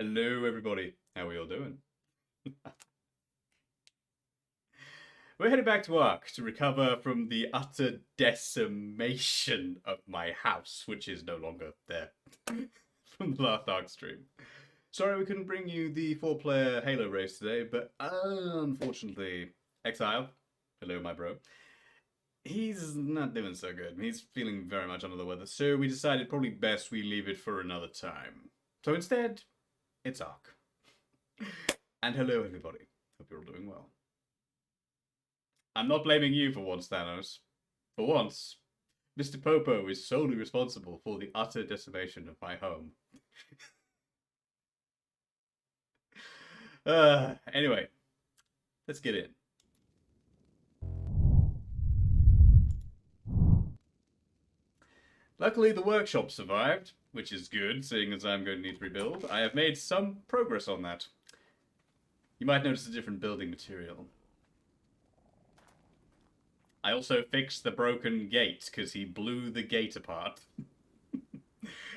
Hello, everybody. How are we all doing? We're headed back to Ark to recover from the utter decimation of my house, which is no longer there from the last Ark stream. Sorry we couldn't bring you the 4-player Halo race today, but unfortunately, Exile, hello, my bro, he's not doing so good. He's feeling very much under the weather, so we decided probably best we leave it for another time. So instead, it's Ark. And hello, everybody. Hope you're all doing well. I'm not blaming you for once, Thanos. For once, Mr. Popo is solely responsible for the utter decimation of my home. Anyway, let's get in. Luckily, the workshop survived, which is good, seeing as I'm going to need to rebuild. I have made some progress on that. You might notice a different building material. I also fixed the broken gate, because he blew the gate apart.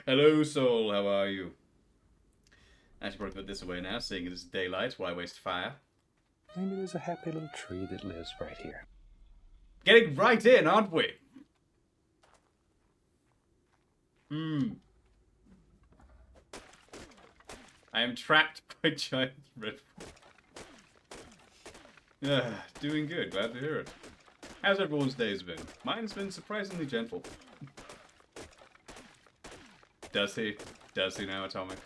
Hello, Soul, how are you? I should probably put this away now, seeing it is daylight. Why waste fire? Maybe there's a happy little tree that lives right here. Getting right in, aren't we? I am trapped by giant red. Doing good, glad to hear it. How's everyone's days been? Mine's been surprisingly gentle. Does he? Does he now, Atomic?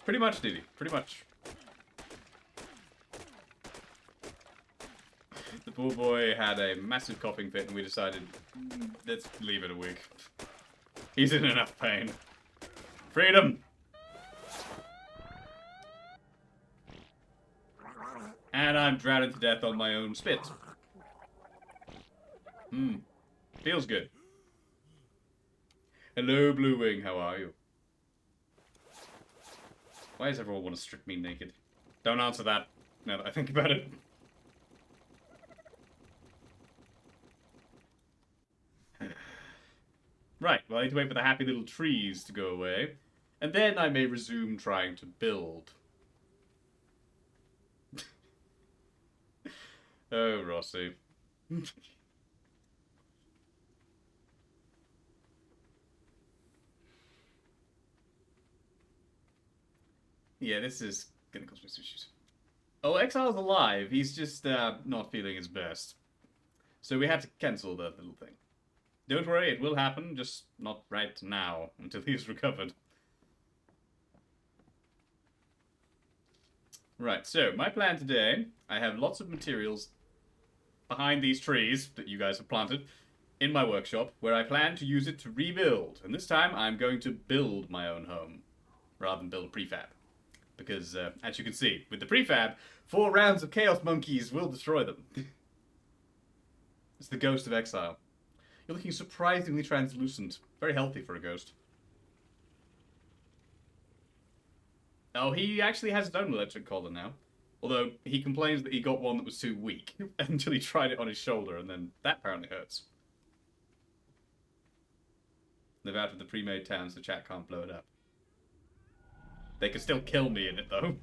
Pretty much, did he? Pretty much. The poor boy had a massive coughing fit and we decided, let's leave it a week. He's in enough pain. Freedom! And I'm drowning to death on my own spit. Feels good. Hello, Blue Wing, how are you? Why does everyone want to strip me naked? Don't answer that, now that I think about it. Right, well I need to wait for the happy little trees to go away. And then I may resume trying to build. Oh, Rossi. Yeah, this is gonna cause me some issues. Oh, Exile's alive. He's just not feeling his best. So we had to cancel that little thing. Don't worry, it will happen, just not right now, until he's recovered. Right, so my plan today, I have lots of materials behind these trees that you guys have planted in my workshop, where I plan to use it to rebuild. And this time, I'm going to build my own home, rather than build a prefab. Because, as you can see, with the prefab, 4 rounds of Chaos Monkeys will destroy them. It's the Ghost of Exile. You're looking surprisingly translucent. Very healthy for a ghost. Oh, he actually has his own electric collar now. Although, he complains that he got one that was too weak until he tried it on his shoulder, and then that apparently hurts. They've added the pre-made town so chat can't blow it up. They can still kill me in it, though.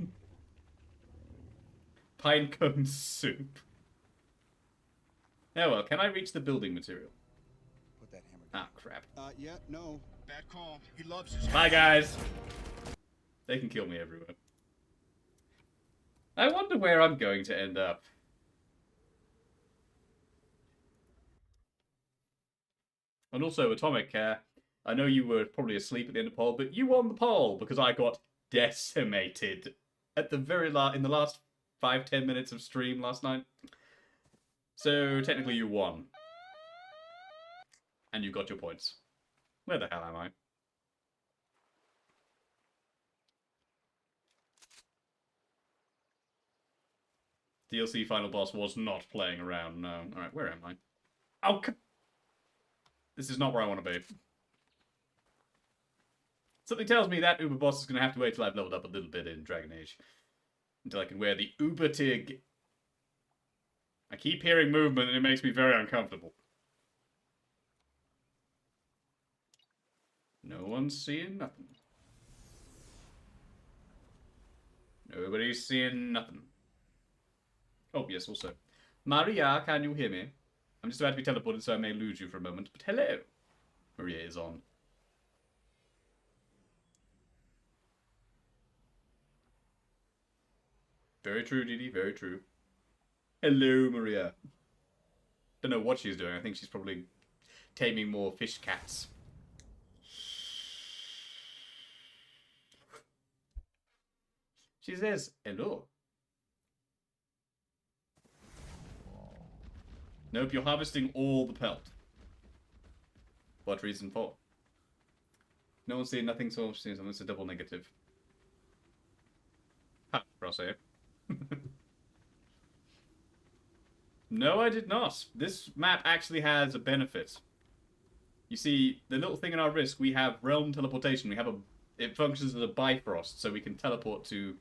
Pinecone soup. Oh well, can I reach the building material? Put that hammer down. Ah, crap. Yeah, no. Bad call. He loves his... Bye, guys. They can kill me everywhere. I wonder where I'm going to end up. And also, Atomic, I know you were probably asleep at the end of the poll, but you won the poll because I got decimated at the in the last 5-10 minutes of stream last night. So technically you won. And you got your points. Where the hell am I? DLC final boss was not playing around, no. Alright, where am I? Oh, this is not where I want to be. Something tells me that Uber boss is going to have to wait till I've leveled up a little bit in Dragon Age. Until I can wear the Uber Tig. I keep hearing movement and it makes me very uncomfortable. No one's seeing nothing. Nobody's seeing nothing. Oh, yes, also. Maria, can you hear me? I'm just about to be teleported, so I may lose you for a moment. But hello. Maria is on. Very true, Didi. Very true. Hello, Maria. Don't know what she's doing. I think she's probably taming more fish cats. She says, hello. Nope, you're harvesting all the pelt. What reason for? No one's seeing nothing, so she's almost a double negative. Ha, crosshair. No, I did not. This map actually has a benefit. You see, the little thing in our wrist, we have realm teleportation. We have a... It functions as a bifrost, so we can teleport to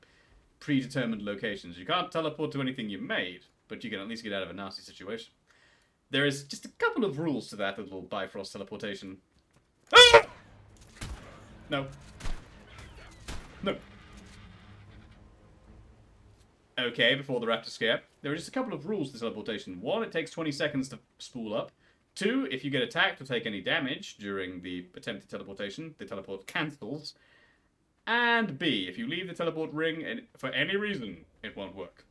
predetermined locations. You can't teleport to anything you made, but you can at least get out of a nasty situation. There is just a couple of rules to that little bifrost teleportation. Ah! No. No. Okay, before the raptor scare, there are just a couple of rules to teleportation. One, it takes 20 seconds to spool up. Two, if you get attacked or take any damage during the attempted teleportation, the teleport cancels. And B, if you leave the teleport ring and for any reason, it won't work.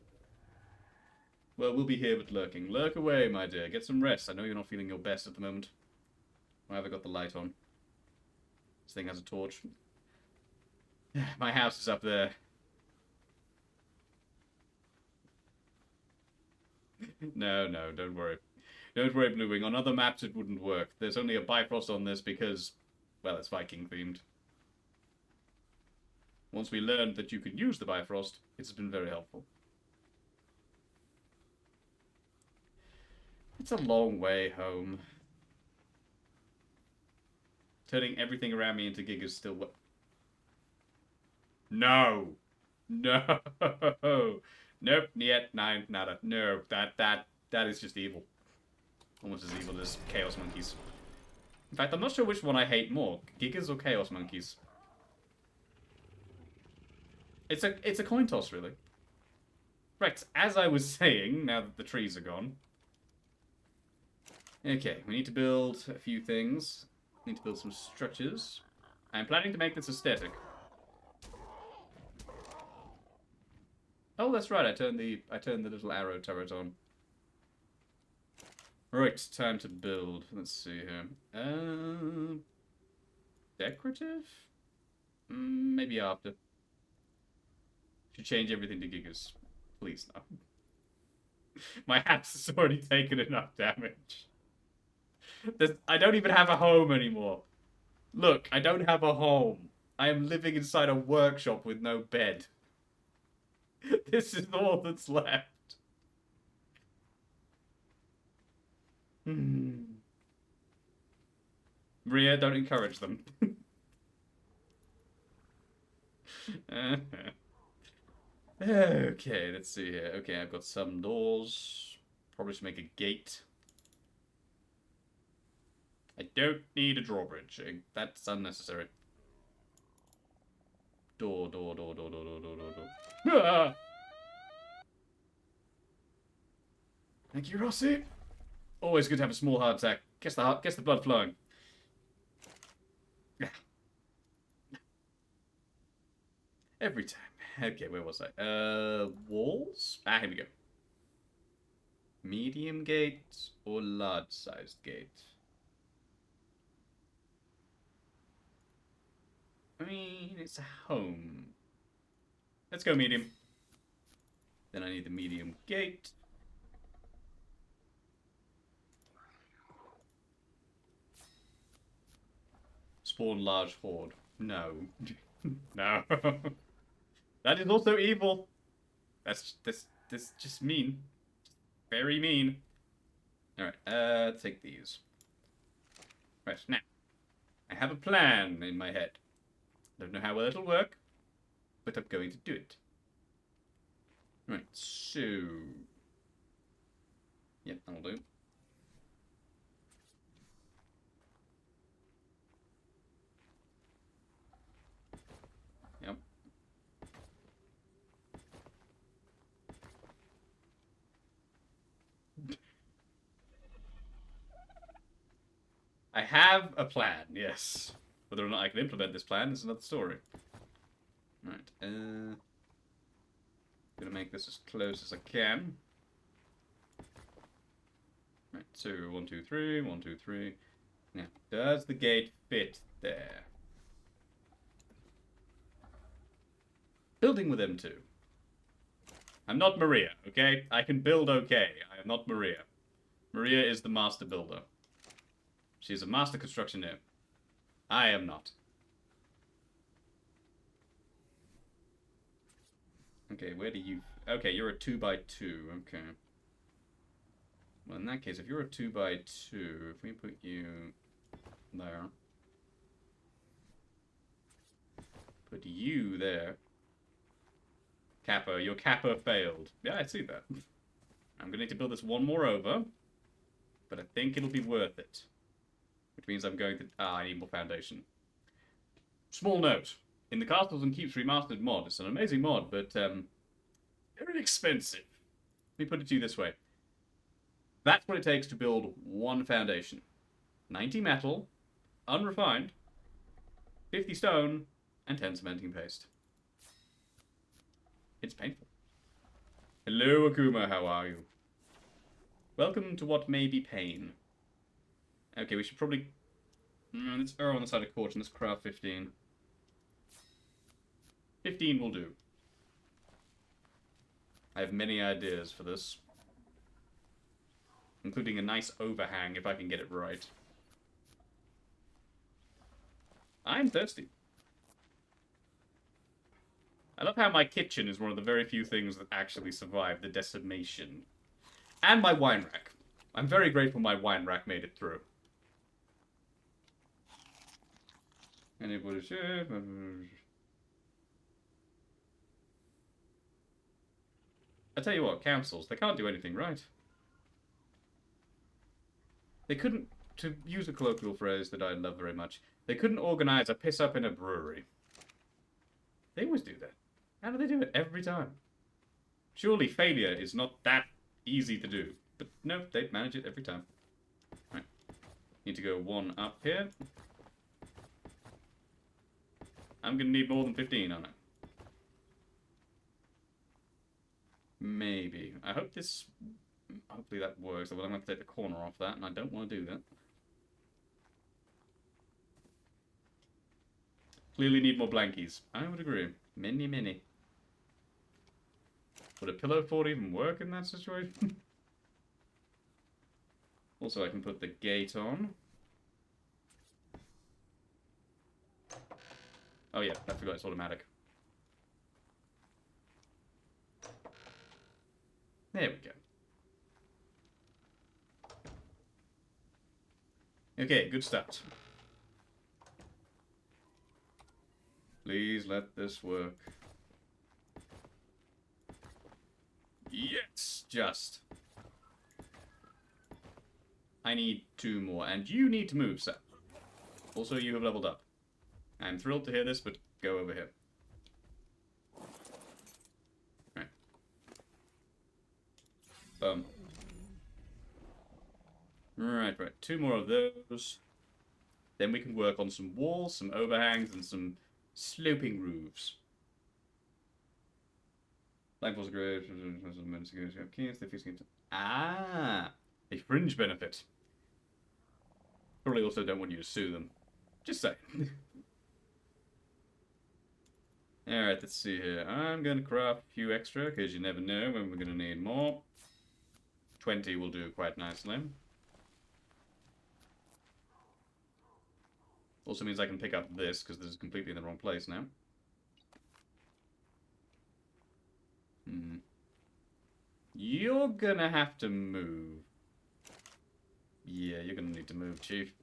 Well, we'll be here but lurking. Lurk away, my dear. Get some rest. I know you're not feeling your best at the moment. Why have I got the light on? This thing has a torch. My house is up there. No, don't worry. Don't worry, Blue Wing. On other maps it wouldn't work. There's only a Bifrost on this because, well, it's Viking themed. Once we learned that you could use the Bifrost, it's been very helpful. It's a long way home. Turning everything around me into gigas still... No! No! Nope, yet, nine, nada. No, that is just evil. Almost as evil as Chaos Monkeys. In fact, I'm not sure which one I hate more, Gigas or Chaos Monkeys. It's a coin toss, really. Right, as I was saying, now that the trees are gone. Okay, we need to build a few things. We need to build some structures. I'm planning to make this aesthetic. Oh, that's right. I turned the little arrow turret on. Right, time to build. Let's see here. Decorative? Maybe after. Should change everything to gigas. Please, no. My house has already taken enough damage. I don't even have a home anymore. Look, I don't have a home. I am living inside a workshop with no bed. This is all that's left. Maria, don't encourage them. Okay, let's see here. Okay, I've got some doors. Probably should make a gate. I don't need a drawbridge. That's unnecessary. Door. Ah! Thank you, Rossi. Always good to have a small heart attack. Gets the blood flowing. Every time. Okay, where was I? Walls? Ah, here we go. Medium gate or large-sized gate? I mean, it's a home. Let's go medium. Then I need the medium gate. Spawn large horde. No. No. That is also evil. That's just mean. Very mean. Alright, take these. Right, now. I have a plan in my head. Don't know how well it'll work, but I'm going to do it. Right, so... Yep, that'll do. I have a plan, yes. Whether or not I can implement this plan is another story. Right, gonna make this as close as I can. Right, so 1, 2, 3, 1, 2, 3. Now, does the gate fit there? Building with M2. I'm not Maria, okay? I can build okay. I am not Maria. Maria is the master builder. She's a master constructioneer. I am not. Okay, where do you... Okay, you're a 2x2. Okay. Well, in that case, if you're a 2x2, if we put you there... Put you there... Kappa, your Kappa failed. Yeah, I see that. I'm going to need to build this one more over. But I think it'll be worth it. Which means I'm going to... I need more foundation. Small note. In the Castles and Keeps Remastered mod, it's an amazing mod, but very expensive. Let me put it to you this way. That's what it takes to build one foundation. 90 metal, unrefined, 50 stone, and 10 cementing paste. It's painful. Hello, Akuma, how are you? Welcome to what may be pain. Okay, we should probably... let's err on the side of caution. Let's craft 15. 15 will do. I have many ideas for this. Including a nice overhang, if I can get it right. I'm thirsty. I love how my kitchen is one of the very few things that actually survived the decimation. And my wine rack. I'm very grateful my wine rack made it through. Anybody share? I tell you what, councils, they can't do anything right. They couldn't, to use a colloquial phrase that I love very much, they couldn't organize a piss up in a brewery. They always do that. How do they do it every time? Surely failure is not that easy to do. But no, they manage it every time. Right. Need to go one up here. I'm going to need more than 15 on it. Maybe. I hope this... Hopefully that works. Well, I'm going to have to take the corner off that, and I don't want to do that. Clearly need more blankies. I would agree. Many, many. Would a pillow fort even work in that situation? Also, I can put the gate on. Oh yeah, I forgot it's automatic. There we go. Okay, good start. Please let this work. Yes, just. I need 2 more, and you need to move, sir. Also, you have leveled up. I'm thrilled to hear this, but go over here. Right. Boom. Right. 2 more of those. Then we can work on some walls, some overhangs, and some sloping roofs. Lightfall's a grave. Ah! A fringe benefit. Probably also don't want you to sue them. Just saying. Alright, let's see here. I'm going to craft a few extra, because you never know when we're going to need more. 20 will do quite nicely. Also means I can pick up this, because this is completely in the wrong place now. You're gonna have to move. Yeah, you're gonna need to move, Chief.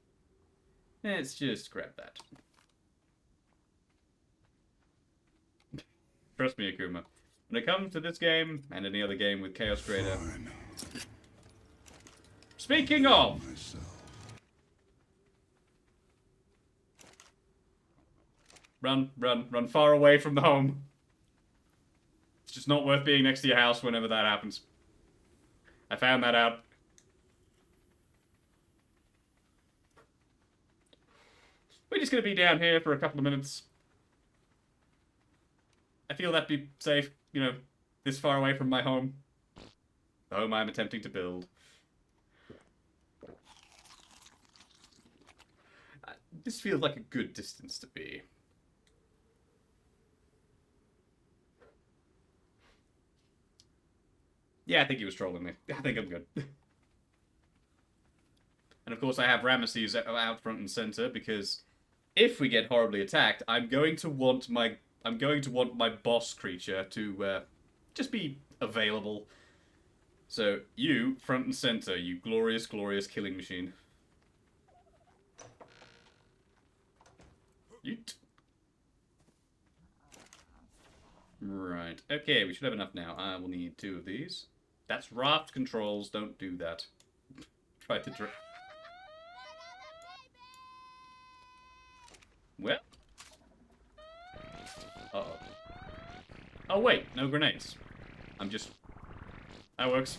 Let's just grab that. Trust me, Akuma. When it comes to this game, and any other game with Chaos Creator... Speaking of... Run, run, run far away from the home. It's just not worth being next to your house whenever that happens. I found that out. We're just going to be down here for a couple of minutes. I feel that'd be safe, you know, this far away from my home. The home I'm attempting to build. This feels like a good distance to be. Yeah, I think he was trolling me. I think I'm good. And of course I have Ramesses out front and center because if we get horribly attacked, I'm going to want my boss creature to just be available. So you front and center, you glorious, glorious killing machine. Yeet. Right. Okay, we should have enough now. I will need 2 of these. That's raft controls. Don't do that. Try to well. Uh-oh. Oh, wait. No grenades. I'm just... That works.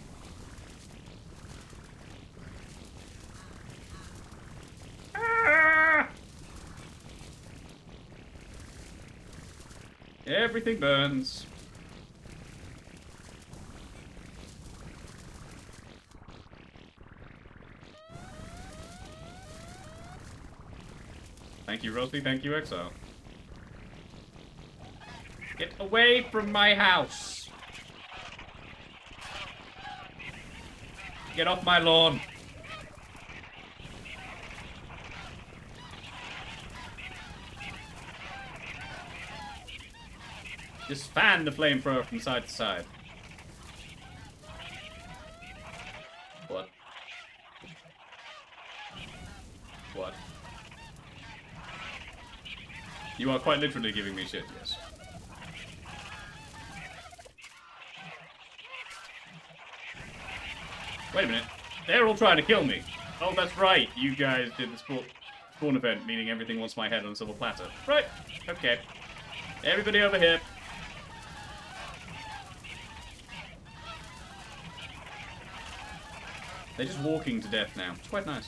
Ah! Everything burns. Thank you, Rosie. Thank you, Exile. Get away from my house. Get off my lawn. Just fan the flamethrower from side to side. What? What? You are quite literally giving me shit, yes. Wait a minute. They're all trying to kill me. Oh, that's right. You guys did the spawn event, meaning everything wants my head on a silver platter. Right. Okay. Everybody over here. They're just walking to death now. It's quite nice.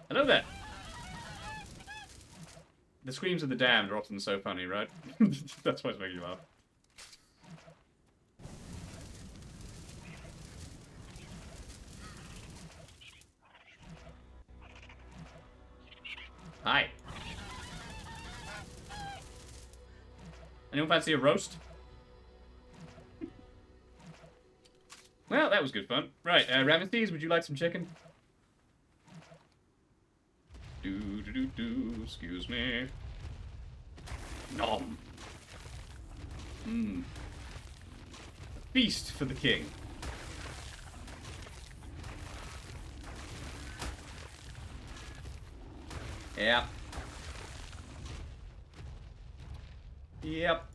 Hello there. The screams of the damned are often so funny, right? That's why it's making you laugh. Hi. Anyone fancy a roast? Well, that was good fun. Right, Ramesses, would you like some chicken? Excuse me. Nom. Mmm. Feast for the king. Yep. Yep.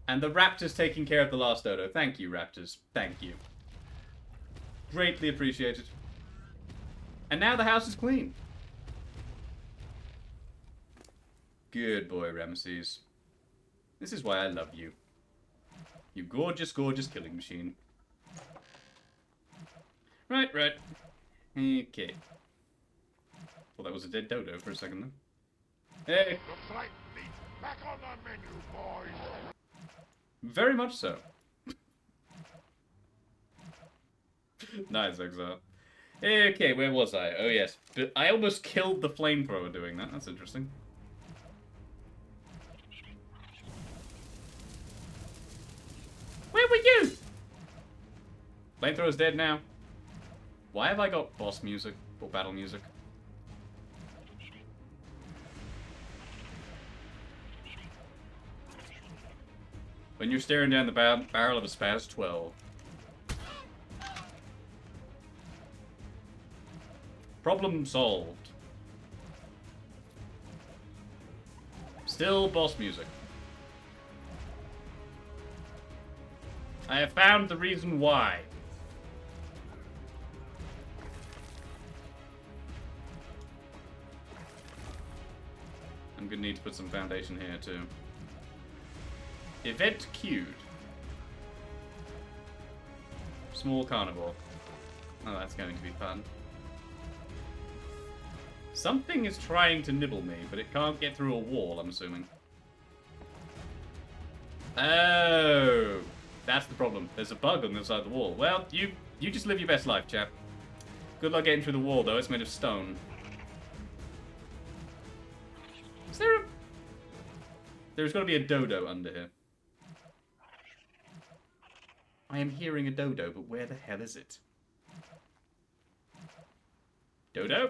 And the raptor's taking care of the last dodo. Thank you, raptors. Thank you. Greatly appreciated. And now the house is clean. Good boy, Ramesses. This is why I love you. You gorgeous, gorgeous killing machine. Right, right. Okay. Well, that was a dead dodo for a second, though. Hey! Looks like meat's back on the menu, boys. Very much so. Nice, Exile. Okay, where was I? Oh, yes. But I almost killed the flamethrower doing that. That's interesting. Where were you? Flamethrower's dead now. Why have I got boss music or battle music? When you're staring down the barrel of a Spaz 12. Problem solved. Still boss music. I have found the reason why. I'm gonna need to put some foundation here too. Event queued. Small carnivore. Oh, that's going to be fun. Something is trying to nibble me, but it can't get through a wall, I'm assuming. Oh, that's the problem. There's a bug on the other side of the wall. Well, you just live your best life, chap. Good luck getting through the wall, though. It's made of stone. Is there a... There's got to be a dodo under here. I am hearing a dodo, but where the hell is it? Dodo?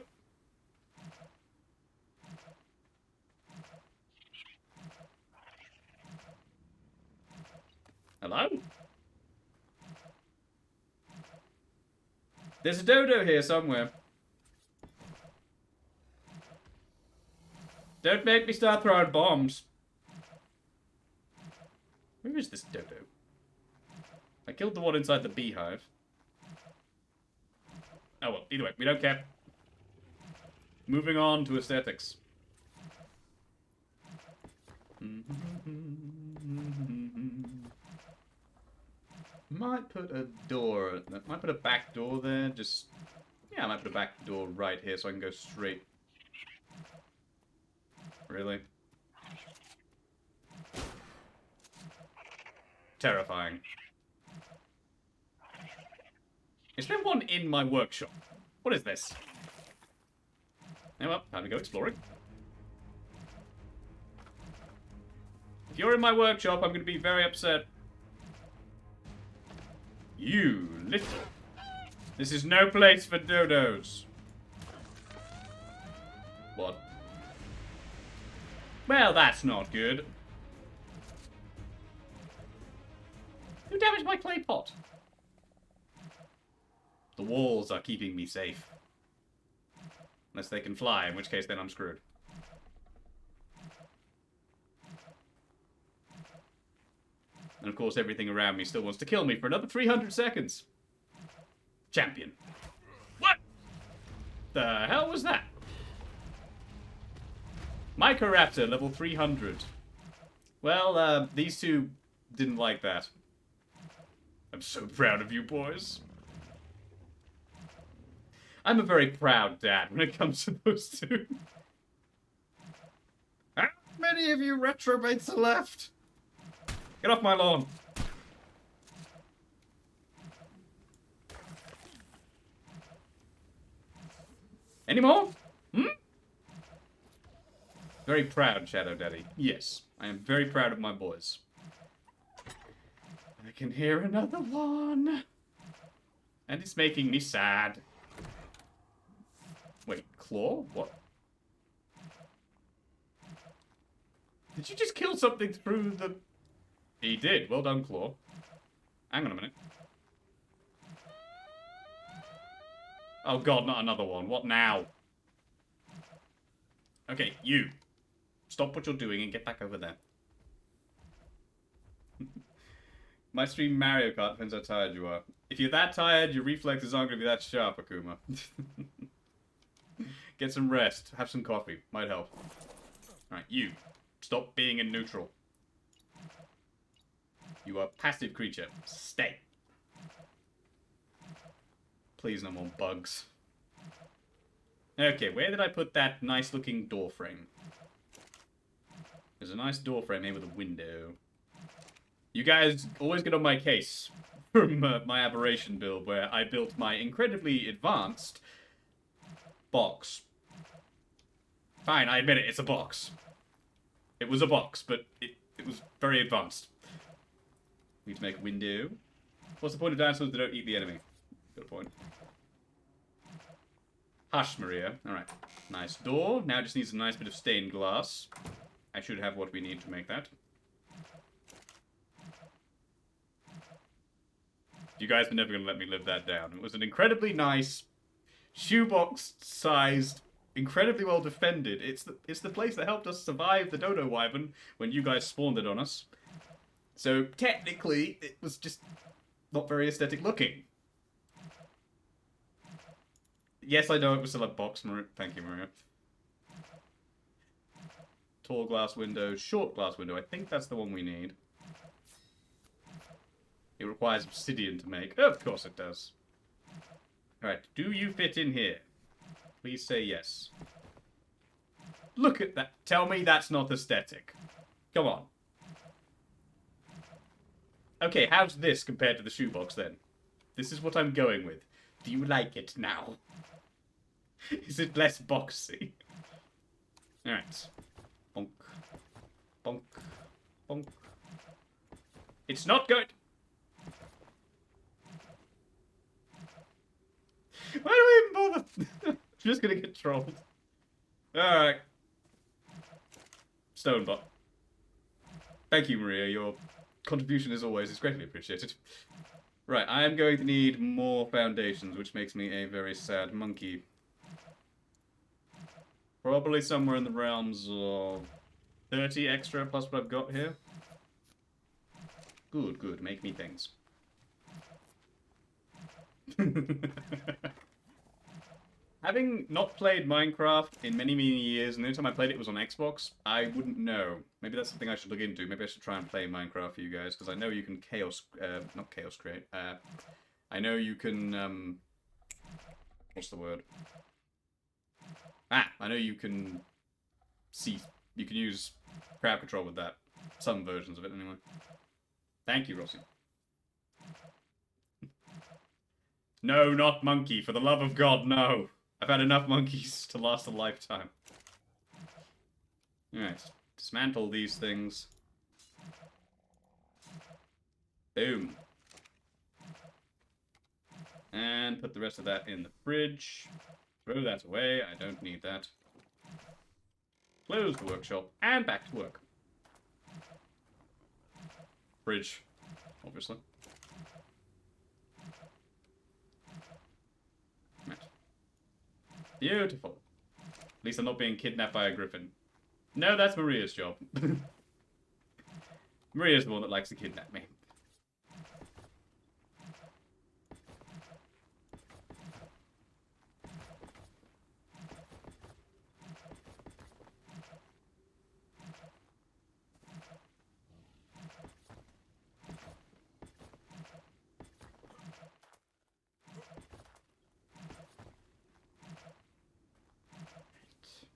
Hello? There's a dodo here somewhere. Don't make me start throwing bombs. Where is this dodo? I killed the one inside the beehive. Oh well, either way, we don't care. Moving on to aesthetics. Might put a door, might put a back door there, just... Yeah, I might put a back door right here so I can go straight. Really? Terrifying. Is there one in my workshop? What is this? Oh well, time to go exploring. If you're in my workshop, I'm going to be very upset. You little. This is no place for dodos. What? Well, that's not good. Who damaged my clay pot? The walls are keeping me safe. Unless they can fly, in which case then I'm screwed. And of course everything around me still wants to kill me for another 300 seconds. Champion. What? The hell was that? Mycoraptor, level 300. Well, these two didn't like that. I'm so proud of you boys. I'm a very proud dad when it comes to those two. How many of you retrobates are left? Get off my lawn. Any more? Hmm? Very proud, Shadow Daddy. Yes, I am very proud of my boys. I can hear another one. And it's making me sad. Wait, claw? What? Did you just kill something through the... He did. Well done, claw. Hang on a minute. Oh god, not another one. What now? Okay, you. Stop what you're doing and get back over there. My stream Mario Kart depends how tired you are. If you're that tired, your reflexes aren't going to be that sharp, Akuma. Get some rest. Have some coffee. Might help. Alright, you. Stop being in neutral. You are a passive creature. Stay. Please, no more bugs. Okay, where did I put that nice-looking door frame? There's a nice door frame here with a window. You guys always get on my case from my aberration build, where I built my incredibly advanced box. Fine, I admit it, it's a box. It was a box, but it was very advanced. Need to make a window. What's the point of dinosaurs that don't eat the enemy? Good point. Hush, Maria. Alright. Nice door. Now it just needs a nice bit of stained glass. I should have what we need to make that. You guys are never going to let me live that down. It was an incredibly nice, shoebox-sized, incredibly well defended. It's the place that helped us survive the Dodo Wyvern when you guys spawned it on us. So technically, it was just not very aesthetic looking. Yes, I know it was still a box, Maria. Thank you, Maria. Tall glass window, short glass window. I think that's the one we need. It requires obsidian to make. Of course it does. Alright, do you fit in here? Please say yes. Look at that. Tell me that's not aesthetic. Come on. Okay, how's this compared to the shoebox then? This is what I'm going with. Do you like it now? Is it less boxy? Alright. Bonk. Bonk. Bonk. It's not good! Why do I even bother? I'm just gonna get trolled. Alright. Stonebot. Thank you, Maria. Your contribution, as always, is greatly appreciated. Right, I am going to need more foundations, which makes me a very sad monkey. Probably somewhere in the realms of 30 extra plus what I've got here. Good, good. Make me things. Having not played Minecraft in many, many years, and the only time I played it was on Xbox, I wouldn't know. Maybe that's something I should look into. Maybe I should try and play Minecraft for you guys, because I know you can not chaos create. I know you can, what's the word? I know you can you can use crowd control with that. Some versions of it, anyway. Thank you, Rossi. No, not monkey. For the love of God, no. I've had enough monkeys to last a lifetime. Alright. Dismantle these things. Boom. And put the rest of that in the fridge. Throw that away. I don't need that. Close the workshop. And back to work. Fridge. Obviously. Right. Beautiful. At least I'm not being kidnapped by a griffin. No, that's Maria's job. Maria's the one that likes to kidnap me.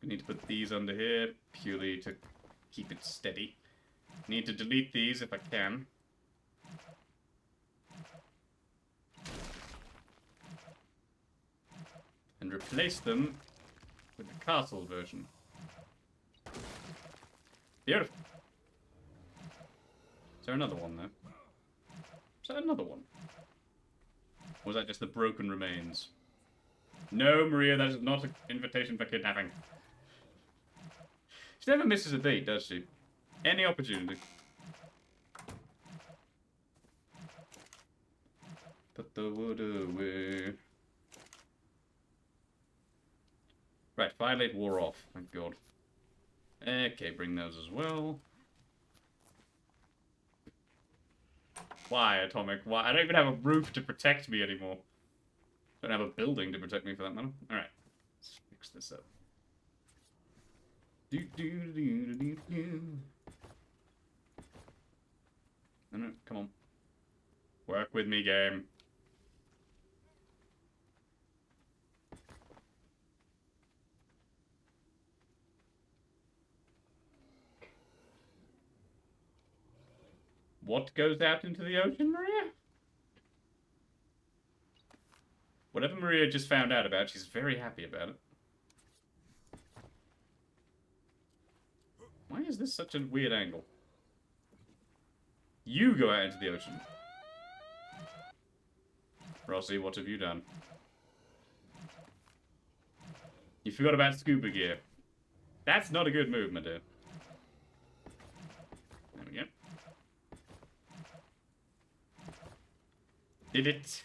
I need to put these under here, purely to keep it steady. Need to delete these if I can. And replace them with the castle version. Beautiful. Is there another one there? Is that another one? Or was that just the broken remains? No, Maria, that is not an invitation for kidnapping. She never misses a beat, does she? Any opportunity. Put the wood away. Right, Violate wore off. Thank God. Okay, bring those as well. Why, Atomic? Why? I don't even have a roof to protect me anymore. I don't have a building to protect me for that matter. Alright. Let's fix this up. No, no, come on. Work with me, game. What goes out into the ocean, Maria? Whatever Maria just found out about, she's very happy about it. Why is this such a weird angle? You go out into the ocean. Rossi, what have you done? You forgot about scuba gear. That's not a good move, my dear. There we go. Did it?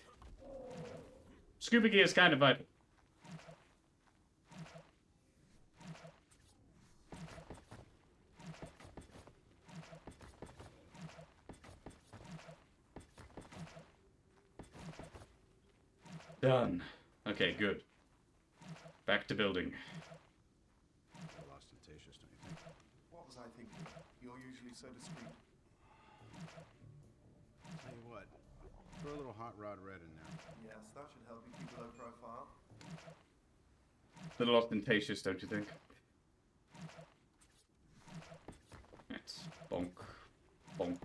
Scuba gear is kind of vital. Done. Okay, good. Back to building. Ostentatious, don't you think? What was I thinking? You're usually so discreet. Tell you what, Throw a little hot rod red in there. Yes, that should help you keep a low profile. A little ostentatious, don't you think? Yes. Bonk. Bonk.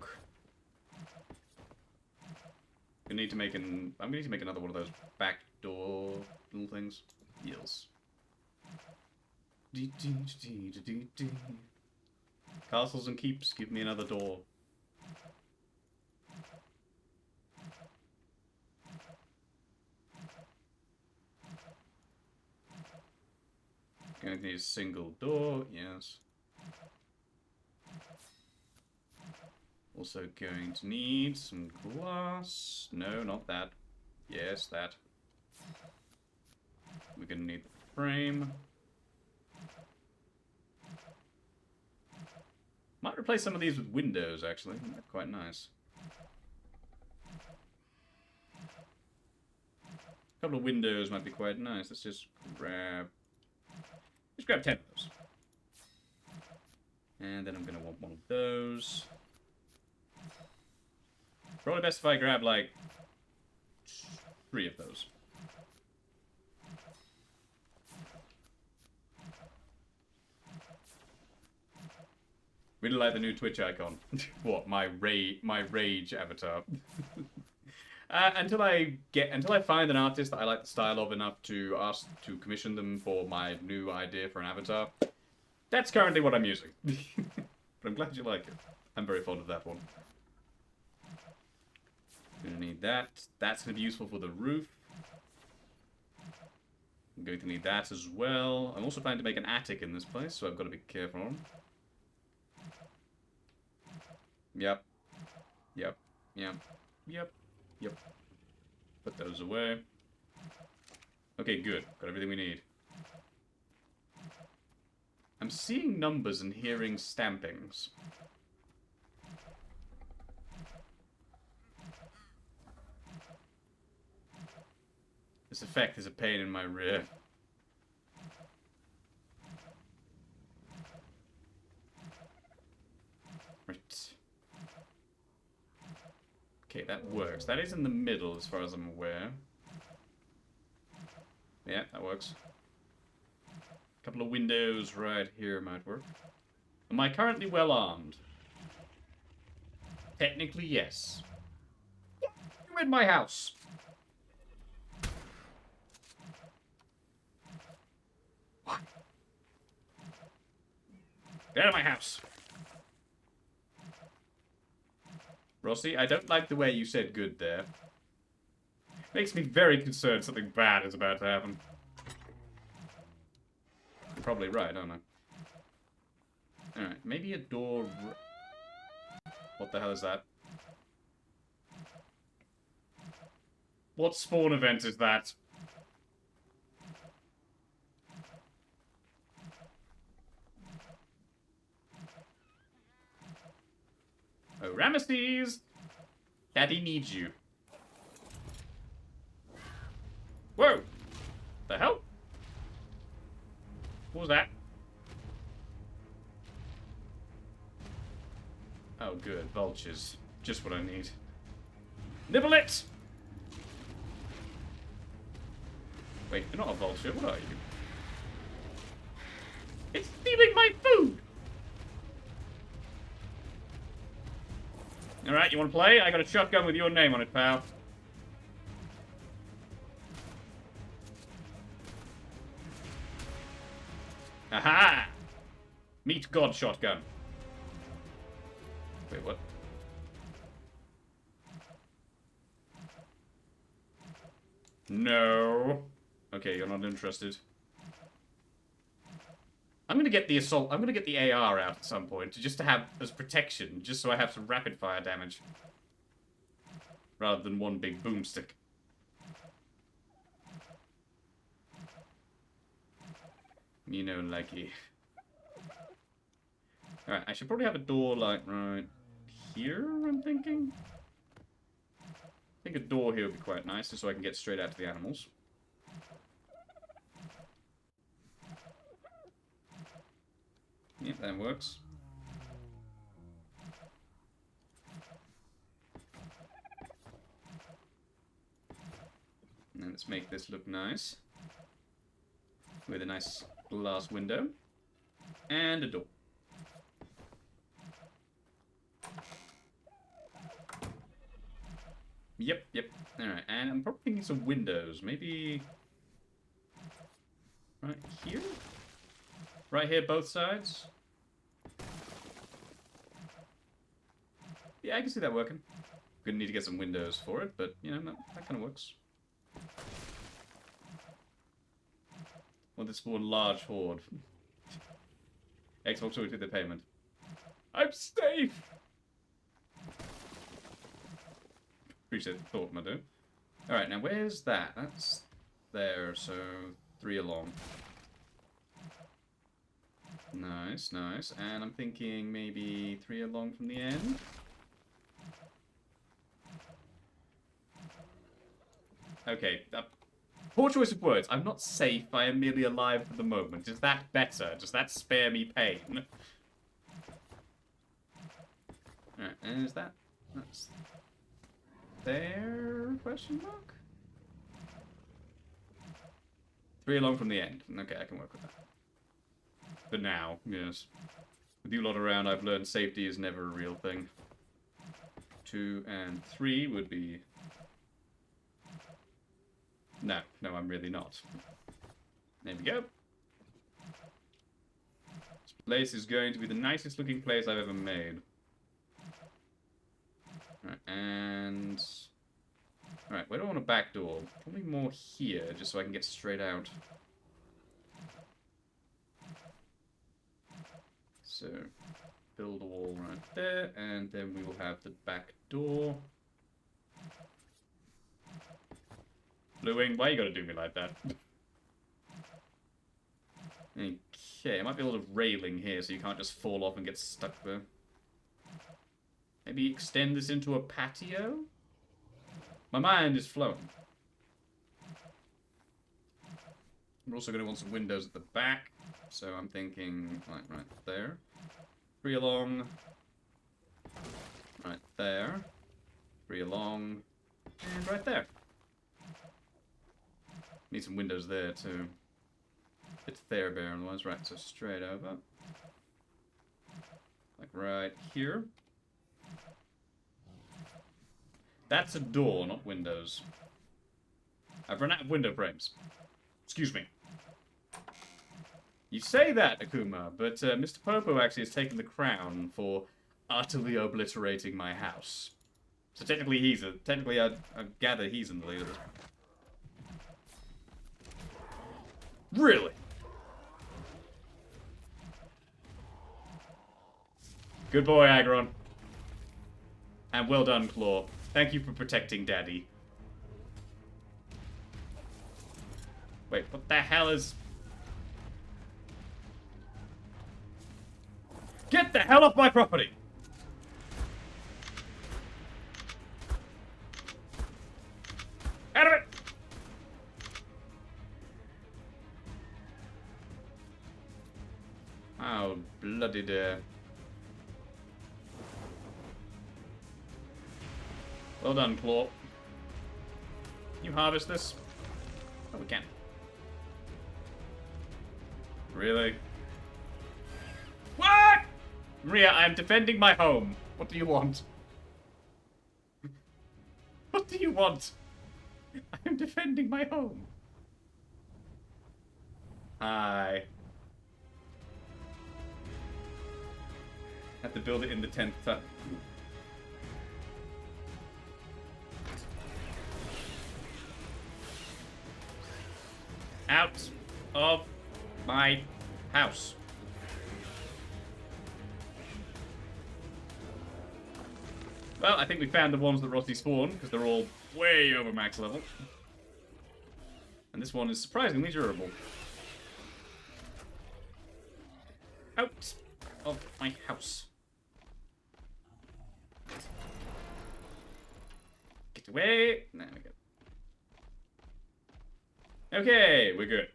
I need to make an... I'm going to make another one of those backdoor little things. Yes. Castles and keeps, give me another door. Gonna need a single door, yes. Also going to need some glass. No, not that. Yes, that. We're gonna need the frame. Might replace some of these with windows, actually. They're quite nice. A couple of windows might be quite nice. Let's just grab... Just grab 10 of those. And then I'm going to want one of those. Probably best if I grab, like, 3 of those. Really like the new Twitch icon. What, my rage avatar. Until I find an artist that I like the style of enough to ask to commission them for my new idea for an avatar. That's currently what I'm using. But I'm glad you like it. I'm very fond of that one. Gonna need that. That's gonna be useful for the roof. I'm going to need that as well. I'm also planning to make an attic in this place, so I've got to be careful. Yep. Yep. Yep. Yep. Yep. Put those away. Okay, good. Got everything we need. I'm seeing numbers and hearing stampings. This effect is a pain in my rear. Right. Okay, that works. That is in the middle as far as I'm aware. Yeah, that works. A couple of windows right here might work. Am I currently well armed? Technically, yes. You're in my house. What? Get out of my house. Rossi, I don't like the way you said good there. Makes me very concerned something bad is about to happen. You're probably right, aren't I? Alright, maybe a door... What the hell is that? What spawn event is that? Oh, Ramesses! Daddy needs you. Whoa! The hell? What was that? Oh, good. Vultures. Just what I need. Nibble it! Wait, you're not a vulture. What are you? It's stealing my food! Alright, you want to play? I got a shotgun with your name on it, pal. Aha! Meet God shotgun. Wait, what? No. Okay, you're not interested. I'm gonna get the assault. I'm gonna get the AR out at some point, just to have as protection, just so I have some rapid fire damage. Rather than one big boomstick. You know, likey. Alright, I should probably have a door, like, right here, I'm thinking? I think a door here would be quite nice, just so I can get straight out to the animals. Yep, that works. And let's make this look nice. With a nice glass window. And a door. Yep. Alright, and I'm probably thinking some windows. Maybe... right here? Right here, both sides? Yeah, I can see that working. Gonna need to get some windows for it, but, you know, that kind of works. Want this for a large horde. Xbox already did the payment. I'm safe! Appreciate the thought, my dude. Alright, now where's that? That's there, so 3 along. Nice. And I'm thinking maybe 3 along from the end. Okay, poor choice of words. I'm not safe, I am merely alive for the moment. Is that better? Does that spare me pain? Alright, and is that... that's... there? Question mark? 3 along from the end. Okay, I can work with that. For now, yes. With you lot around, I've learned safety is never a real thing. 2 and 3 would be... no, I'm really not. There we go. This place is going to be the nicest looking place I've ever made. Right, and... alright, where do I want a back door? Probably more here, just so I can get straight out. So, build a wall right there, and then we will have the back door. Bluewing, why you gotta do me like that? Okay, I might be able to railing here so you can't just fall off and get stuck there. Maybe extend this into a patio? My mind is flowing. We're also going to want some windows at the back, so I'm thinking, like, right there. 3 along. Right there. 3 along. And right there. Need some windows there, too. It's there, bare otherwise. Right, so straight over. Like right here. That's a door, not windows. I've run out of window frames. Excuse me. You say that, Akuma, but Mr. Popo actually has taken the crown for utterly obliterating my house. So technically I gather he's in the lead of this. Really? Good boy, Agron. And well done, Claw. Thank you for protecting Daddy. Wait, what the hell is... get the hell off my property! Out of it! Oh, bloody dear. Well done, Claw. Can you harvest this? Oh, we can. Really? What? Maria, I am defending my home. What do you want? What do you want? I am defending my home. Hi. Have to build it in the 10th time. Out of my house. Well, I think we found the ones that Rossi spawned, because they're all way over max level. And this one is surprisingly durable. Out of my house. Get away. There we go. Okay, we're good.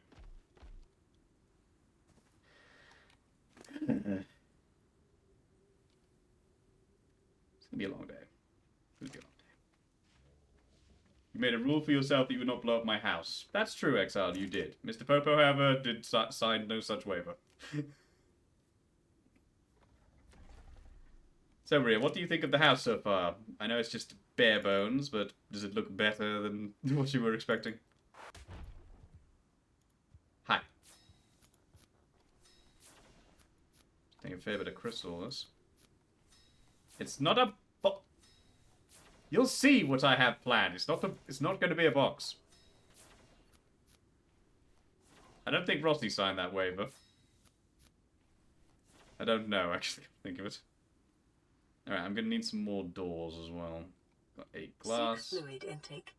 It's gonna be a long day. It's gonna be a long day. You made a rule for yourself that you would not blow up my house. That's true, Exile, you did. Mr. Popo, however, did sign no such waiver. So, Maria, what do you think of the house so far? I know it's just bare bones, but does it look better than what you were expecting? Hi. Taking a fair bit of crystal, this. It's not a box. You'll see what I have planned. It's not going to be a box. I don't think Rossi signed that waiver. I don't know, actually. Think of it. Alright, I'm gonna need some more doors as well. Got 8 glass. Fluid intake.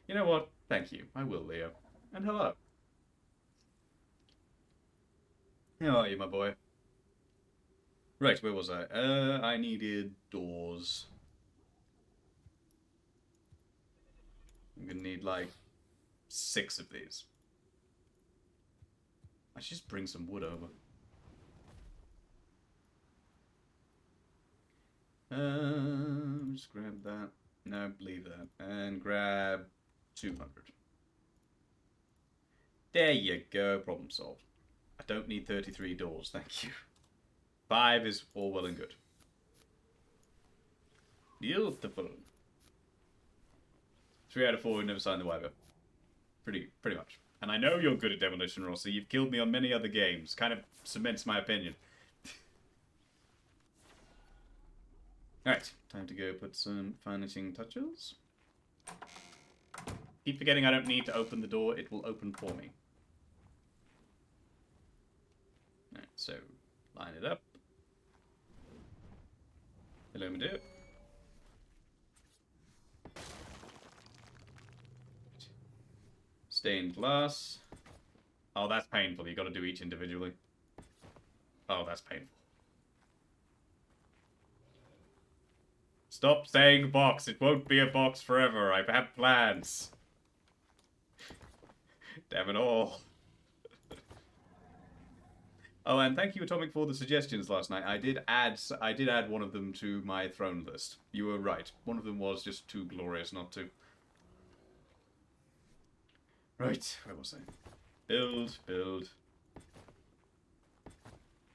You know what? Thank you. I will, Leo. And hello. How are you, my boy? Right, where was I? I needed doors. I'm gonna need, like, 6 of these. I should just bring some wood over. Just grab that. No, leave that. And grab 200. There you go. Problem solved. I don't need 33 doors, thank you. 5 is all well and good. Beautiful. 3 out of 4 who never signed the waiver. Pretty much. And I know you're good at demolition, Rossi. You've killed me on many other games. Kind of cements my opinion. Alright, time to go put some finishing touches. Keep forgetting I don't need to open the door, it will open for me. Alright, so line it up. Hello, my dear. Stained glass. Oh, that's painful. You gotta do each individually. Oh, that's painful. Stop saying box. It won't be a box forever. I've had plans. Damn it all. Oh, and thank you, Atomic, for the suggestions last night. I did add one of them to my throne list. You were right. One of them was just too glorious not to. Right, where was I? Build.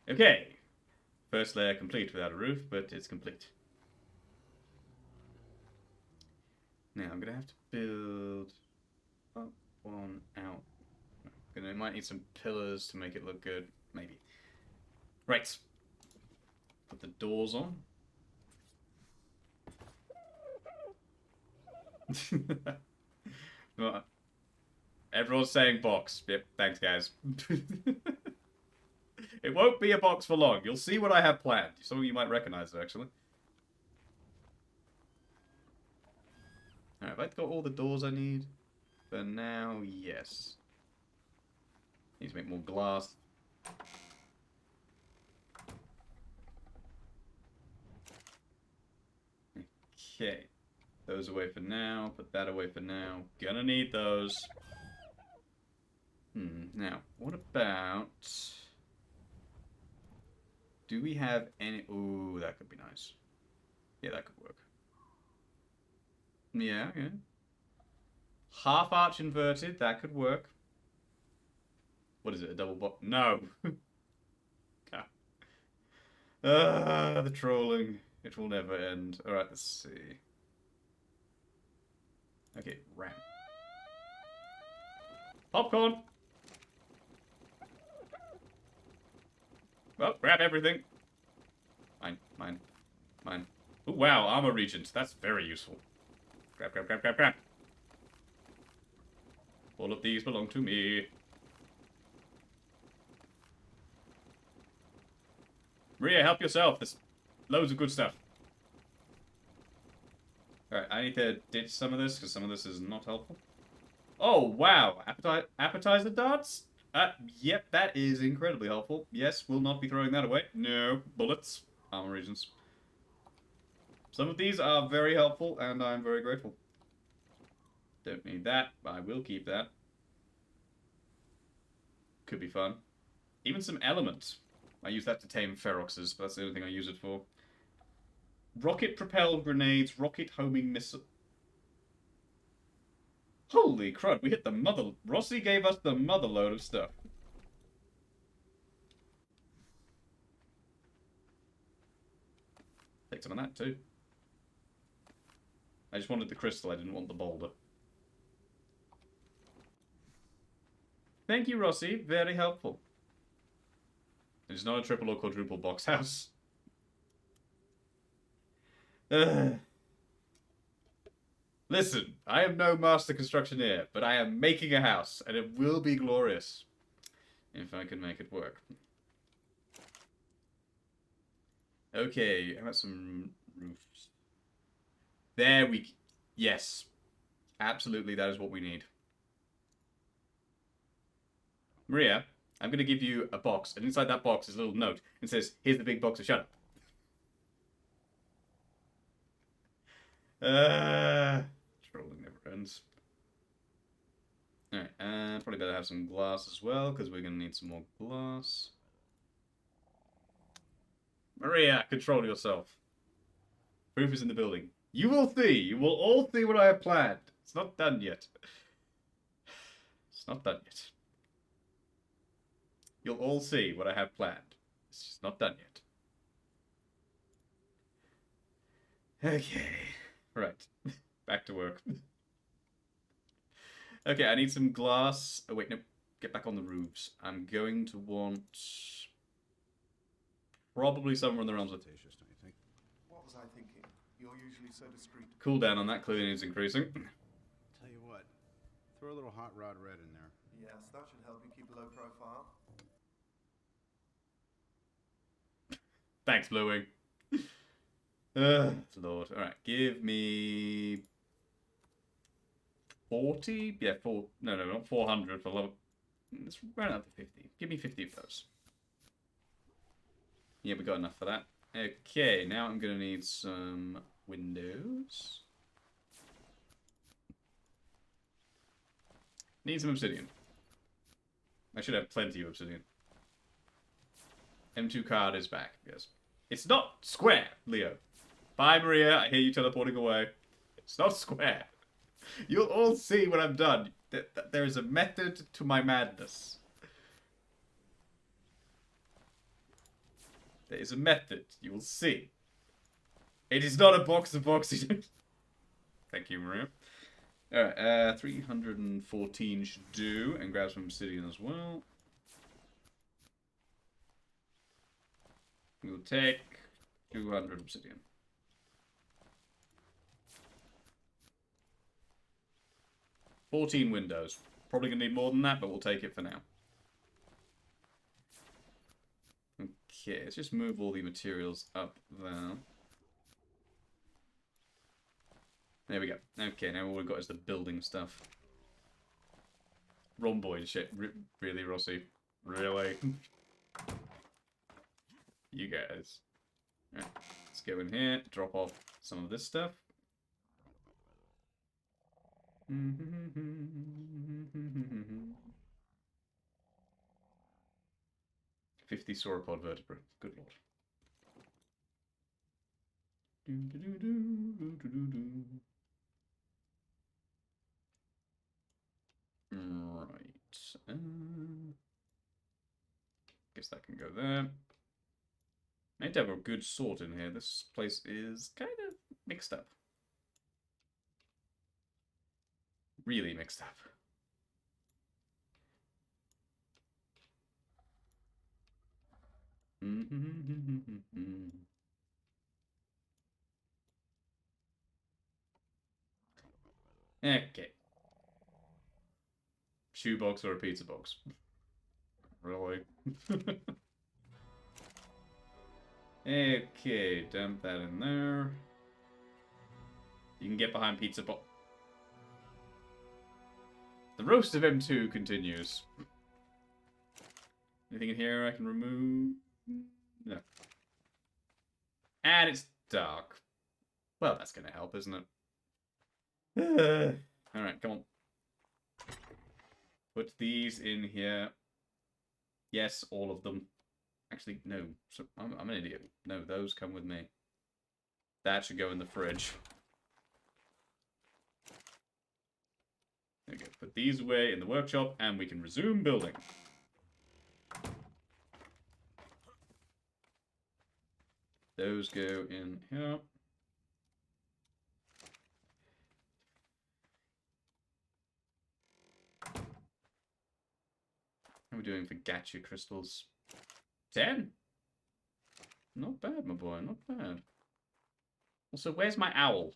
Okay. First layer complete without a roof, but it's complete. Now I'm gonna have to build up one out. I might need some pillars to make it look good, maybe. Right. Put the doors on. Well, everyone's saying box. Yep, thanks guys. It won't be a box for long. You'll see what I have planned. Some of you might recognize it, actually. Alright, have I got all the doors I need? For now, yes. Need to make more glass. Okay. Those away for now. Put that away for now. Gonna need those. Now, what about... Do we have any... Ooh, that could be nice. Yeah, that could work. Yeah, yeah. Half arch inverted, that could work. What is it, a double box? No! The trolling. It will never end. Alright, let's see. Okay, ramp. Popcorn! Well, grab everything. Mine. Oh, wow, armor regent. That's very useful. Grab. All of these belong to me. Maria, help yourself. There's loads of good stuff. Alright, I need to ditch some of this, because some of this is not helpful. Oh, wow. Appetizer darts? Yep, that is incredibly helpful. Yes, we'll not be throwing that away. No, bullets. Armor regions. Some of these are very helpful, and I'm very grateful. Don't need that, but I will keep that. Could be fun. Even some elements. I use that to tame feroxes, but that's the only thing I use it for. rocket-propelled grenades, rocket homing missile. Holy crud, we hit the mother... Rossi gave us the mother load of stuff. Take some of that, too. I just wanted the crystal, I didn't want the boulder. Thank you, Rossi. Very helpful. It's not a triple or quadruple box house. Listen, I am no master constructioneer, but I am making a house, and it will be glorious. If I can make it work. Okay, how about some roofs? There we... Yes. Absolutely, that is what we need. Maria, I'm going to give you a box, and inside that box is a little note. It says, here's the big box of shut up. Trolling never ends. Alright, probably better have some glass as well, because we're going to need some more glass. Maria, control yourself. Proof is in the building. You will see. You will all see what I have planned. It's not done yet. It's not done yet. You'll all see what I have planned. It's just not done yet. Okay. Right. Back to work. Okay, I need some glass. Oh, wait, no. Get back on the roofs. I'm going to want... probably somewhere in the realms of... Don't you think? What was I thinking? You're usually so discreet. Cooldown on that clearly needs increasing. Tell you what, throw a little hot rod red in there. Yes, that should help you keep a low profile. Thanks, Bluewing. Lord. Alright, give me... 40? Yeah, no, not 400 for level... Let's round up to 50. Give me 50 of those. Yeah, we got enough for that. Okay, now I'm going to need some windows. Need some obsidian. I should have plenty of obsidian. M2 card is back, yes. It's not square, Leo. Bye, Maria. I hear you teleporting away. It's not square. You'll all see when I'm done. There is a method to my madness. There is a method. You will see. It is not a box of boxes. Thank you, Maria. Alright, 314 should do. And grab some obsidian as well. We'll take 200 obsidian. $14 windows. Probably going to need more than that, but we'll take it for now. Okay, let's just move all the materials up there. There we go. Okay, now all we've got is the building stuff. Rhomboid shit. Really, Rossi? Really? You guys. Alright, let's go in here, drop off some of this stuff. 50 sauropod vertebrae. Good lord. Right. Guess that can go there. I need to have a good sort in here. This place is kind of mixed up. Really mixed up. Okay. Shoebox or a pizza box? Really? Okay, dump that in there. You can get behind pizza box. The roast of M2 continues. Anything in here I can remove? No. And it's dark. Well, that's gonna help, isn't it? Alright, come on. Put these in here. Yes, all of them. Actually, no. So I'm an idiot. No, those come with me. That should go in the fridge. There we go. Put these away in the workshop, and we can resume building. Those go in here. How are we doing for gacha crystals? 10? Not bad, my boy, not bad. Also, where's my owl?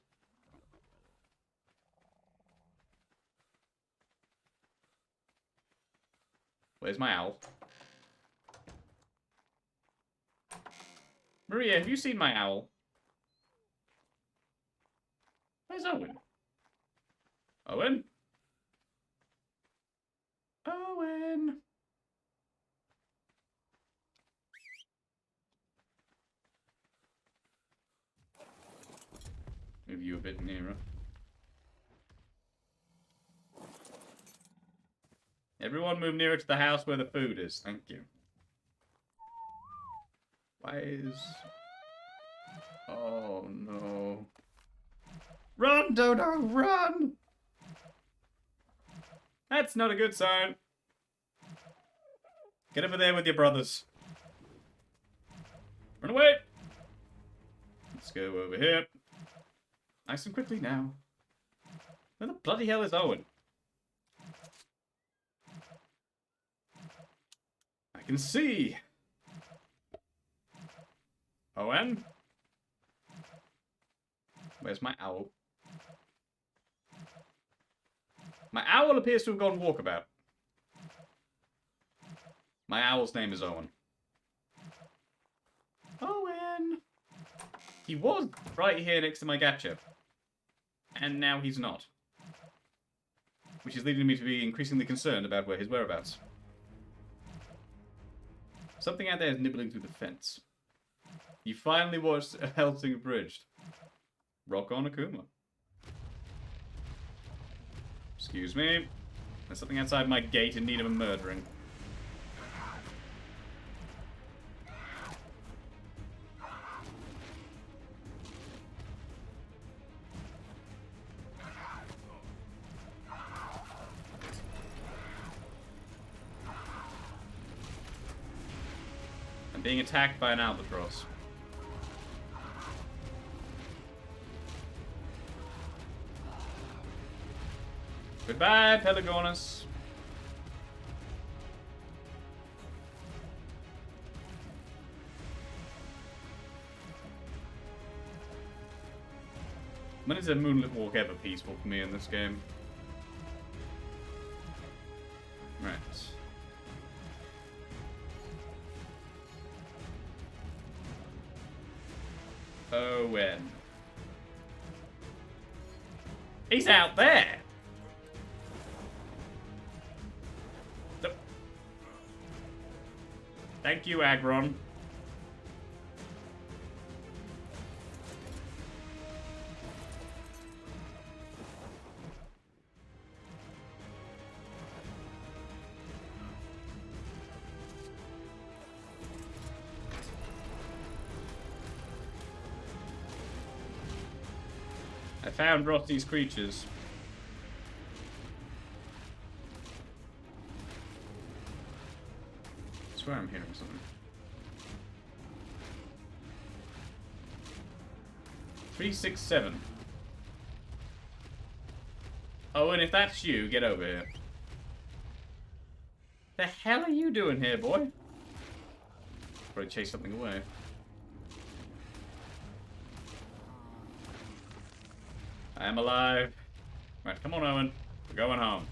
Where's my owl? Maria, have you seen my owl? Where's Owen? Owen? Owen! Move you a bit nearer. Everyone move nearer to the house where the food is. Thank you. Why is... Oh, no. Run, Dodo, run! That's not a good sign. Get over there with your brothers. Run away! Let's go over here. Nice and quickly now. Where the bloody hell is Owen? I can see. Owen? Where's my owl? My owl appears to have gone walkabout. My owl's name is Owen. Owen! He was right here next to my gacha. And now he's not. Which is leading me to be increasingly concerned about where his whereabouts. Something out there is nibbling through the fence. You finally watched Helsing Abridged. Rock on Akuma. Excuse me. There's something outside my gate in need of a murdering. I'm being attacked by an albatross. Goodbye, Pelagonus. When is a moonlit walk ever peaceful for me in this game? Right. Owen. He's out there! Thank you, Agron. I found Rossi's creatures. I swear I'm hearing something. 367. Oh, and if that's you, get over here. The hell are you doing here, boy? Probably chase something away. I am alive. Right, come on, Owen. We're going home.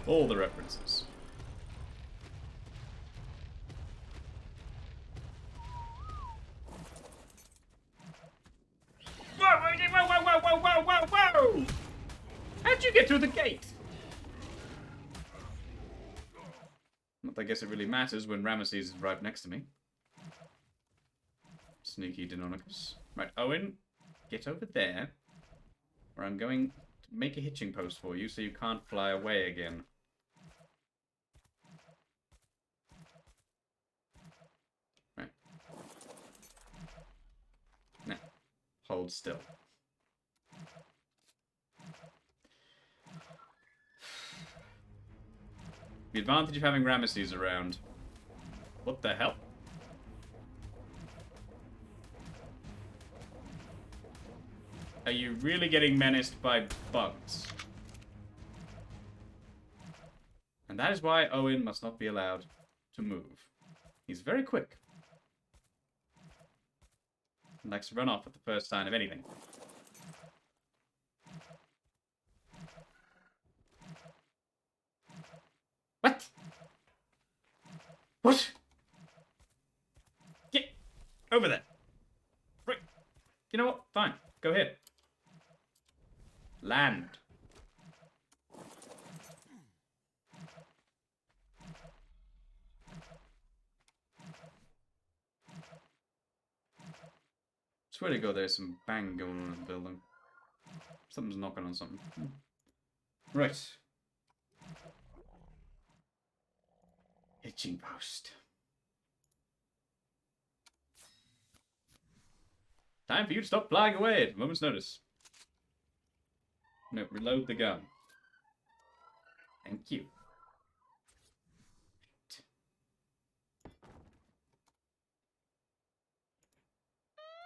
All the references. Whoa, whoa, whoa, whoa, whoa, whoa, whoa, whoa! How'd you get through the gate? Not that I guess it really matters when Ramesses is right next to me. Sneaky Deinonychus. Right, Owen, get over there. Or I'm going to make a hitching post for you so you can't fly away again. Hold still. The advantage of having Ramesses around. What the hell? Are you really getting menaced by bugs? And that is why Owen must not be allowed to move. He's very quick. And likes to run off at the first sign of anything. What? What? Get over there. Right. You know what? Fine. Go ahead. Land. Swear to God, there's some bang going on in the building. Something's knocking on something. Right. Hitching post. Time for you to stop flying away at a moment's notice. No, reload the gun. Thank you.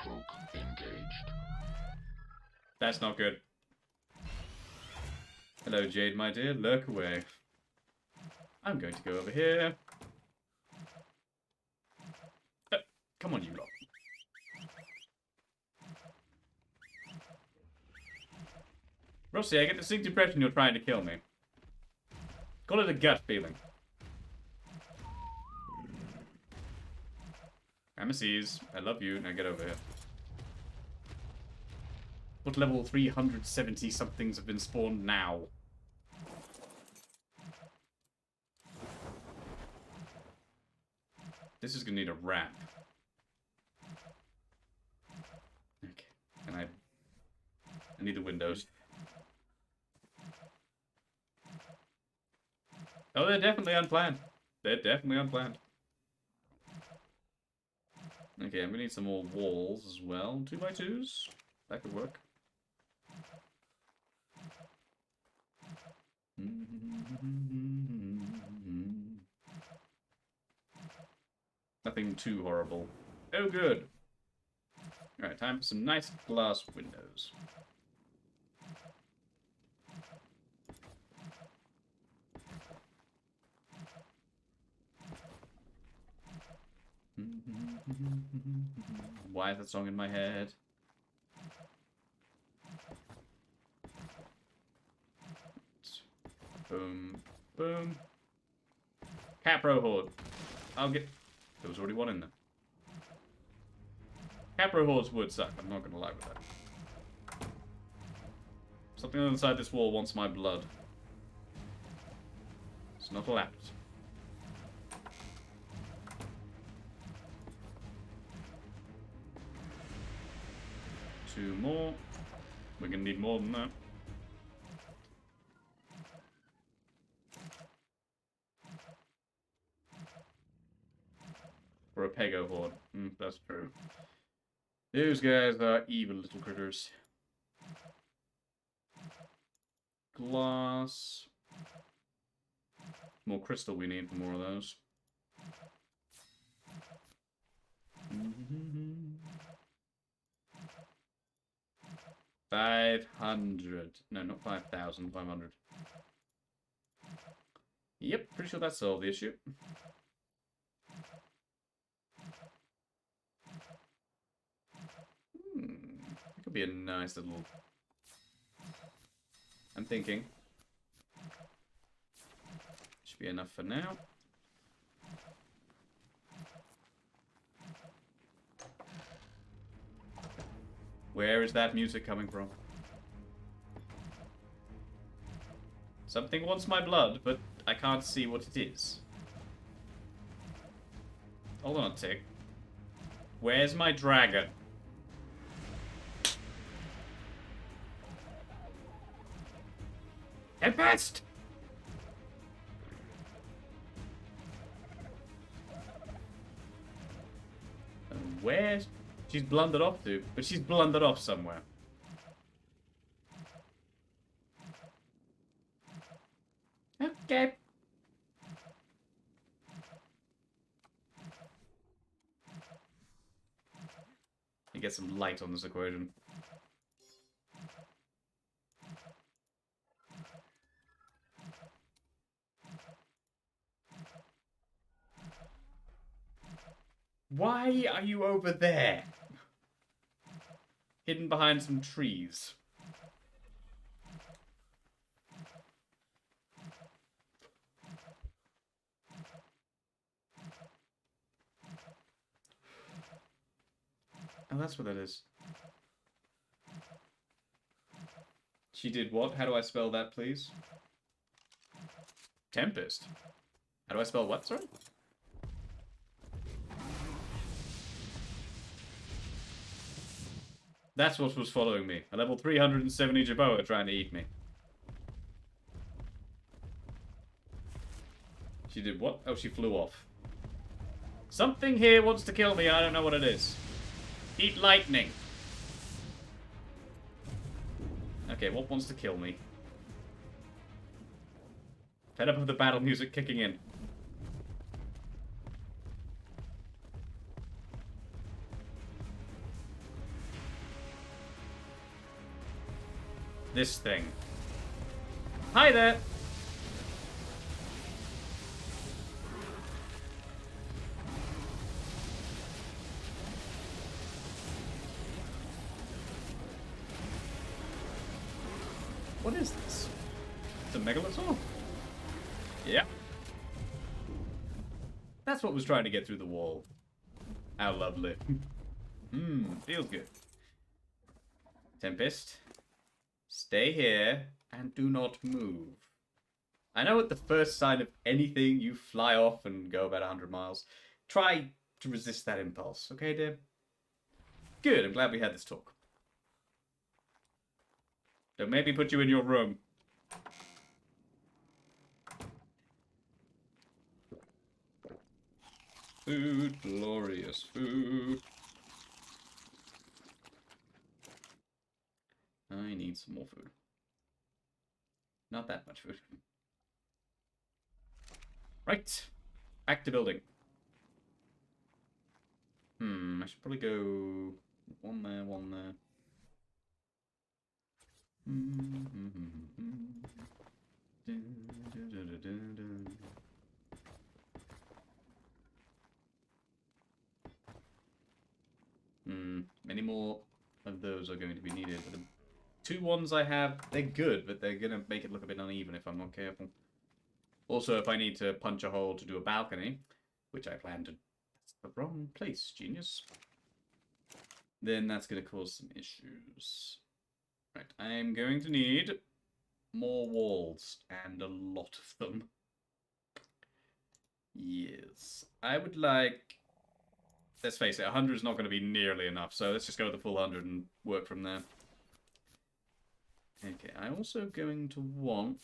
Cloak engaged. That's not good. Hello, Jade, my dear. Lurk away. I'm going to go over here. Come on, you lot. Rossi, I get the distinct impression you're trying to kill me. Call it a gut feeling. Ramesses, I love you. Now get over here. What level 370 somethings have been spawned now? This is gonna need a ramp. Okay, and I need the windows. Oh, they're definitely unplanned. They're definitely unplanned. Okay, I'm gonna need some more walls as well. 2x2s. That could work. Nothing too horrible. Oh, good. Alright, time for some nice glass windows. Why is that song in my head? Boom. Boom. Capro Horde. I'll get... There was already one in there. Capro Hordes would suck. I'm not going to lie with that. Something inside this wall wants my blood. It's not allowed. Two more. We're going to need more than that. For a Pego Horde. That's true. Those guys are evil little critters. Glass. More crystal we need for more of those. 500. No, not 5,000. 500. Yep, pretty sure that solved the issue. It could be a nice little... I'm thinking. Should be enough for now. Where is that music coming from? Something wants my blood, but I can't see what it is. Hold on a tick. Where's my dragon? Tempest! Where's... She's blundered off to, but she's blundered off somewhere. Okay. You get some light on this equation. Why are you over there? Hidden behind some trees. Oh, that's what that is. She did what? How do I spell that, please? Tempest. How do I spell what, sorry? That's what was following me. A level 370 Jerboa trying to eat me. She did what? Oh, she flew off. Something here wants to kill me. I don't know what it is. Eat lightning. Okay, what wants to kill me? Fed up of the battle music kicking in. This thing. Hi there! What is this? It's a Megalosaur? Yeah. That's what was trying to get through the wall. How lovely. Feels good. Tempest. Stay here and do not move. I know at the first sign of anything, you fly off and go about 100 miles. Try to resist that impulse, okay, dear? Good, I'm glad we had this talk. Don't maybe put you in your room. Food, glorious food. I need some more food. Not that much food. Right. Back to building. I should probably go one there, one there. Many more of those are going to be needed. But the two ones I have, they're good, but they're going to make it look a bit uneven if I'm not careful. Also, if I need to punch a hole to do a balcony, which I plan to... That's the wrong place, genius. Then that's going to cause some issues. Right, I'm going to need more walls, and a lot of them. Yes. I would like... Let's face it, 100 is not going to be nearly enough, so let's just go with the full 100 and work from there. Okay, I'm also going to want...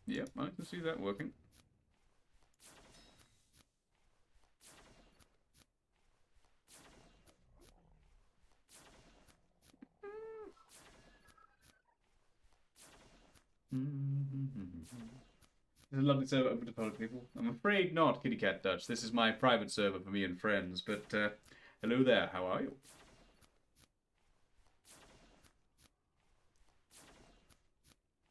Yep, I can see that working. It's a lovely server open to public people. I'm afraid not, Kitty Cat Dutch. This is my private server for me and friends, but hello there, how are you?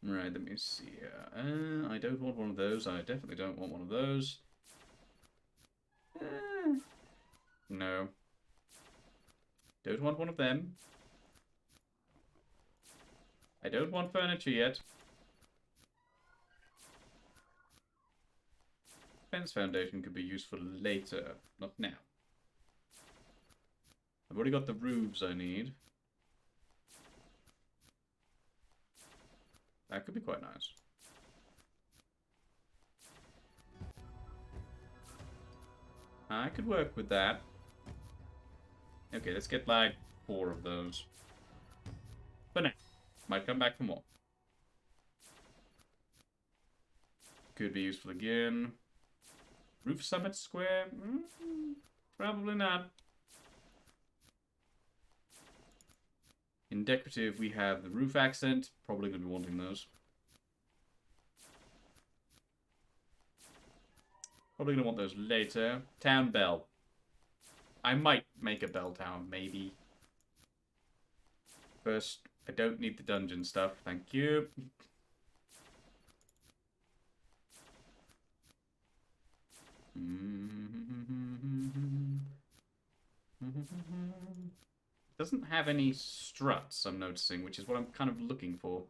Right, let me see here. I don't want one of those. I definitely don't want one of those. No. Don't want one of them. I don't want furniture yet. Fence foundation could be useful later, not now. I've already got the roofs I need. That could be quite nice. I could work with that. Okay, let's get like 4 of those. But now, might come back for more. could be useful again. Roof summit square? Probably not. In decorative, we have the roof accent. Probably going to be wanting those. Probably going to want those later. Town bell. I might make a bell town, maybe. First, I don't need the dungeon stuff. Thank you. Doesn't have any struts, I'm noticing, which is what I'm kind of looking for.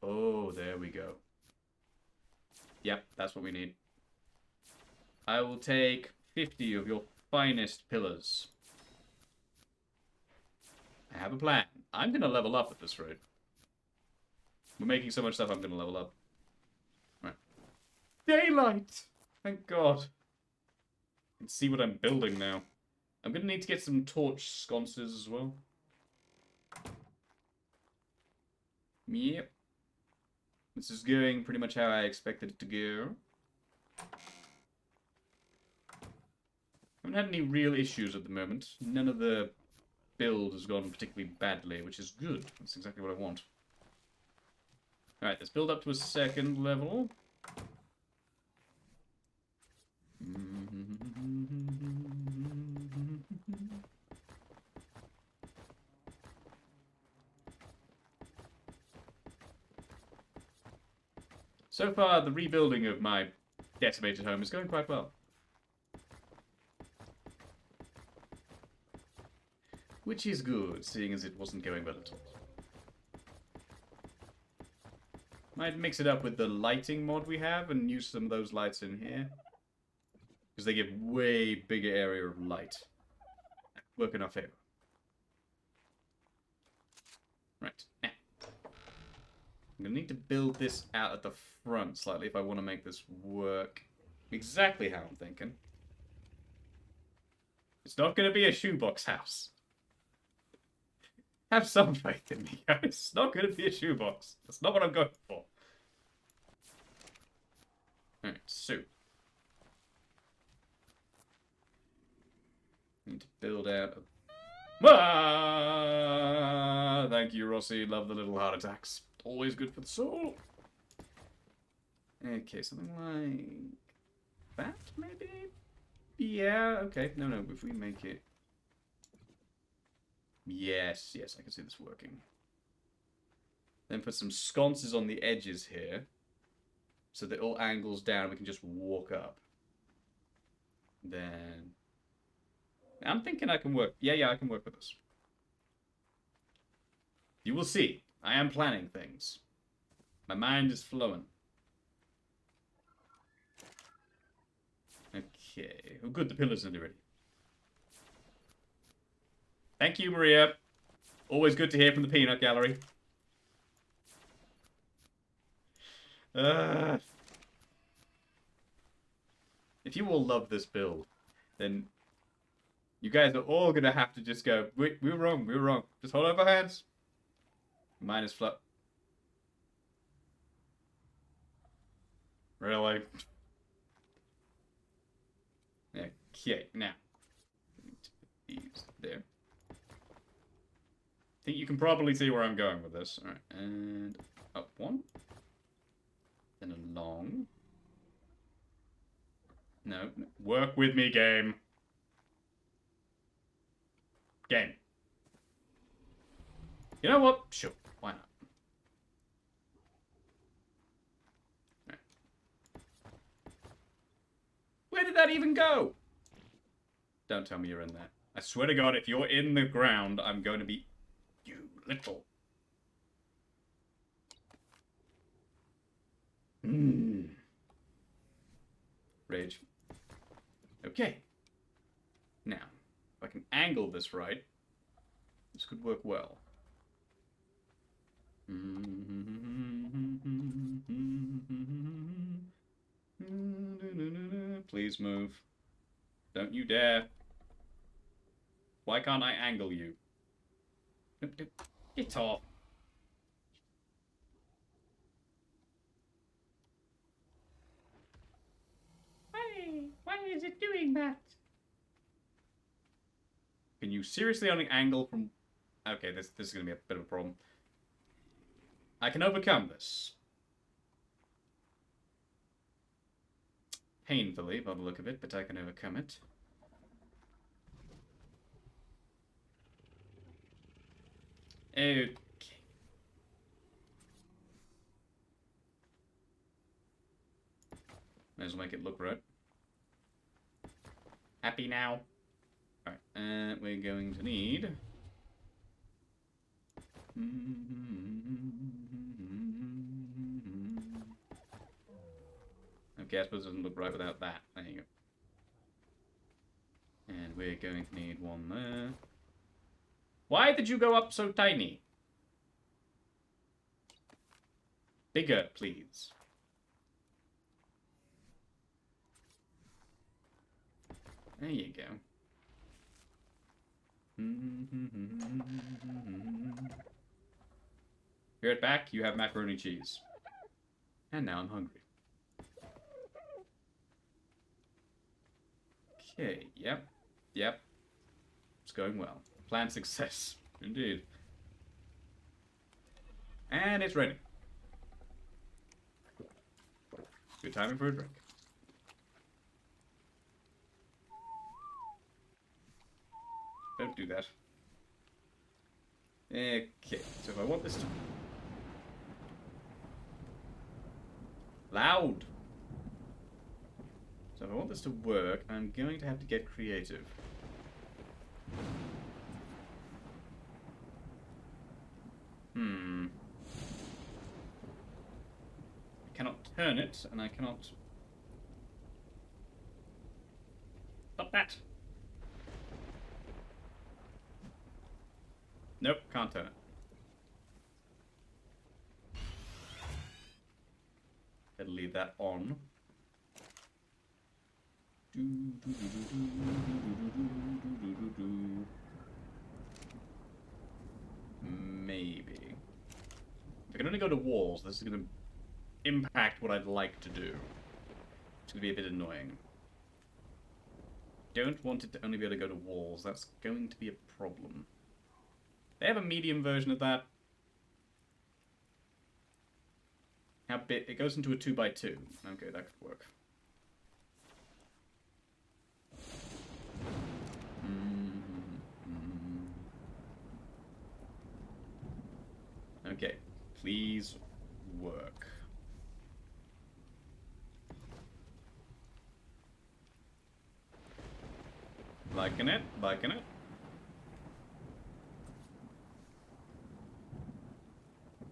Oh, there we go. Yep, that's what we need. I will take 50 of your finest pillars. I have a plan. I'm going to level up at this rate. We're making so much stuff, I'm going to level up. Right. Daylight! Thank God. I can see what I'm building now. I'm going to need to get some torch sconces as well. Yep. This is going pretty much how I expected it to go. I haven't had any real issues at the moment. None of the build has gone particularly badly, which is good. That's exactly what I want. Alright, let's build up to a second level. So far, the rebuilding of my decimated home is going quite well. Which is good, seeing as it wasn't going well at all. Might mix it up with the lighting mod we have and use some of those lights in here. Because they give way bigger area of light. Work in our favor. Right, now. I'm going to need to build this out at the front slightly if I want to make this work exactly how I'm thinking. It's not going to be a shoebox house. Have some faith in me, guys. It's not going to be a shoebox. That's not what I'm going for. Alright, so. Need to build out a... Ah! Thank you, Rossi. Love the little heart attacks. Always good for the soul. Okay, something like that, maybe? Yeah, okay. No, if we make it... Yes, I can see this working. Then put some sconces on the edges here. So that it all angles down, we can just walk up. Then... I'm thinking I can work... Yeah, I can work with this. You will see. I am planning things. My mind is flowing. Okay. Oh, good, the pillars are ready. Thank you, Maria. Always good to hear from the peanut gallery. If you all love this build, then you guys are all going to have to just go, we were wrong. Just hold up our hands. Mine is flat. Really? Okay, now. These there. I think you can probably see where I'm going with this. Alright, and up one. Then along. No, work with me, game. Game. You know what? Sure, why not? Right. Where did that even go? Don't tell me you're in there. I swear to God, if you're in the ground, I'm going to be... You little... Rage. Okay. Now, if I can angle this right, this could work well. Please move. Don't you dare. Why can't I angle you? Get off. Why is it doing that? Can you seriously only angle from... Okay, this is going to be a bit of a problem. I can overcome this. Painfully, by the look of it, but I can overcome it. Okay. May as well make it look right. Happy now? Alright, we're going to need... Okay, I suppose it doesn't look right without that. There you go. And we're going to need one there. Why did you go up so tiny? Bigger, please. There you go. Be right back, you have macaroni cheese. And now I'm hungry. Okay, yep. It's going well. Plan success. Indeed. And it's ready. Good timing for a drink. Don't do that. Okay, so if I want this to... Loud! So if I want this to work, I'm going to have to get creative. I cannot turn it, and I cannot... Stop that! Nope, can't turn it. Better leave that on. Maybe. If I can only go to walls, this is going to impact what I'd like to do. It's going to be a bit annoying. Don't want it to only be able to go to walls. That's going to be a problem. They have a medium version of that. How big? It goes into a 2x2. Okay, that could work. Okay, please work. Liking it, liking it.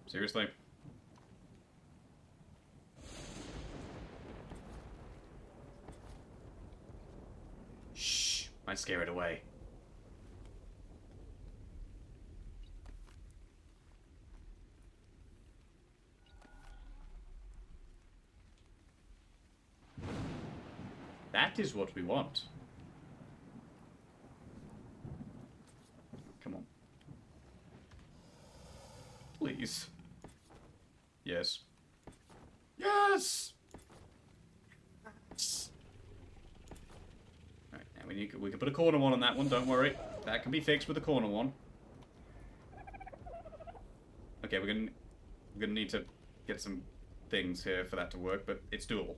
Seriously? Shh, might scare it away. That is what we want. Come on. Please. Yes. Yes! Yes! Alright, now we can put a corner one on that one, don't worry. That can be fixed with a corner one. Okay, we're gonna need to get some things here for that to work, but it's doable.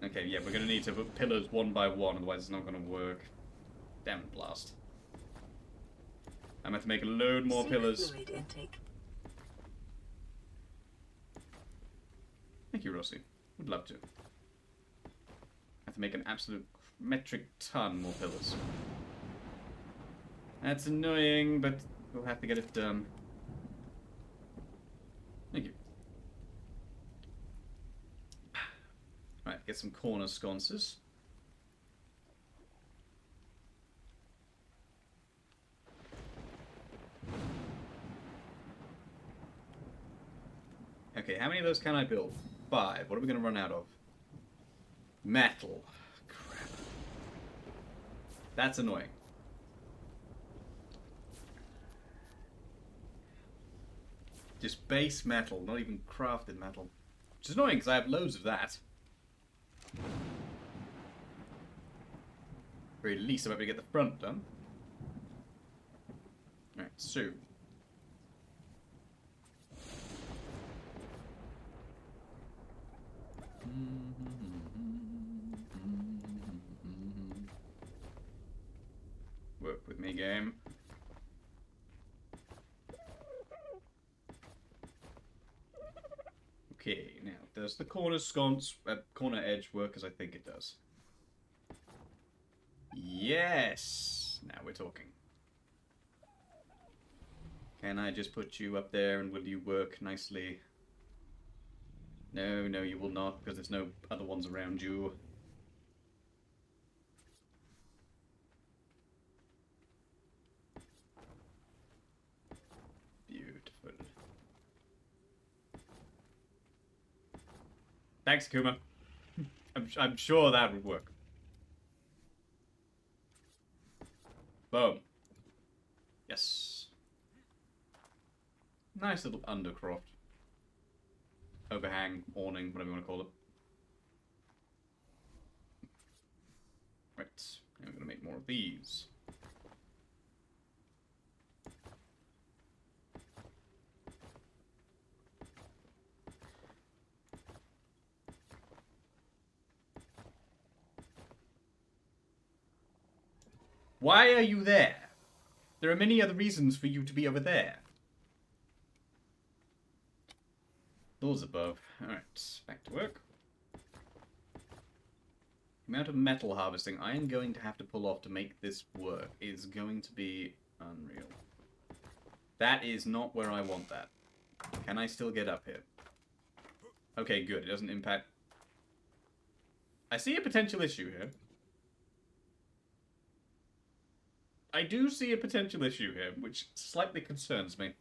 Okay, yeah, we're gonna need to put pillars one by one, otherwise it's not gonna work. Damn it, blast. I'm gonna have to make a load more pillars. Thank you, Rossi. Would love to. Have to make an absolute metric ton more pillars. That's annoying, but we'll have to get it done. Thank you. Right, get some corner sconces. Okay, how many of those can I build? 5. What are we going to run out of? Metal. Crap. That's annoying. Just base metal, not even crafted metal. Which is annoying because I have loads of that. Or at least I'm able to get the front done. Alright, so. Work with me, game. Okay, now, does the corner sconce, corner edge work as I think it does? Yes! Now we're talking. Can I just put you up there and will you work nicely? No, no, you will not, because there's no other ones around you. Beautiful. Thanks, Kuma. I'm sure that would work. Boom. Yes. Nice little undercroft. Overhang, awning, whatever you want to call it. Right. Now we're going to make more of these. Why are you there? There are many other reasons for you to be over there. Doors above. Alright, back to work. The amount of metal harvesting I am going to have to pull off to make this work is going to be unreal. That is not where I want that. Can I still get up here? Okay, good. It doesn't impact... I see a potential issue here. I do see a potential issue here, which slightly concerns me.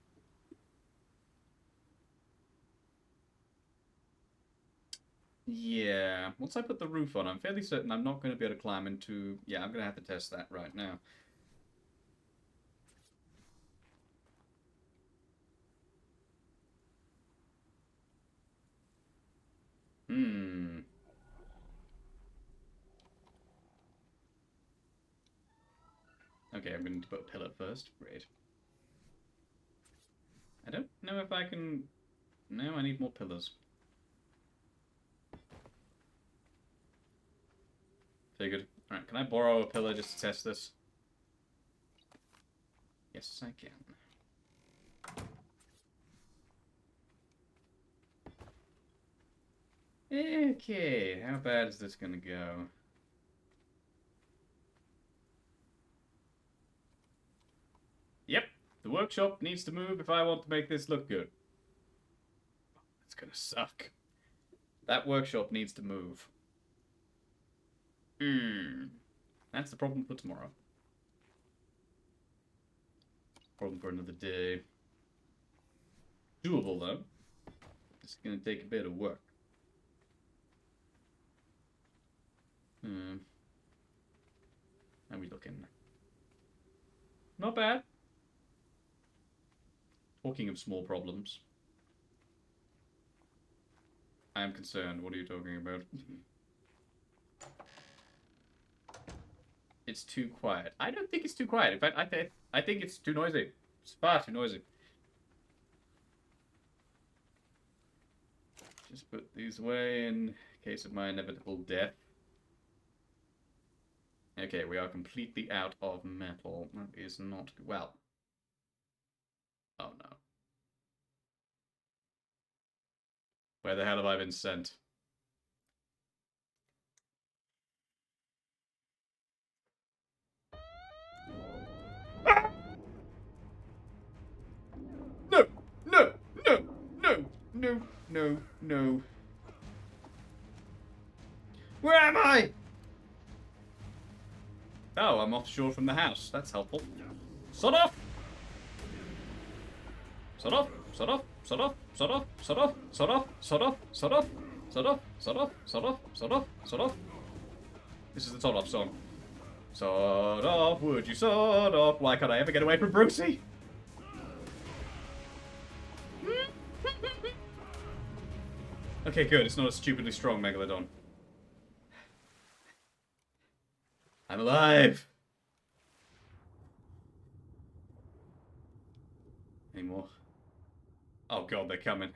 Yeah, once I put the roof on, I'm fairly certain I'm not going to be able to climb into... Yeah, I'm going to have to test that right now. Okay, I'm going to put a pillar first. Great. I don't know if I can... No, I need more pillars. Figured. Alright, can I borrow a pillar just to test this? Yes, I can. Okay, how bad is this gonna go? Yep, the workshop needs to move if I want to make this look good. It's gonna suck. That workshop needs to move. That's the problem for tomorrow. Problem for another day. Doable, though. It's gonna take a bit of work. How are we looking? Not bad. Talking of small problems. I am concerned. What are you talking about? It's too quiet. I don't think it's too quiet. In fact, I think it's too noisy. It's far too noisy. Just put these away in case of my inevitable death. Okay, we are completely out of metal. That is not... Well. Oh, no. Where the hell have I been sent? No! No! No! No! No! No! No! Where am I? Oh, I'm offshore from the house. That's helpful. Sod off! Sod off! Sod off! Sod off! Sod off! Sod off! Sod off! Sod off! Sod off! Sod off! Sod off! Sod off! Sod off! Sod off! This is the sod off song. Sod off, would you sod off? Why can't I ever get away from Brucey? Okay, good. It's not a stupidly strong Megalodon. I'm alive! Any more? Oh god, they're coming.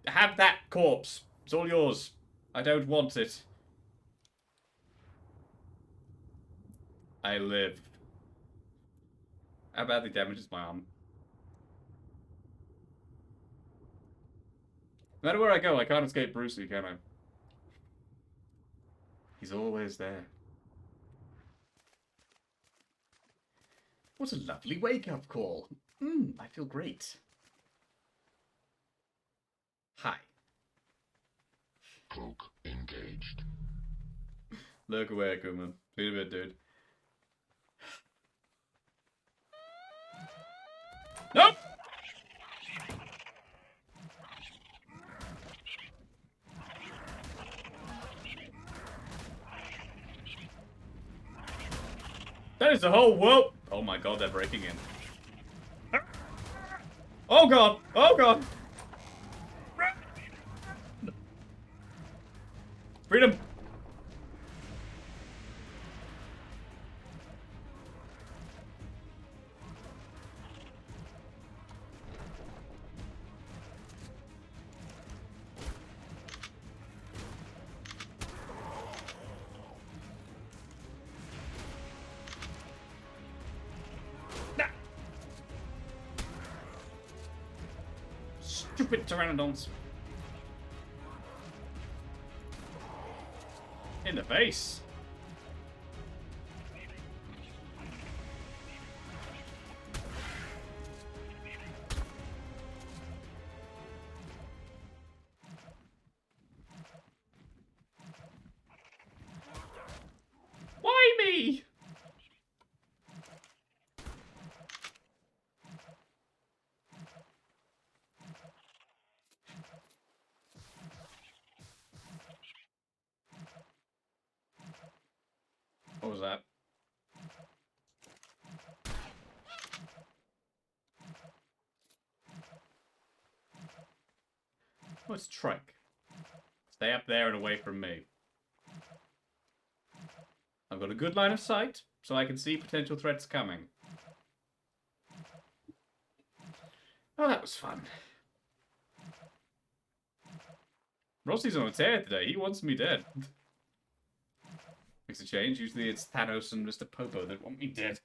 Have that corpse! It's all yours. I don't want it. I live. How badly damages my arm? No matter where I go, I can't escape Bruce Lee, can I? He's always there. What a lovely wake-up call. I feel great. Hi. Cloak engaged. Look away, Kuma. Been a bit, dude. Nope! That is the whole world. Oh my god, they're breaking in. Oh god! Oh god! Freedom! Stupid pteranodons. In the face. Why me? What was that? What's trike? Stay up there and away from me. I've got a good line of sight, so I can see potential threats coming. Oh, that was fun. Rossi's on a tear today. He wants me dead. Makes a change. Usually it's Thanos and Mr. Popo that want me dead.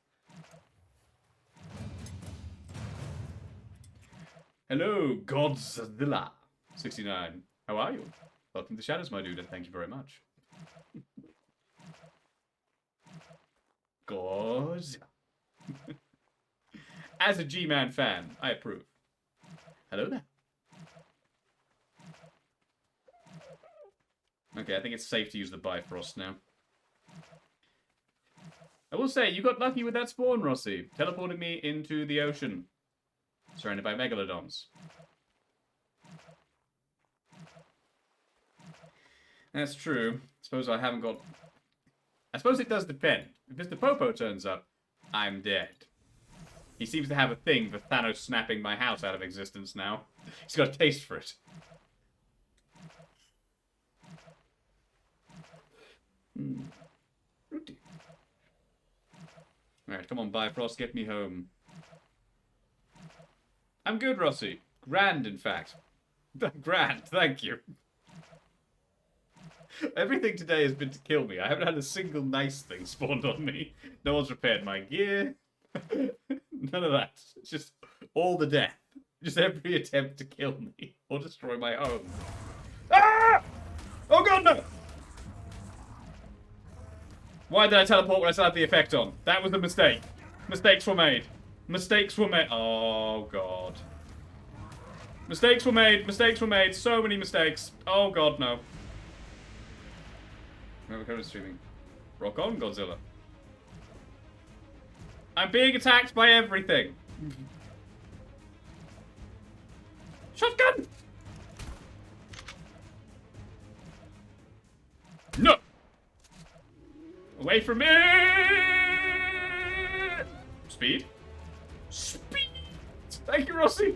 Hello, Godzilla 69. How are you? Welcome to Shadows, my dude, and thank you very much. Godzilla. As a G-Man fan, I approve. Hello there. Okay, I think it's safe to use the Bifrost now. I will say, you got lucky with that spawn, Rossi. Teleported me into the ocean. Surrounded by Megalodons. That's true. Suppose I haven't got... I suppose it does depend. If Mr. Popo turns up, I'm dead. He seems to have a thing for Thanos snapping my house out of existence now. He's got a taste for it. Alright, come on, Bifrost, get me home. I'm good, Rossi. Grand, in fact. Grand, thank you. Everything today has been to kill me. I haven't had a single nice thing spawned on me. No one's repaired my gear. None of that. It's just all the death. Just every attempt to kill me or destroy my home. Ah! Oh god, no! Why did I teleport when I still had the effect on? That was a mistake. Mistakes were made. Mistakes were made. Oh god. Mistakes were made. Mistakes were made. So many mistakes. Oh god, no. Never go to streaming. Rock on, Godzilla. I'm being attacked by everything. Shotgun! No! Away from me! Speed. Speed! Thank you, Rossi!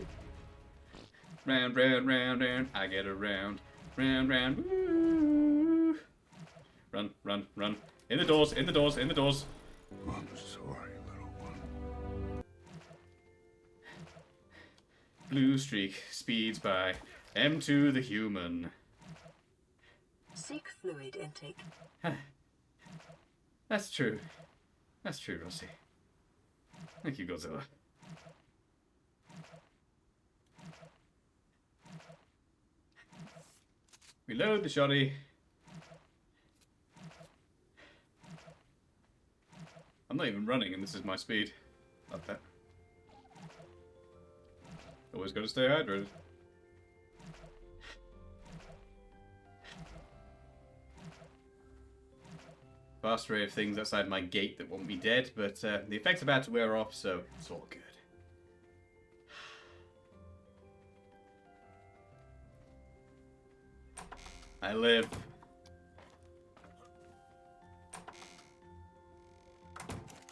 Round, round, round, round. I get around. Round, round. Woo. Run, run, run. In the doors, in the doors, in the doors. I'm sorry, little one. Blue streak speeds by. M2 the human. Seek fluid intake. That's true. That's true, Rossi. Thank you, Godzilla. Reload the shoddy. I'm not even running, and this is my speed. Love that. Always got to stay hydrated. Vast array of things outside my gate that want me dead, but the effect's about to wear off, so it's all good. I live.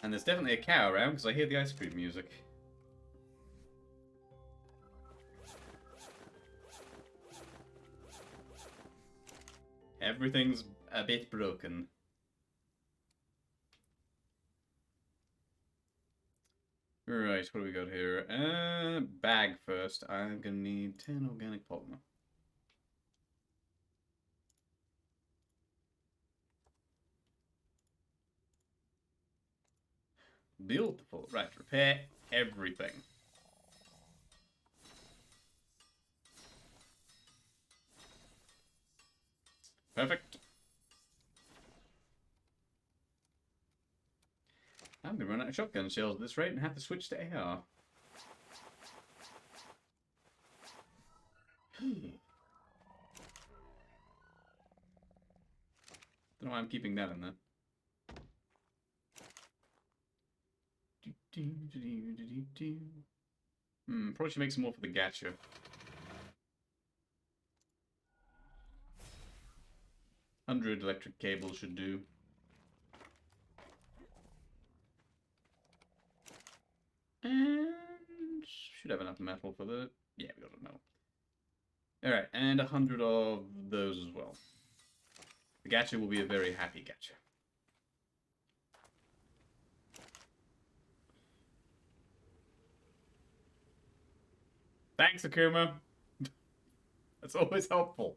And there's definitely a cow around because I hear the ice cream music. Everything's a bit broken. Right, what do we got here? Bag first. I'm gonna need 10 organic polymer. Beautiful. Right, repair everything. Perfect. I'm gonna run out of shotgun shells at this rate and have to switch to AR. Don't know why I'm keeping that in there. Probably should make some more for the gacha. $100 electric cables should do. And should have enough metal for the... Yeah, we got enough metal. Alright, and 100 of those as well. The gacha will be a very happy gacha. Thanks, Akuma. That's always helpful.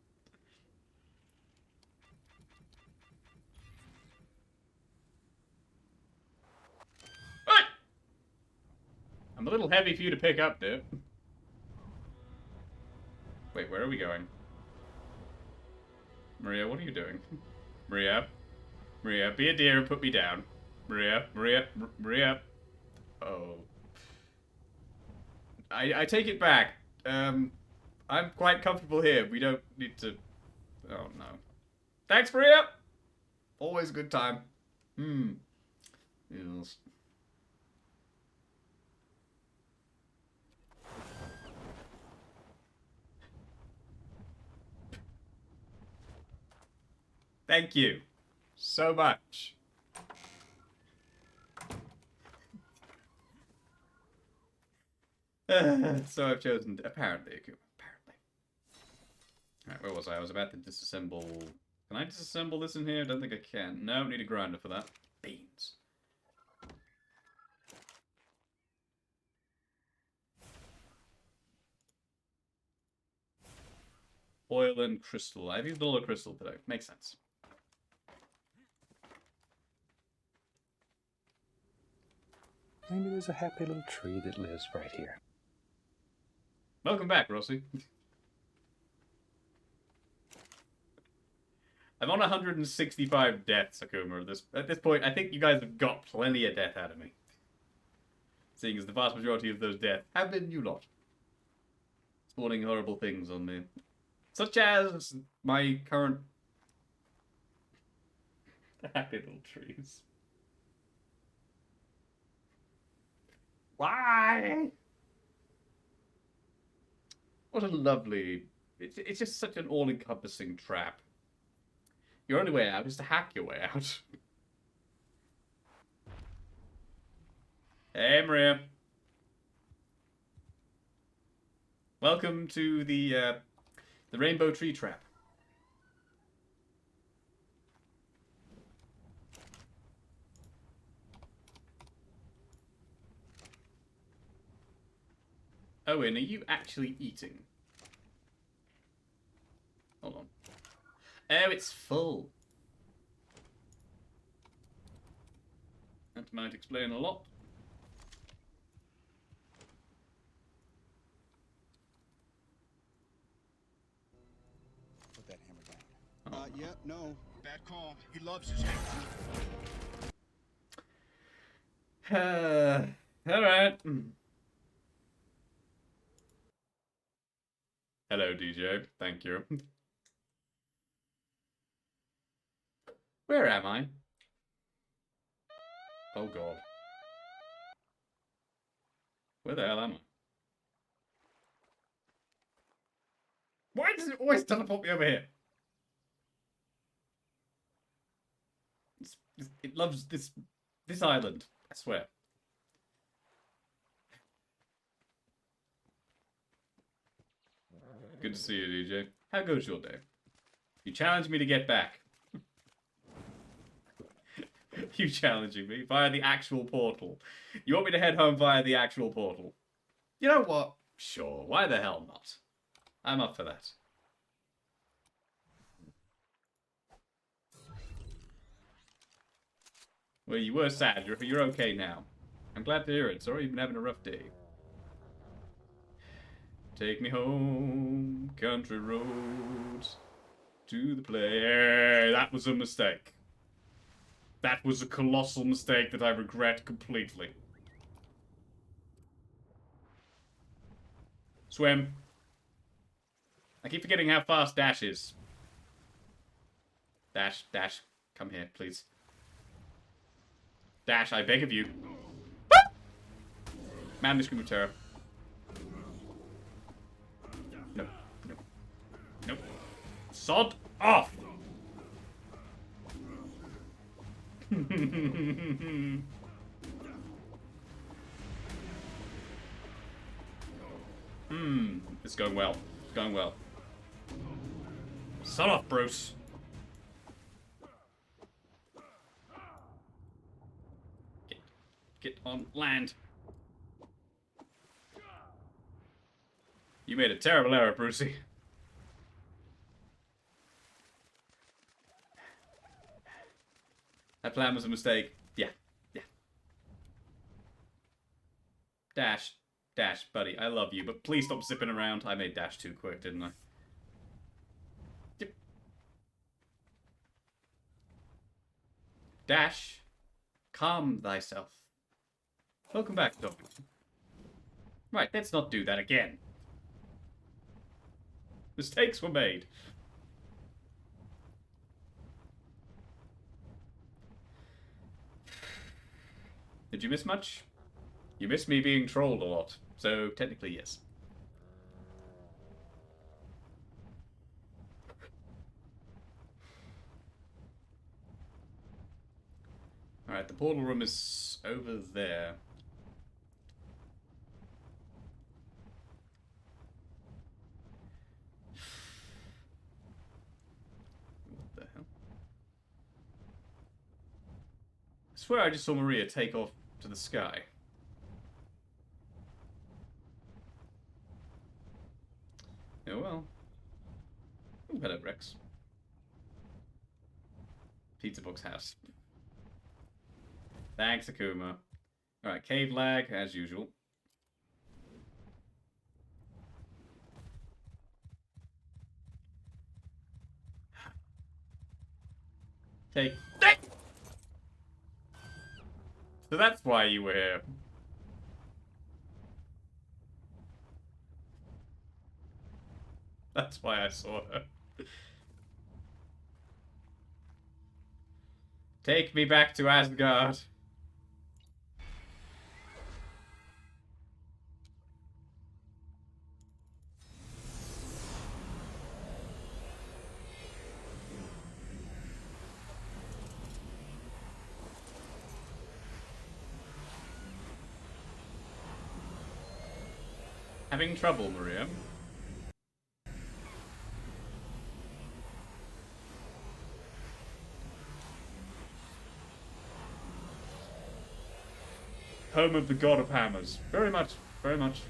What? I'm a little heavy for you to pick up, dude. Wait, where are we going? Maria, what are you doing? Maria? Maria, be a dear and put me down. Maria, Maria, Maria. Oh. I take it back. I'm quite comfortable here. We don't need to... Oh, no. Thanks, Maria! Always a good time. Yes. Thank you so much. So I've chosen, apparently. Alright, where was I? I was about to disassemble. Can I disassemble this in here? I don't think I can. No, need a grinder for that. Beans. Oil and crystal. I've used all the crystal today. Makes sense. Maybe there's a happy little tree that lives right here. Welcome back, Rossi. I'm on 165 deaths, Akuma. At this point, I think you guys have got plenty of death out of me. Seeing as the vast majority of those deaths have been you lot. Spawning horrible things on me. Such as my current... happy little trees. Why? What a lovely... It's just such an all-encompassing trap. Your only way out is to hack your way out. Hey, Maria. Welcome to the Rainbow Tree Trap. Owen, are you actually eating? Hold on. Oh, it's full. That might explain a lot. Put that hammer down. Yeah, no. Bad call. He loves his hammer. Alright. Hello, DJ. Thank you. Where am I? Oh god. Where the hell am I? Why does it always teleport me over here? It loves this island, I swear. Good to see you, DJ. How goes your day? You challenged me to get back. You challenging me via the actual portal. You want me to head home via the actual portal? You know what? Sure, why the hell not? I'm up for that. Well, you were sad. You're okay now. I'm glad to hear it. Sorry you've been having a rough day. Take me home, country roads, to the play. That was a mistake. That was a colossal mistake that I regret completely. Swim. I keep forgetting how fast Dash is. Dash, Dash, come here, please. Dash, I beg of you. Man, this scream of terror. No, no, no. Sod off! It's going well. It's going well. Sod off, Bruce. Get on land. You made a terrible error, Brucey. That plan was a mistake. Yeah, yeah. Dash, Dash, buddy, I love you, but please stop zipping around. I made Dash too quick, didn't I? Yep. Dash, calm thyself. Welcome back, Dog. Right, let's not do that again. Mistakes were made. Did you miss much? You missed me being trolled a lot, so technically yes. Alright, the portal room is over there. What the hell? I swear I just saw Maria take off to the sky. Oh well. Oh, hello, Rex. Pizza box house. Thanks, Akuma. Alright, cave lag, as usual. Take. So that's why you were here. That's why I saw her. Take me back to Asgard. Having trouble, Maria? Home of the God of Hammers. Very much, very much.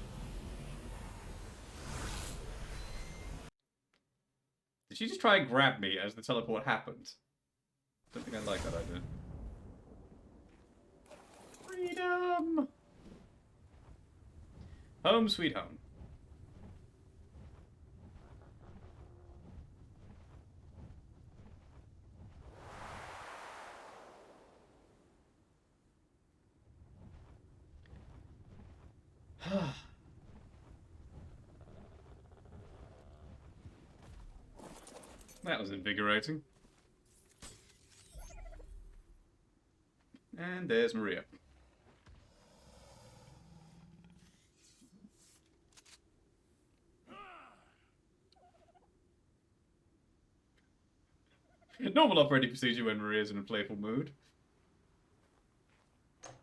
Did she just try and grab me as the teleport happened? Don't think I like that idea. Freedom! Home sweet home. That was invigorating. And there's Maria. Normal operating procedure when Maria's in a playful mood.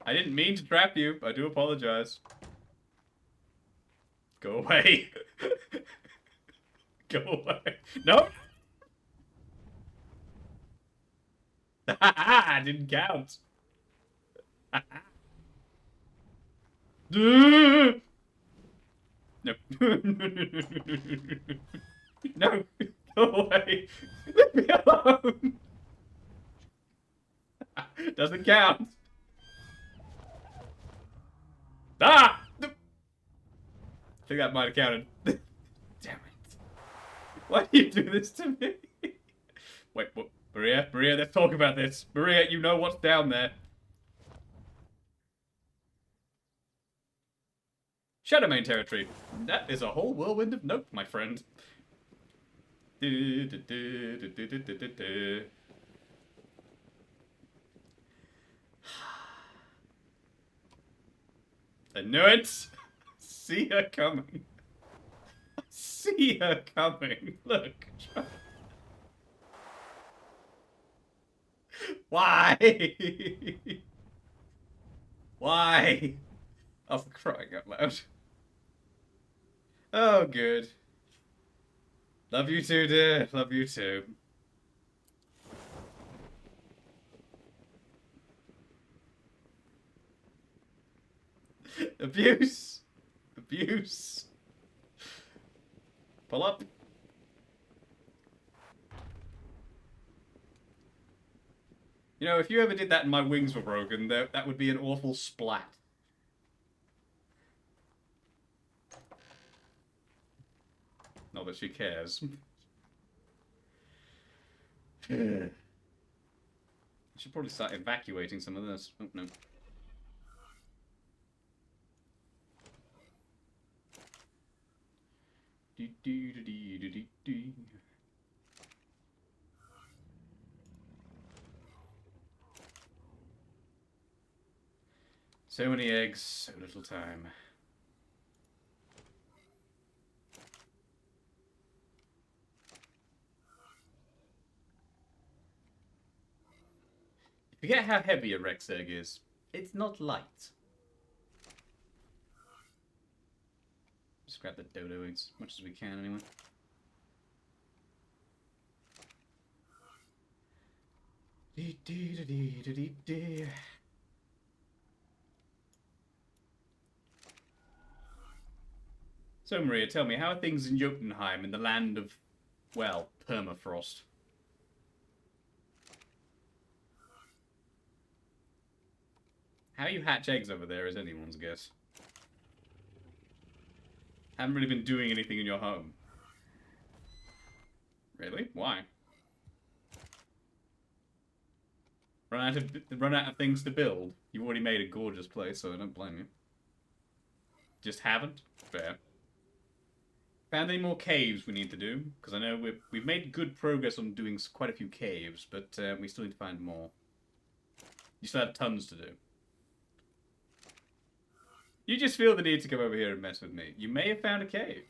I didn't mean to trap you. I do apologize. Go away. Go away. No! I didn't count. No. No. Go away. Leave me alone. Doesn't count. Ah! I think that might have counted. Damn it. Why do you do this to me? Wait, what? Maria, let's talk about this. Maria, you know what's down there. Shadowmane territory. That is a whole whirlwind of nope, my friend. I knew it. See her coming. See her coming. Look. Why? Why? Oh, for crying out loud. Oh, good. Love you too, dear. Love you too. Abuse. Abuse. Pull up. You know, if you ever did that and my wings were broken, that would be an awful splat. Not that she cares. I should probably start evacuating some of this. Oh, no. So many eggs, so little time. Forget how heavy a Rex egg is. It's not light. Just grab the dodo eggs as much as we can, anyway. So, Maria, tell me, how are things in Jotunheim, in the land of, well, permafrost? How you hatch eggs over there is anyone's guess. Haven't really been doing anything in your home. Really? Why? Run out of things to build? You've already made a gorgeous place, so I don't blame you. Just haven't? Fair. Found any more caves we need to do? Because I know we've made good progress on doing quite a few caves, but we still need to find more. You still have tons to do. You just feel the need to come over here and mess with me. You may have found a cave.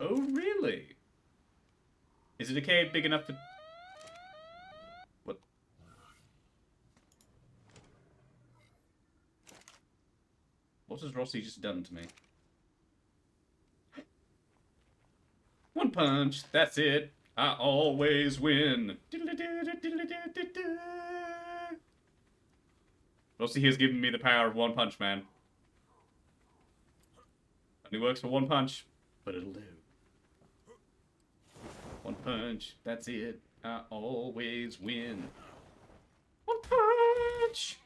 Oh, really? Is it a cave big enough to... What? What has Rossi just done to me? One punch, that's it. I always win. Rossi has given me the power of One Punch Man. Only works for one punch, but it'll do. One punch. That's it. I always win. One punch!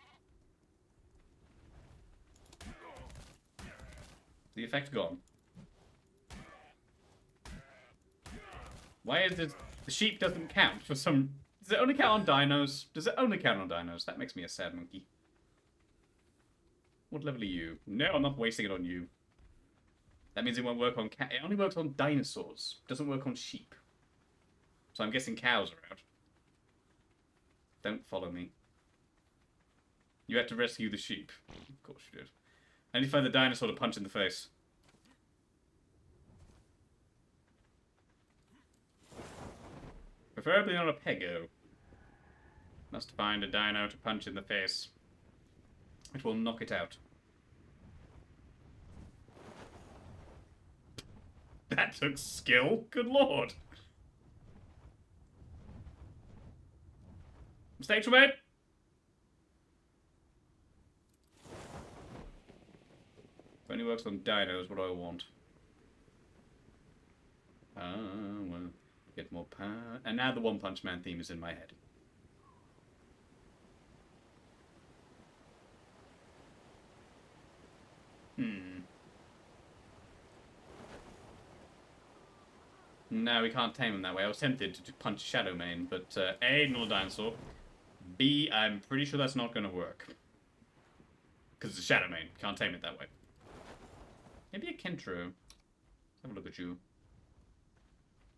The effect gone. Why is this? The sheep doesn't count for some... Does it only count on dinos? Does it only count on dinos? That makes me a sad monkey. What level are you? No, I'm not wasting it on you. That means it won't work on cat. It only works on dinosaurs. It doesn't work on sheep. So I'm guessing cows are out. Don't follow me. You had to rescue the sheep. Of course you did. I need to find the dinosaur to punch in the face. Preferably not a pego. Must find a dino to punch in the face. It will knock it out. That took skill. Good lord. Mistakes were made. If only works on dinos, what do I want? Well, get more power. And now the One Punch Man theme is in my head. No, we can't tame him that way. I was tempted to punch Shadow Mane, but A, not a dinosaur. B, I'm pretty sure that's not going to work. Because it's a Shadow Mane. Can't tame it that way. Maybe a Kentro. Let's have a look at you.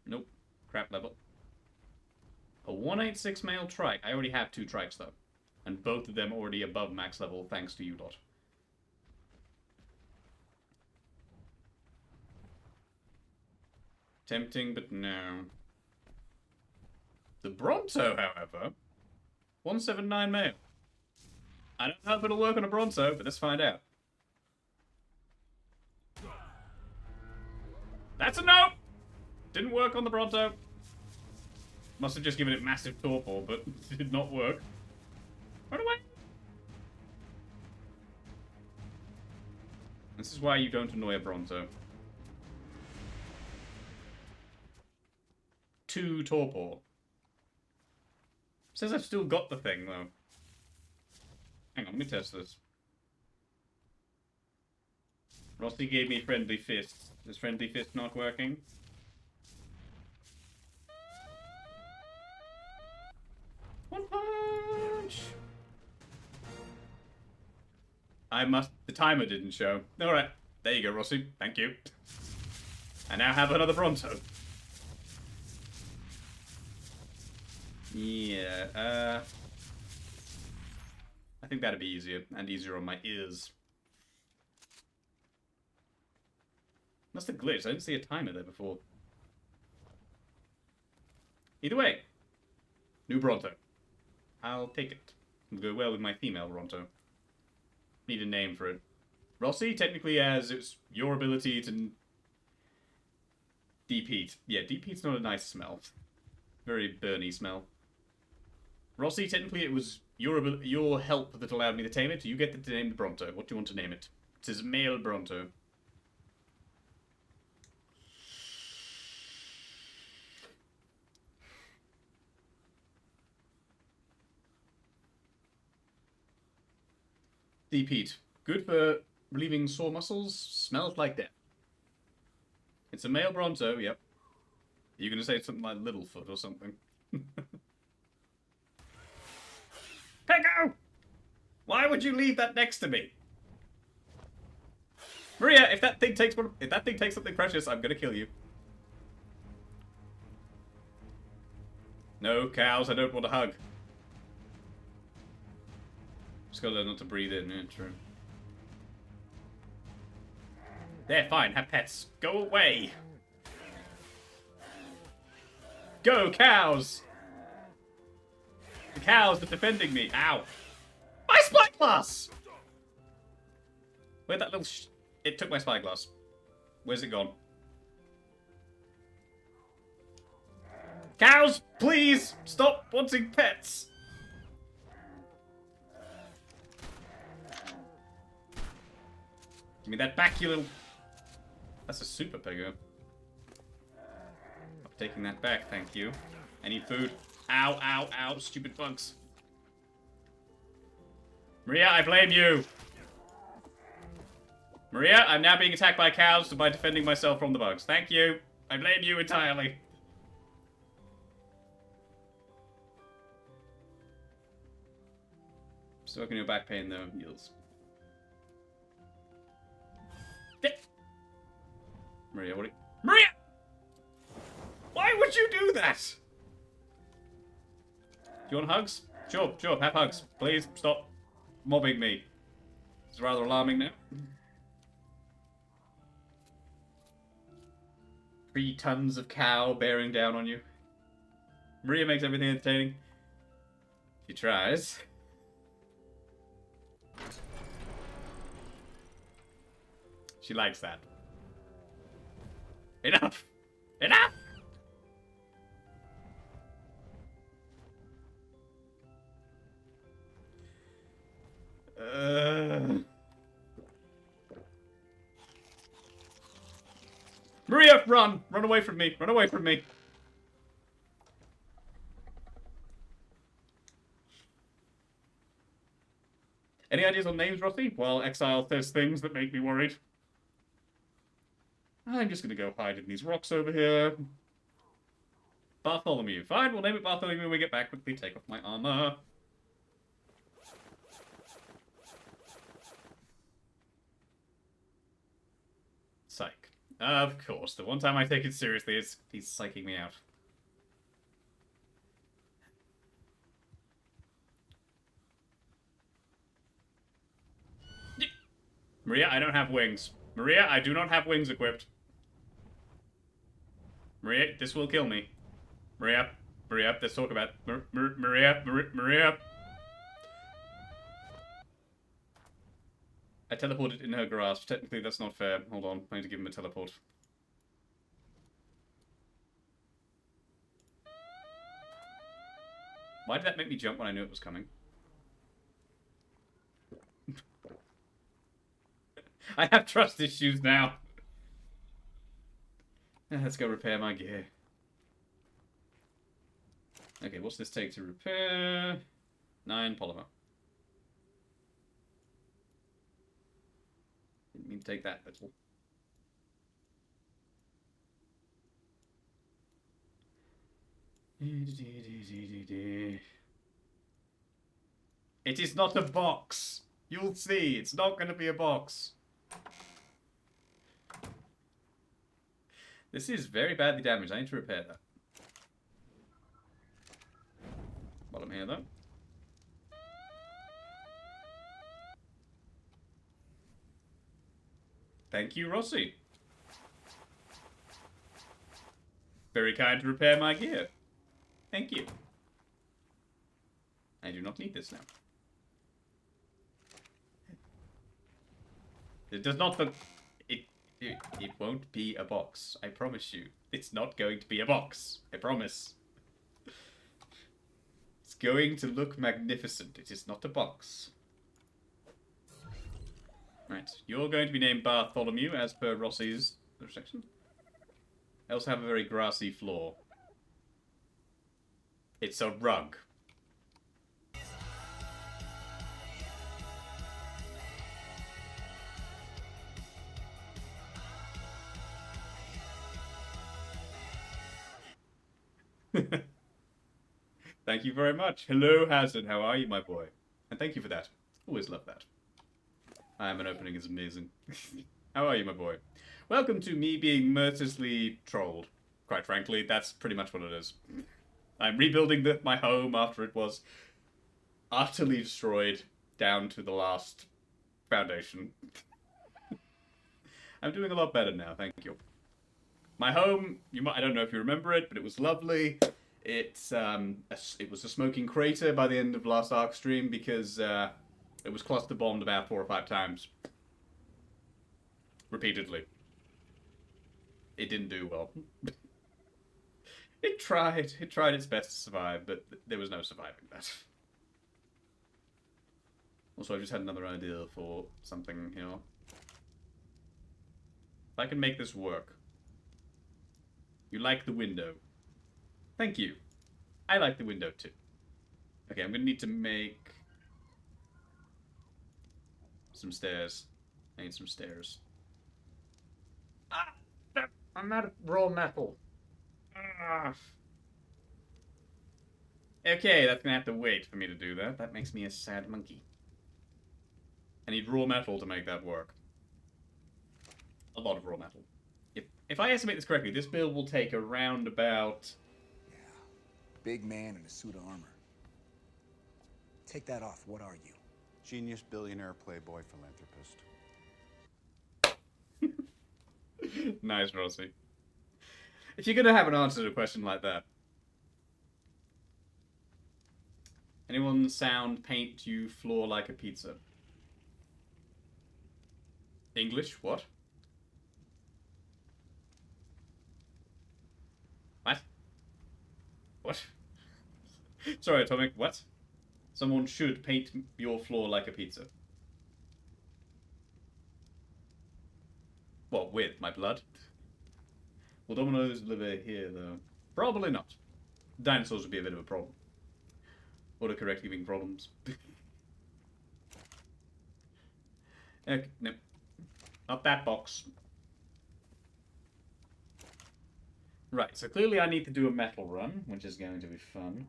Nope. Crap level. A 186 male trike. I already have 2 trikes, though. And both of them already above max level, thanks to you lot. Tempting, but no. The Bronto, however, 179 male. I don't know if it'll work on a Bronto, but let's find out. That's a no! Didn't work on the Bronto. Must have just given it massive torpor, but it did not work. Run away! This is why you don't annoy a Bronto. 2 torpor. Says I've still got the thing, though. Hang on, let me test this. Rossi gave me Friendly Fist. Is Friendly Fist not working? One punch! The timer didn't show. Alright, there you go, Rossi. Thank you. I now have another Bronto. Yeah, I think that'd be easier, and easier on my ears. Must have glitched. I didn't see a timer there before. Either way, new Bronto. I'll take it. It'll go well with my female Bronto. Need a name for it. Rossi, technically, as it's your ability to deep heat. Yeah, deep heat's not a nice smell. Very burny smell. Rossi, technically it was your help that allowed me to tame it. You get to name the Bronto. What do you want to name it? It says male Bronto. Deep heat. Good for relieving sore muscles. Smells like death. It's a male Bronto, yep. Are you going to say something like Littlefoot or something? Pego! Why would you leave that next to me? Maria, if that thing takes something precious, I'm gonna kill you. No, cows, I don't want a hug. Just gotta learn not to breathe in, yeah, true. They're fine, have pets. Go away! Go, cows! The cows are defending me. Ow. My spyglass! Where'd that little It took my spyglass. Where's it gone? Cows, please! Stop wanting pets! Give me that back, you little... That's a super pego. Taking that back, thank you. I need food. Ow, ow, ow, stupid bugs. Maria, I blame you! Maria, I'm now being attacked by cows by defending myself from the bugs. Thank you. I blame you entirely. Still working your back pain though, heals. Maria, what are you... Maria! Why would you do that? Do you want hugs? Sure, sure, have hugs. Please, stop mobbing me. It's rather alarming now. 3 tons of cow bearing down on you. Maria makes everything entertaining. She tries. She likes that. Enough! Enough! Maria, run! Run away from me! Run away from me! Any ideas on names, Rossi? Well, Exile says things that make me worried. I'm just gonna go hide in these rocks over here. Bartholomew. Fine, we'll name it Bartholomew when we get back. Quickly take off my armor. Psych. Of course, the one time I take it seriously is he's psyching me out. Maria, I don't have wings. Maria, I do not have wings equipped. Maria, this will kill me. Maria, Maria, let's talk about Maria. I teleported in her grasp. Technically, that's not fair. Hold on, I need to give him a teleport. Why did that make me jump when I knew it was coming? I have trust issues now. Let's go repair my gear. Okay, what's this take to repair? 9 polymer. Didn't mean to take that little. It is not a box. You'll see, it's not going to be a box. This is very badly damaged. I need to repair that. While I'm here, though. Thank you, Rossi. Very kind to repair my gear. Thank you. I do not need this now. It does not look... It won't be a box. I promise you. It's not going to be a box. I promise. It's going to look magnificent. It is not a box. Right. You're going to be named Bartholomew, as per Rossi's section. I also have a very grassy floor. It's a rug. Thank you very much. Hello, Hazard. How are you, my boy? And thank you for that. Always love that. An opening is amazing. How are you, my boy? Welcome to me being mercilessly trolled. Quite frankly, that's pretty much what it is. I'm rebuilding my home after it was utterly destroyed down to the last foundation. I'm doing a lot better now, thank you. My home, I don't know if you remember it, but it was lovely. It was a smoking crater by the end of last Ark stream because it was cluster bombed about 4 or 5 times. Repeatedly. It didn't do well. It tried its best to survive, but there was no surviving that. Also, I just had another idea for something here. If I can make this work. You like the window. Thank you. I like the window too. Okay, I'm gonna need to make some stairs. I need some stairs. Ah! I'm out of raw metal. Ah. Okay, that's gonna have to wait for me to do that. That makes me a sad monkey. I need raw metal to make that work. A lot of raw metal. If I estimate this correctly, this build will take around about... Yeah. Big man in a suit of armor. Take that off. What are you? Genius, billionaire, playboy, philanthropist. Nice, Rossi. If you're gonna have an answer to a question like that. Anyone sound paint you floor like a pizza? English? What? What? What? Sorry, Atomic, what? Someone should paint your floor like a pizza. What, with my blood? Will Domino's live here, though? Probably not. Dinosaurs would be a bit of a problem. Autocorrect giving problems. Okay, no. Not that box. Right, so clearly I need to do a metal run, which is going to be fun.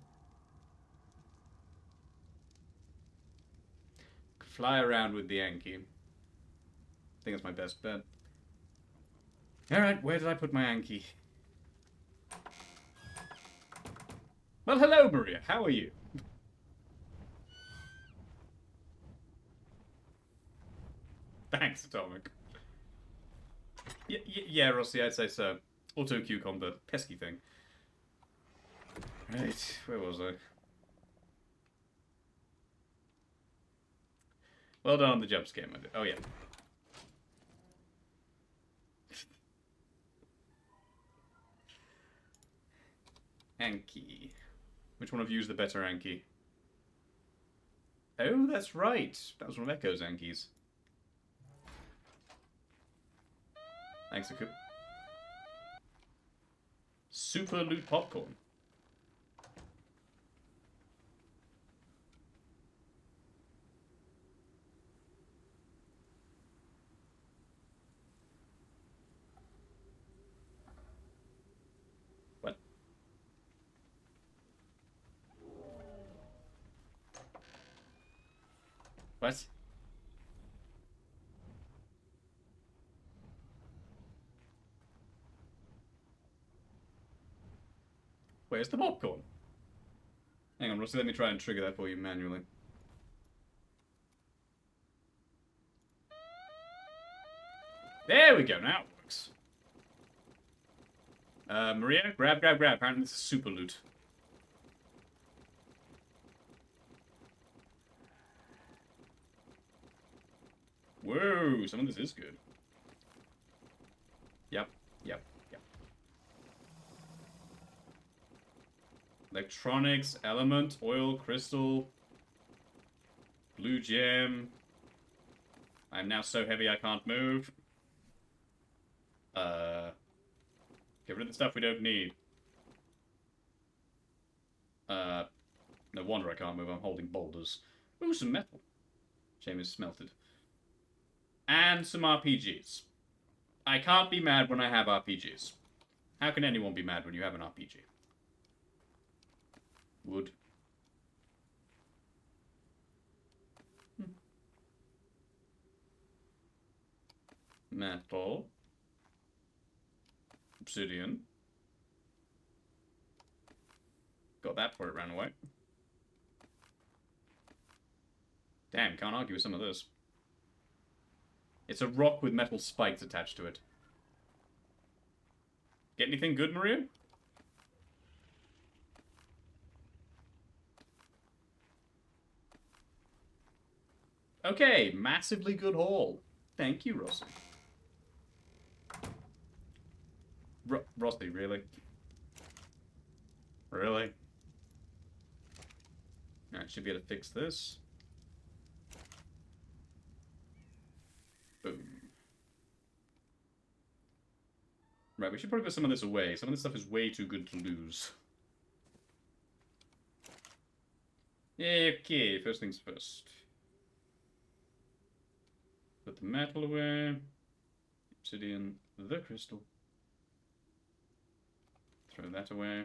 Fly around with the Yankee. I think that's my best bet. Alright, where did I put my Yankee? Well, hello, Maria. How are you? Thanks, Atomic. Yeah, Rossi, I'd say so. Auto cucumber, pesky thing. Right, where was I? Well done on the jump scare, my dear. Oh, yeah. Anki. Which one of you is the better Anki? Oh, that's right. That was one of Echo's Ankis. Thanks, Aku. Super loot popcorn. What? What? Where's the popcorn? Hang on, Rossi, let me try and trigger that for you manually. There we go, now it works. Maria, grab. Apparently this is super loot. Whoa, some of this is good. Yep. Electronics, element, oil, crystal, blue gem. I'm now so heavy I can't move. Get rid of the stuff we don't need. No wonder I can't move, I'm holding boulders. Ooh, some metal. Shame it's smelted. And some RPGs. I can't be mad when I have RPGs. How can anyone be mad when you have an RPG? Wood. Metal. Obsidian. Got that before it ran away. Damn, can't argue with some of this. It's a rock with metal spikes attached to it. Get anything good, Maria? Okay, massively good haul. Thank you, Rossi. Rossi, really? Really? Alright, should be able to fix this. Boom. Right, we should probably put some of this away. Some of this stuff is way too good to lose. Okay, first things first. Put the metal away. Obsidian, the crystal. Throw that away.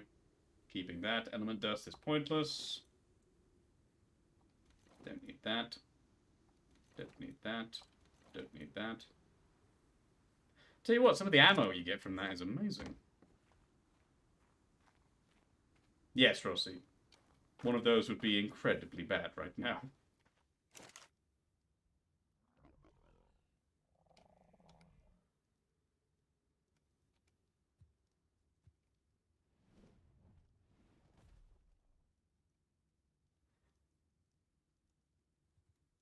Keeping that. Element dust is pointless. Don't need that. Don't need that. Don't need that. Tell you what, some of the ammo you get from that is amazing. Yes, Rossi. One of those would be incredibly bad right now.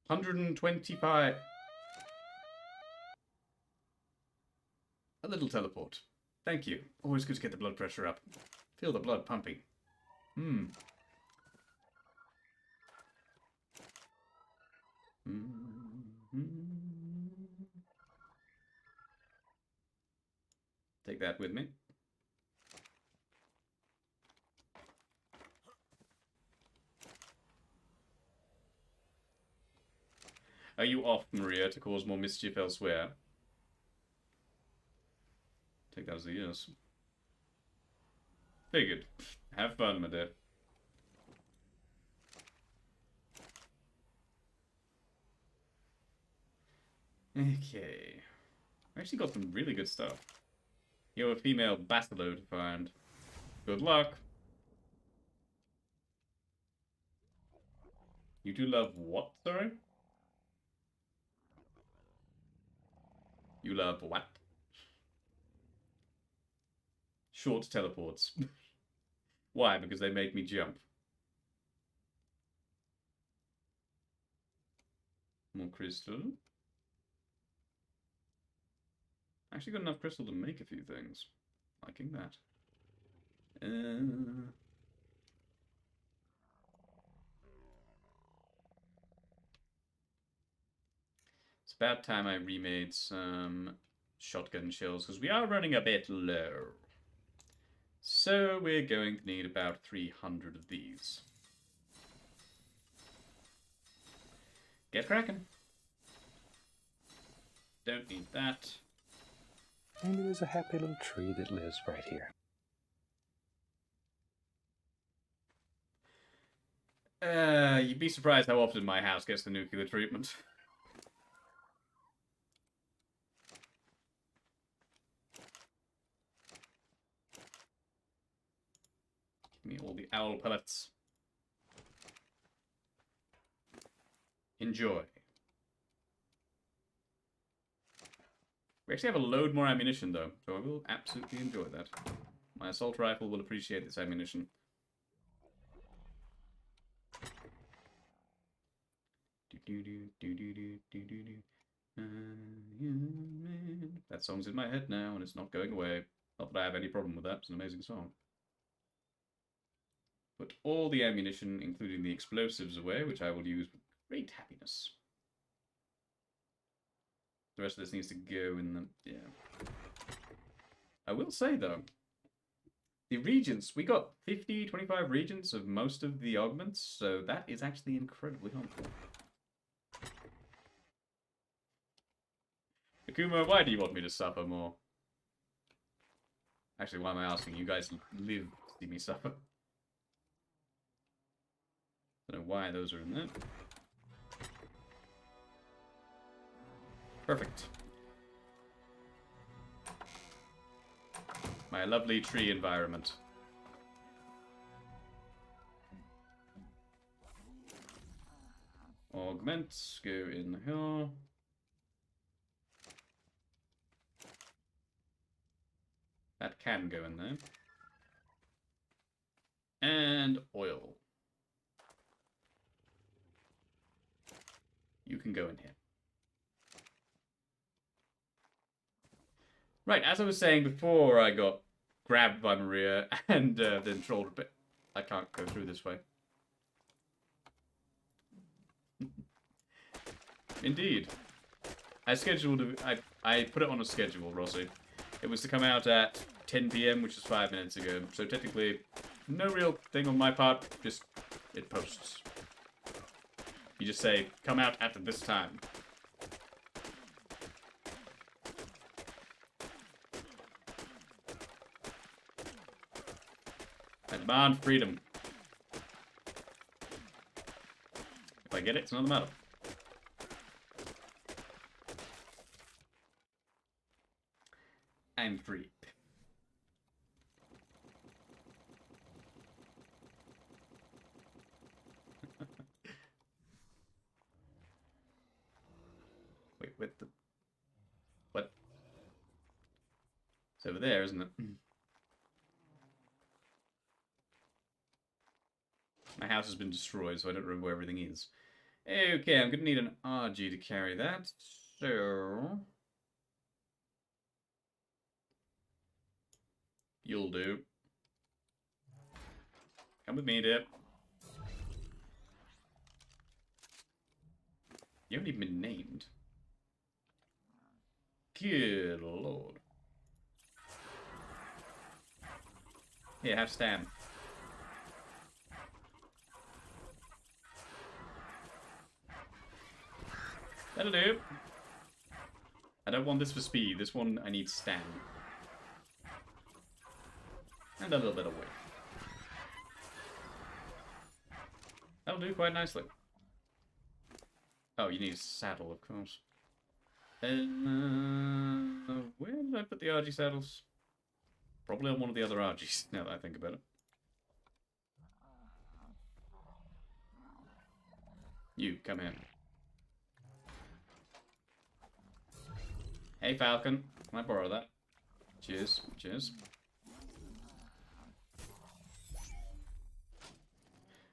$125. A little teleport. Thank you. Always good to get the blood pressure up. Feel the blood pumping. Hmm. Take that with me. Are you off, Maria, to cause more mischief elsewhere? Take that as a yes. Figured. Have fun, my dear. Okay. I actually got some really good stuff. You're a female Basilo to find. Good luck. You do love what, sorry? You love what? Short teleports. Why? Because they make me jump. More crystal. Actually got enough crystal to make a few things. Liking that. It's about time I remade some shotgun shells, because we are running a bit low. So we're going to need about 300 of these. Get cracking. Don't need that. Maybe there's a happy little tree that lives right here. You'd be surprised how often my house gets the nuclear treatment. Give me all the owl pellets. Enjoy. We actually have a load more ammunition, though, so I will absolutely enjoy that. My assault rifle will appreciate this ammunition. That song's in my head now, and it's not going away. Not that I have any problem with that. It's an amazing song. Put all the ammunition, including the explosives, away, which I will use with great happiness. The rest of this needs to go in the... yeah. I will say, though, the regents, we got 50, 25 regents of most of the augments, so that is actually incredibly helpful. Akuma, why do you want me to suffer more? Actually, why am I asking? You guys live to see me suffer. Don't know why those are in there. Perfect. My lovely tree environment. Augments, go in here. That can go in there. And oil. You can go in here. Right, as I was saying before I got grabbed by Maria and then trolled a bit. I can't go through this way. Indeed. I scheduled... I put it on a schedule, Rossi. It was to come out at 10 PM, which is 5 minutes ago. So technically, no real thing on my part. Just, it posts. You just say, come out at this time. I demand freedom. If I get it, it's another medal. I'm free. Wait, what the... What? It's over there, isn't it? My house has been destroyed, so I don't remember where everything is. Okay, I'm gonna need an RG to carry that, so... You'll do. Come with me, dear. You haven't even been named. Good lord. Here, have Stan. That'll do. I don't want this for speed. This one, I need Stan. And a little bit of weight. That'll do quite nicely. Oh, you need a saddle, of course. Where did I put the RG saddles? Probably on one of the other RGs, now that I think about it. You, come here. Hey, Falcon. Can I borrow that? Cheers. Cheers.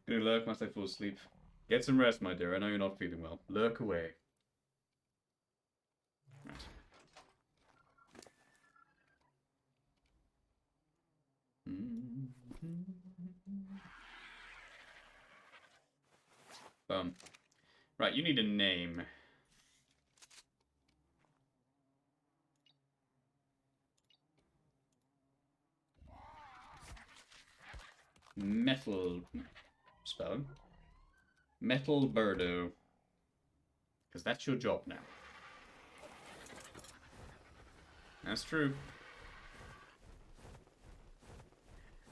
Gonna lurk once I fall asleep. Get some rest, my dear. I know you're not feeling well. Lurk away. Right. Right, you need a name. Metal... Spelling? Metal Birdo. Because that's your job now. That's true.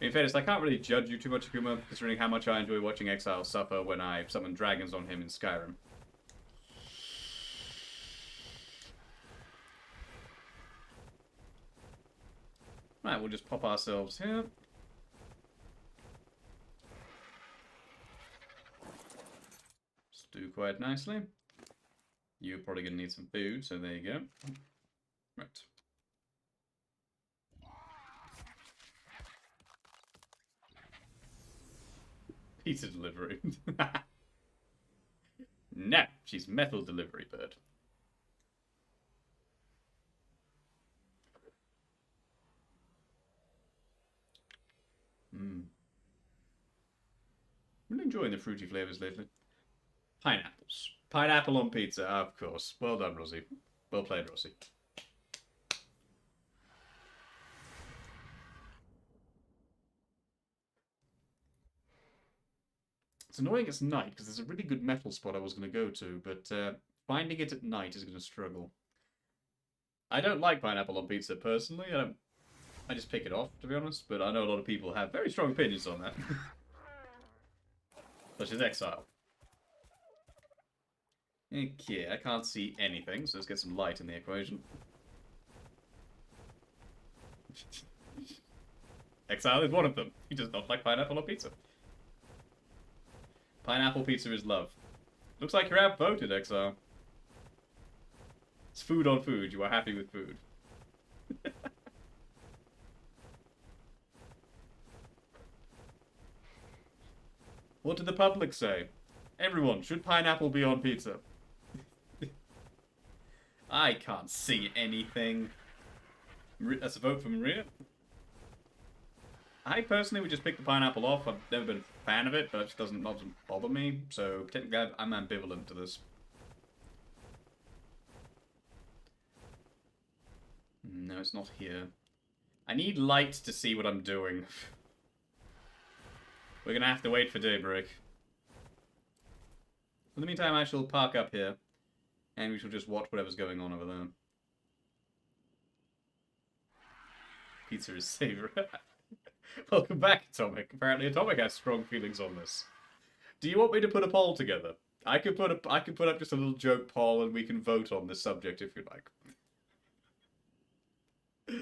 In fairness, I can't really judge you too much, Akuma, considering how much I enjoy watching Exile suffer when I summon dragons on him in Skyrim. Right, we'll just pop ourselves here. Just do quite nicely. You're probably going to need some food, so there you go. Right. Pizza delivery. No, she's metal delivery bird. Really enjoying the fruity flavors lately. Pineapples. Pineapple on pizza, of course. Well done, Rosie. Well played, Rosie. It's annoying it's night, because there's a really good metal spot I was going to go to, but finding it at night is going to struggle. I don't like pineapple on pizza, personally. I just pick it off, to be honest, but I know a lot of people have very strong opinions on that. Such as Exile. Okay, I can't see anything, so let's get some light in the equation. Exile is one of them. He does not like pineapple on pizza. Pineapple pizza is love. Looks like you're outvoted, Exile. It's food on food. You are happy with food. What did the public say? Everyone, should pineapple be on pizza? I can't see anything. That's a vote for Maria. I personally would just pick the pineapple off. I've never been a fan of it, but it just doesn't bother me. So technically, I'm ambivalent to this. No, it's not here. I need light to see what I'm doing. We're gonna have to wait for daybreak. In the meantime, I shall park up here, and we shall just watch whatever's going on over there. Pizza is savoury. Welcome back, Atomic. Apparently Atomic has strong feelings on this. Do you want me to put a poll together? I could put up just a little joke poll and we can vote on this subject if you like.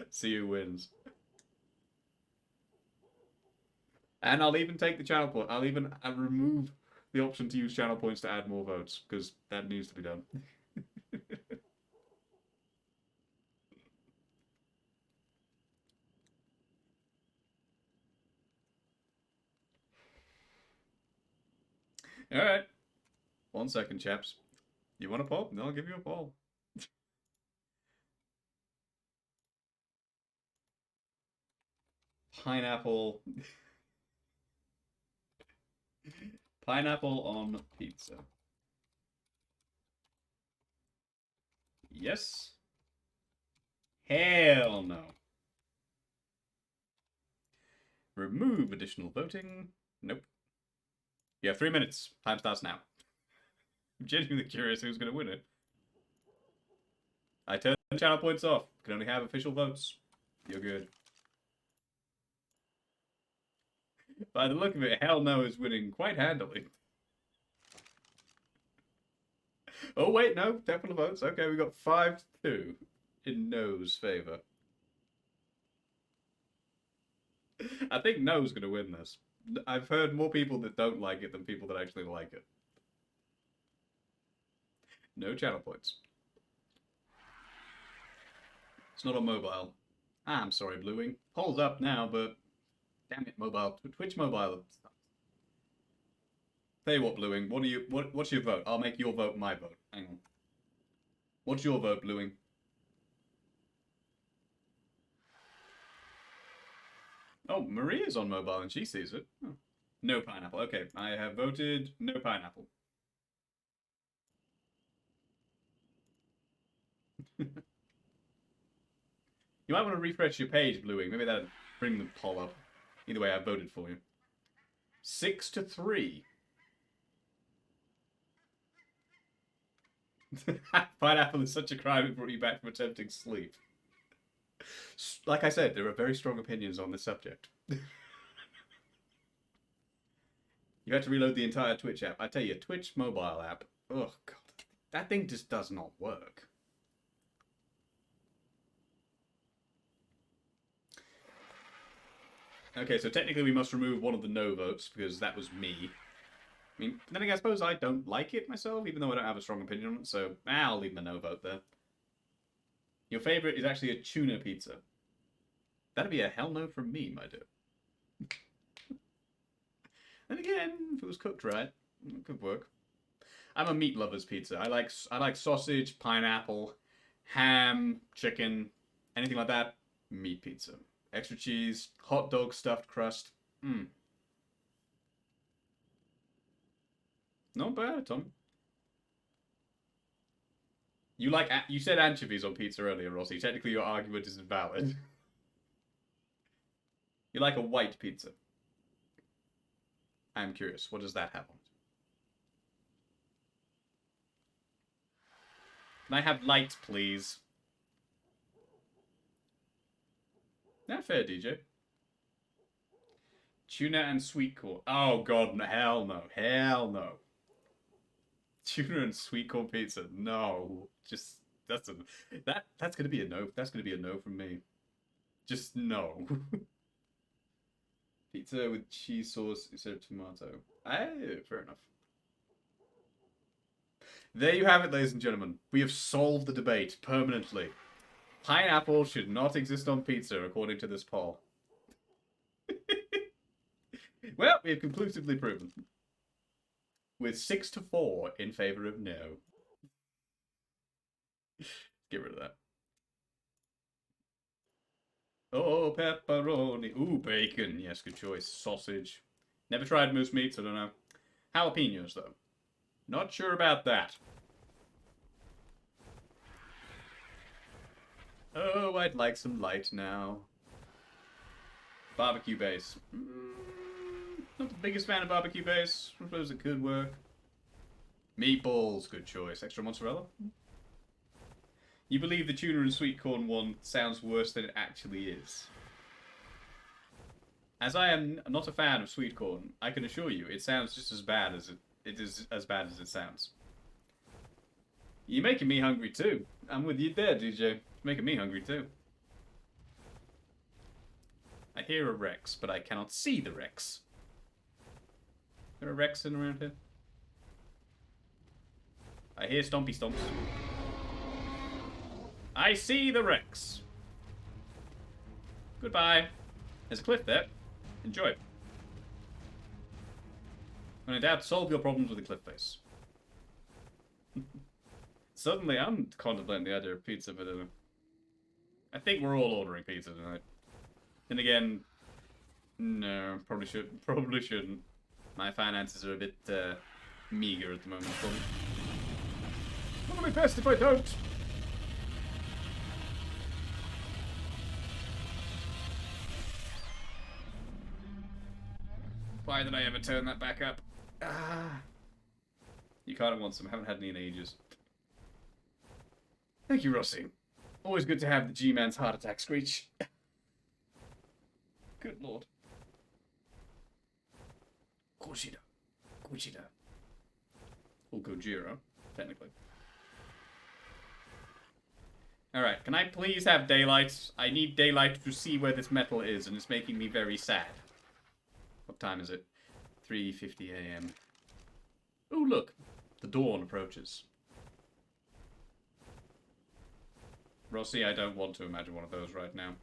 See who wins. And I'll even take the channel point. I'll remove the option to use channel points to add more votes, because that needs to be done. Alright. 1 second, chaps. You want a poll? No, I'll give you a poll. Pineapple. Pineapple on pizza. Yes? Hell no. Remove additional voting. Nope. You have 3 minutes. Time starts now. I'm genuinely curious who's going to win it. I turned the channel points off. Can only have official votes. You're good. By the look of it, Hell No is winning quite handily. Oh, wait, no. Definite votes. Okay, we got 5-2 in No's favour. I think No's going to win this. I've heard more people that don't like it than people that actually like it. No channel points. It's not on mobile. I'm sorry, Bluewing. Poll's up now, but damn it, mobile. Twitch mobile. Tell you what, Bluewing. What's your vote? I'll make your vote my vote. Hang on. What's your vote, Bluewing? Oh, Maria's on mobile and she sees it. Oh. No pineapple. Okay, I have voted no pineapple. You might want to refresh your page, Bluewing. Maybe that'll bring the poll up. Either way, I voted for you. 6-3. Pineapple is such a crime it brought you back from attempting sleep. Like I said, there are very strong opinions on this subject. You had to reload the entire Twitch app. I tell you, Twitch mobile app. Oh, God. That thing just does not work. Okay, so technically we must remove one of the no votes, because that was me. I mean, then again, I suppose I don't like it myself, even though I don't have a strong opinion on it, so I'll leave the no vote there. Your favourite is actually a tuna pizza. That'd be a hell no from me, my dear. Then again, if it was cooked right, it could work. I'm a meat lover's pizza. I like sausage, pineapple, ham, chicken, anything like that. Meat pizza. Extra cheese, hot dog stuffed crust. Mmm. Not bad, Tom. You said anchovies on pizza earlier, Rossi. Technically, your argument is invalid. You like a white pizza. I'm curious. What does that have on it? Can I have light, please? Not fair, DJ. Tuna and sweet corn. Oh god, hell no. Hell no. Tuna and sweet corn pizza. No. Just that's gonna be a no. That's gonna be a no from me. Just no. Pizza with cheese sauce instead of tomato. Fair enough. There you have it, ladies and gentlemen. We have solved the debate permanently. Pineapple should not exist on pizza, according to this poll. Well, we have conclusively proven. With 6-4 in favour of no. Get rid of that. Oh, pepperoni. Ooh, bacon. Yes, good choice. Sausage. Never tried moose meat, so I don't know. Jalapenos, though. Not sure about that. Oh, I'd like some light now. Barbecue base. Not the biggest fan of barbecue base. I suppose it could work. Meatballs, good choice. Extra mozzarella? You believe the tuna and sweet corn one sounds worse than it actually is. As I am not a fan of sweet corn, I can assure you it sounds just as bad as it is as bad as it sounds. You're making me hungry too. I'm with you there, DJ. You're making me hungry too. I hear a Rex, but I cannot see the Rex. Is there a Rex in around here? I hear stompy stomps. I see the Rex. Goodbye. There's a cliff there. Enjoy. When in doubt, solve your problems with a cliff face. Suddenly, I'm contemplating the idea of pizza for dinner. I think we're all ordering pizza tonight. And again, no, probably shouldn't. My finances are a bit meager at the moment. It'll be best if I don't. Why did I ever turn that back up? Ah. You kind of want some. Haven't had any in ages. Thank you, Rossi. Always good to have the G-Man's heart attack screech. Good lord. Kushida. Or Gojira, technically. Alright, can I please have daylight? I need daylight to see where this metal is, and it's making me very sad. What time is it? 3:50 a.m. Oh, look. The dawn approaches. Rossi, I don't want to imagine one of those right now.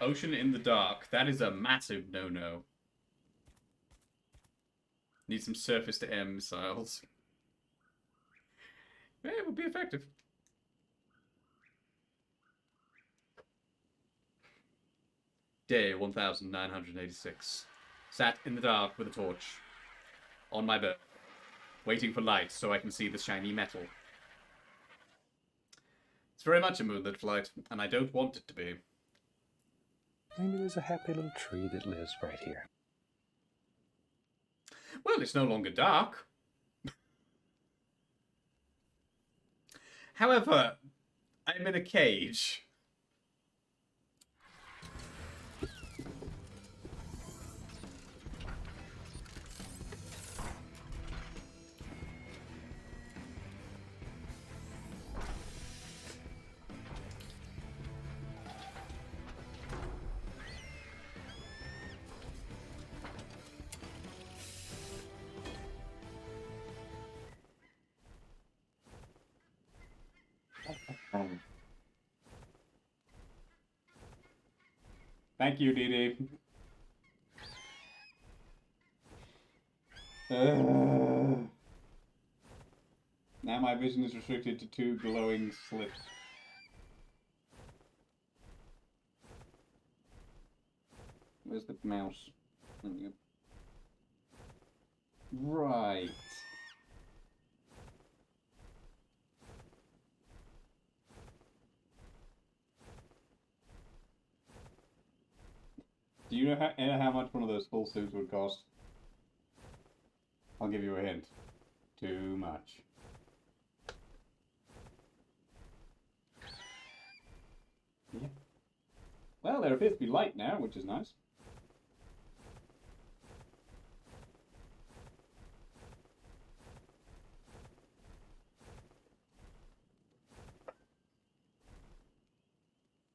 Ocean in the dark. That is a massive no-no. Need some surface-to-air missiles. Yeah, it would be effective. Day 1986. Sat in the dark with a torch. On my bed. Waiting for light so I can see the shiny metal. It's very much a moonlit flight, and I don't want it to be. Maybe there's a happy little tree that lives right here. Well, it's no longer dark. However, I'm in a cage. Thank you, Dee Dee. Now my vision is restricted to 2 glowing slips. Where's the mouse? There we go. Right. Do you know how much one of those full suits would cost? I'll give you a hint. Too much. Yeah. Well, there appears to be light now, which is nice.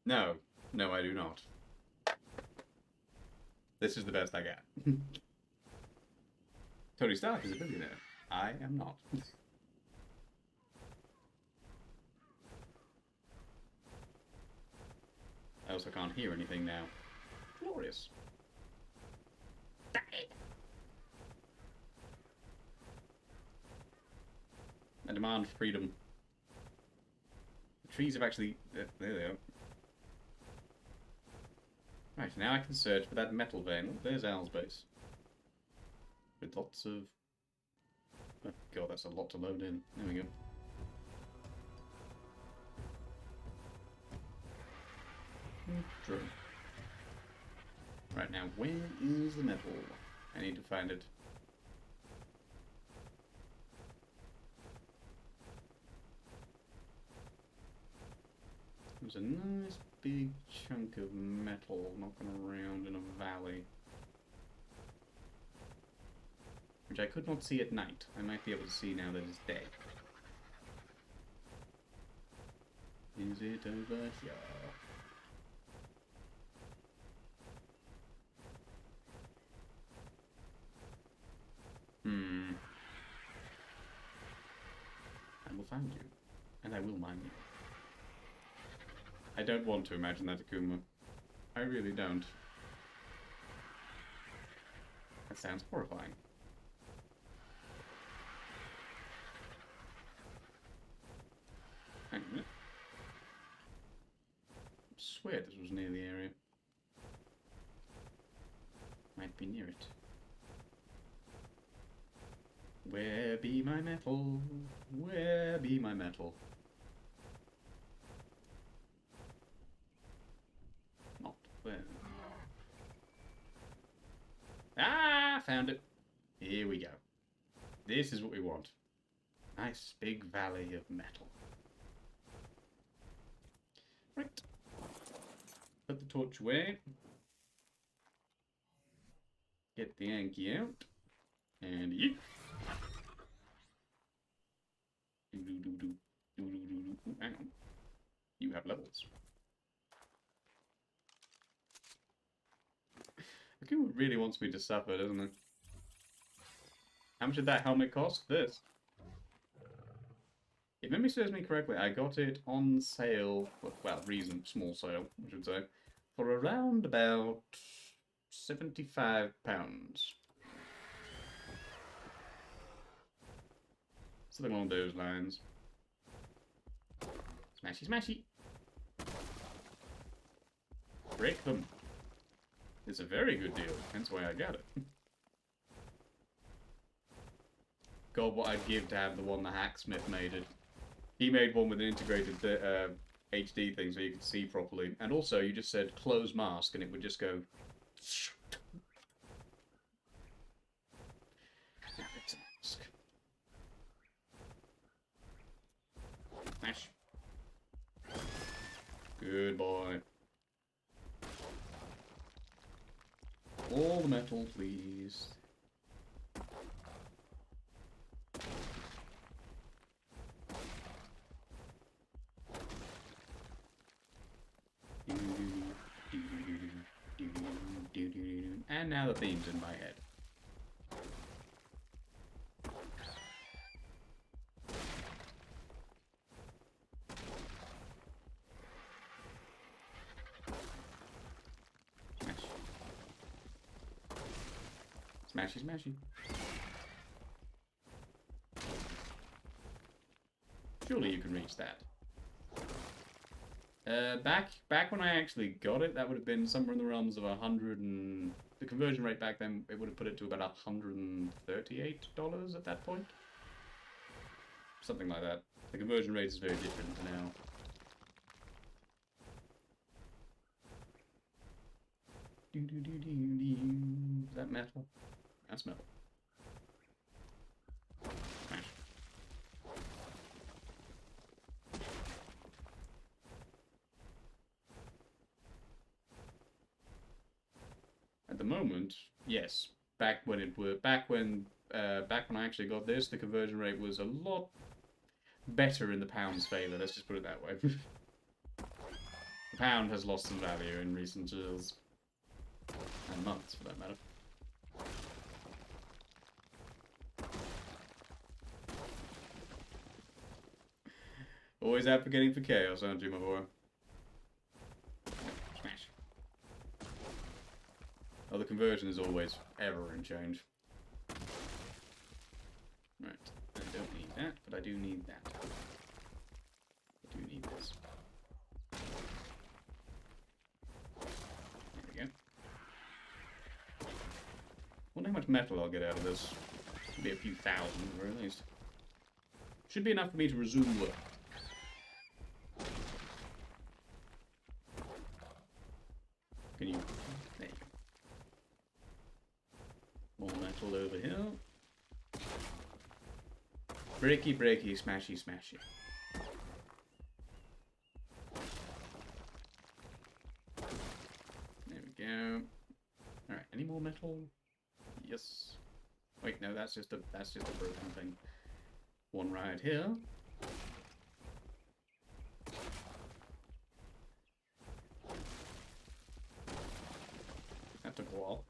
No. No, I do not. This is the best I got. Tony Stark is a billionaire. I am not. I also can't hear anything now. Glorious. I demand freedom. The trees have actually... there they are. Right, now I can search for that metal vein. Oh, there's Al's base. With lots of... Oh god, that's a lot to load in. There we go. True. Right now, where is the metal? I need to find it. There's a nice big chunk of metal knocking around in a valley, which I could not see at night. I might be able to see now that it's day. Is it over here? I will find you, and I will mine you. I don't want to imagine that, Akuma. I really don't. That sounds horrifying. Hang on a minute. I swear this was near the area. Might be near it. Where be my metal? Where be my metal? Not where. Ah, found it. Here we go. This is what we want. Nice big valley of metal. Right. Put the torch away. Get the Yankee out. And yeet. Hang on. You have levels. Akuma really wants me to suffer, doesn't he? How much did that helmet cost? This. If memory serves me correctly, I got it on sale, well, small sale, I should say, for around about £75. Something along those lines. Smashy, smashy. Break them. It's a very good deal, hence why I got it. God, what I'd give to have the one the hacksmith made it. He made one with an integrated HD thing so you could see properly. And also, you just said close mask and it would just go... Now it's a mask. Smash. Good boy. All the metal, please. And now the theme's in my head. Smash. Smashy, smashy. Surely you can reach that. Back when I actually got it, that would have been somewhere in the realms of 100 and... The conversion rate back then, it would have put it to about $138 at that point. Something like that. The conversion rate is very different now. Is that metal? That's metal. Smash. At the moment, yes. Back when I actually got this, the conversion rate was a lot better in the pound's favour. Let's just put it that way. The pound has lost some value in recent years. And months, for that matter. Always advocating for chaos, aren't you, my boy? Smash. Oh, the conversion is always ever in change. Right. I don't need that, but I do need that. I do need this. There we go. Wonder how much metal I'll get out of this. Should be a few thousand, or at least. Should be enough for me to resume work. Can you... There you go. More metal over here. Breaky, breaky, smashy, smashy. There we go. Alright, any more metal? Yes. Wait, no, that's just a broken thing. One right here. That took a while.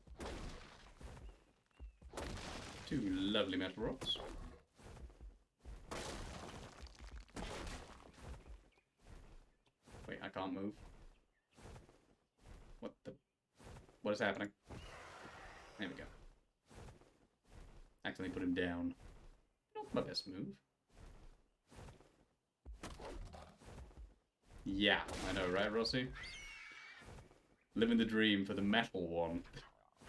Two lovely metal rocks. Wait, I can't move. What is happening? There we go. Accidentally put him down. Not my best move. Yeah, I know, right, Rossi? Living the dream for the metal one.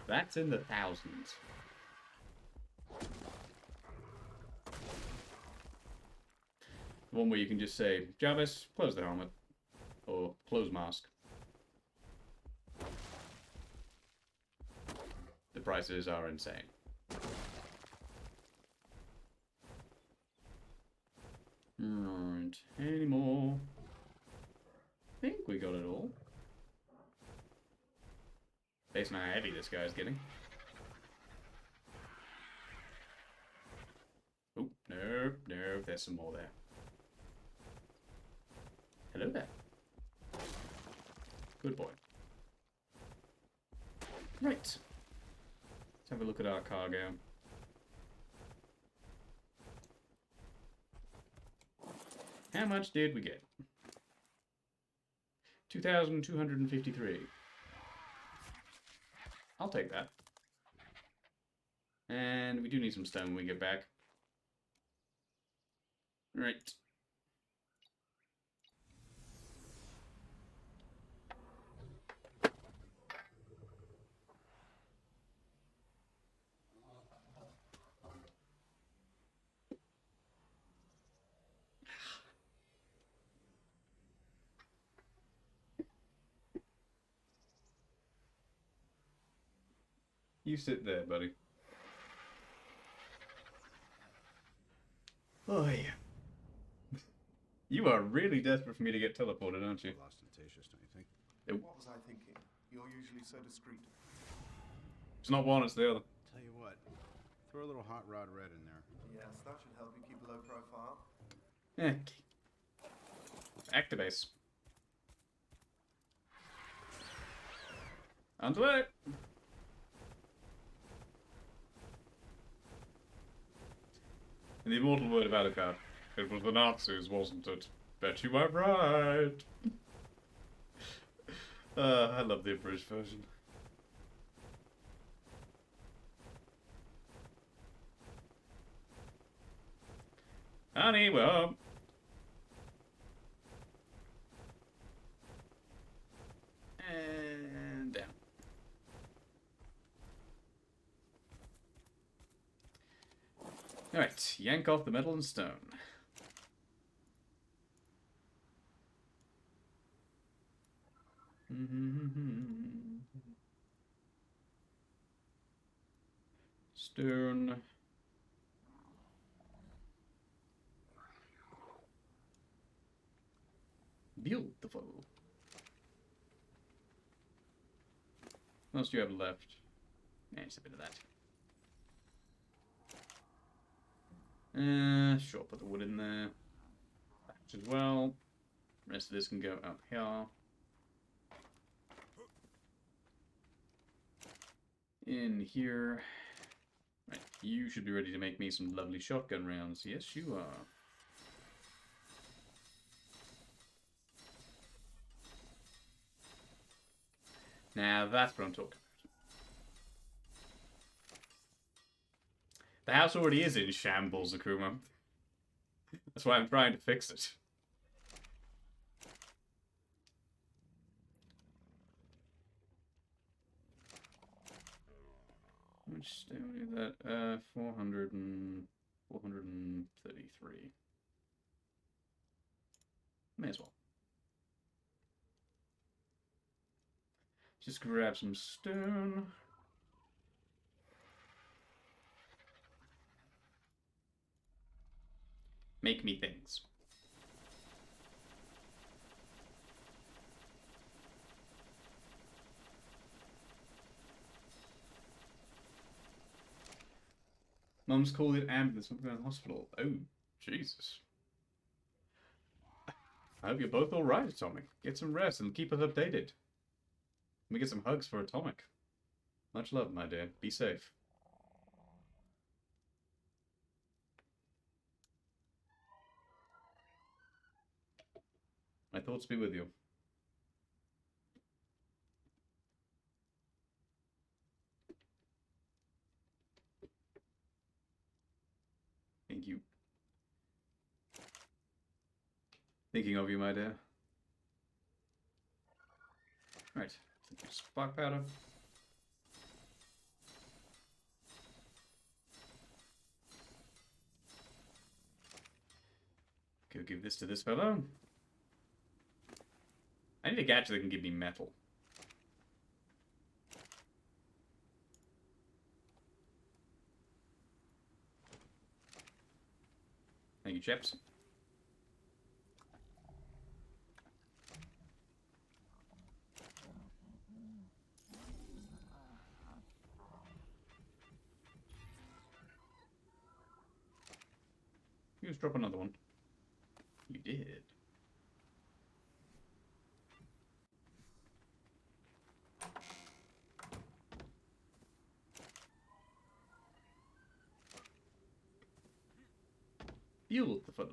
That's in the thousands. The one where you can just say, Jarvis, close the helmet. Or close mask. The prices are insane. Alright, any more? I think we got it all. Based on how heavy this guy's getting. Oh, no, no, there's some more there. Hello there. Good boy. Right. Let's have a look at our cargo. How much did we get? 2,253. I'll take that. And we do need some stone when we get back. Right. You sit there, buddy. Oh, yeah. You are really desperate for me to get teleported, aren't you? Ostentatious, don't you think? What was I thinking? You're usually so discreet. It's not one, it's the other. Tell you what, throw a little hot rod red in there. Yes, that should help you keep a low profile. Activate. Onto it! In the immortal word of Alucard, it was the Nazis, wasn't it? Bet you were right. I love the British version. Honey, we're home. And down. Alright, yank off the metal and stone. Stone. Beautiful. What else do you have left? Yeah, just a bit of that. Sure, put the wood in there. Thatch as well. The rest of this can go up here. In here. Right, you should be ready to make me some lovely shotgun rounds. Yes, you are. Now that's what I'm talking about. The house already is in shambles, Akuma. That's why I'm trying to fix it. How much stone is that? 433. May as well. Just grab some stone. Make me things. Mum's called it ambulance from the hospital. Oh, Jesus. I hope you're both alright, Atomic. Get some rest and keep us updated. Let me get some hugs for Atomic. Much love, my dear. Be safe. My thoughts be with you. Thank you. Thinking of you, my dear. Right. Thank you, spark powder. Go give this to this fellow. I need a gadget that can give me metal. Thank you, chaps. You just drop another one. You did. Fuel the funnel.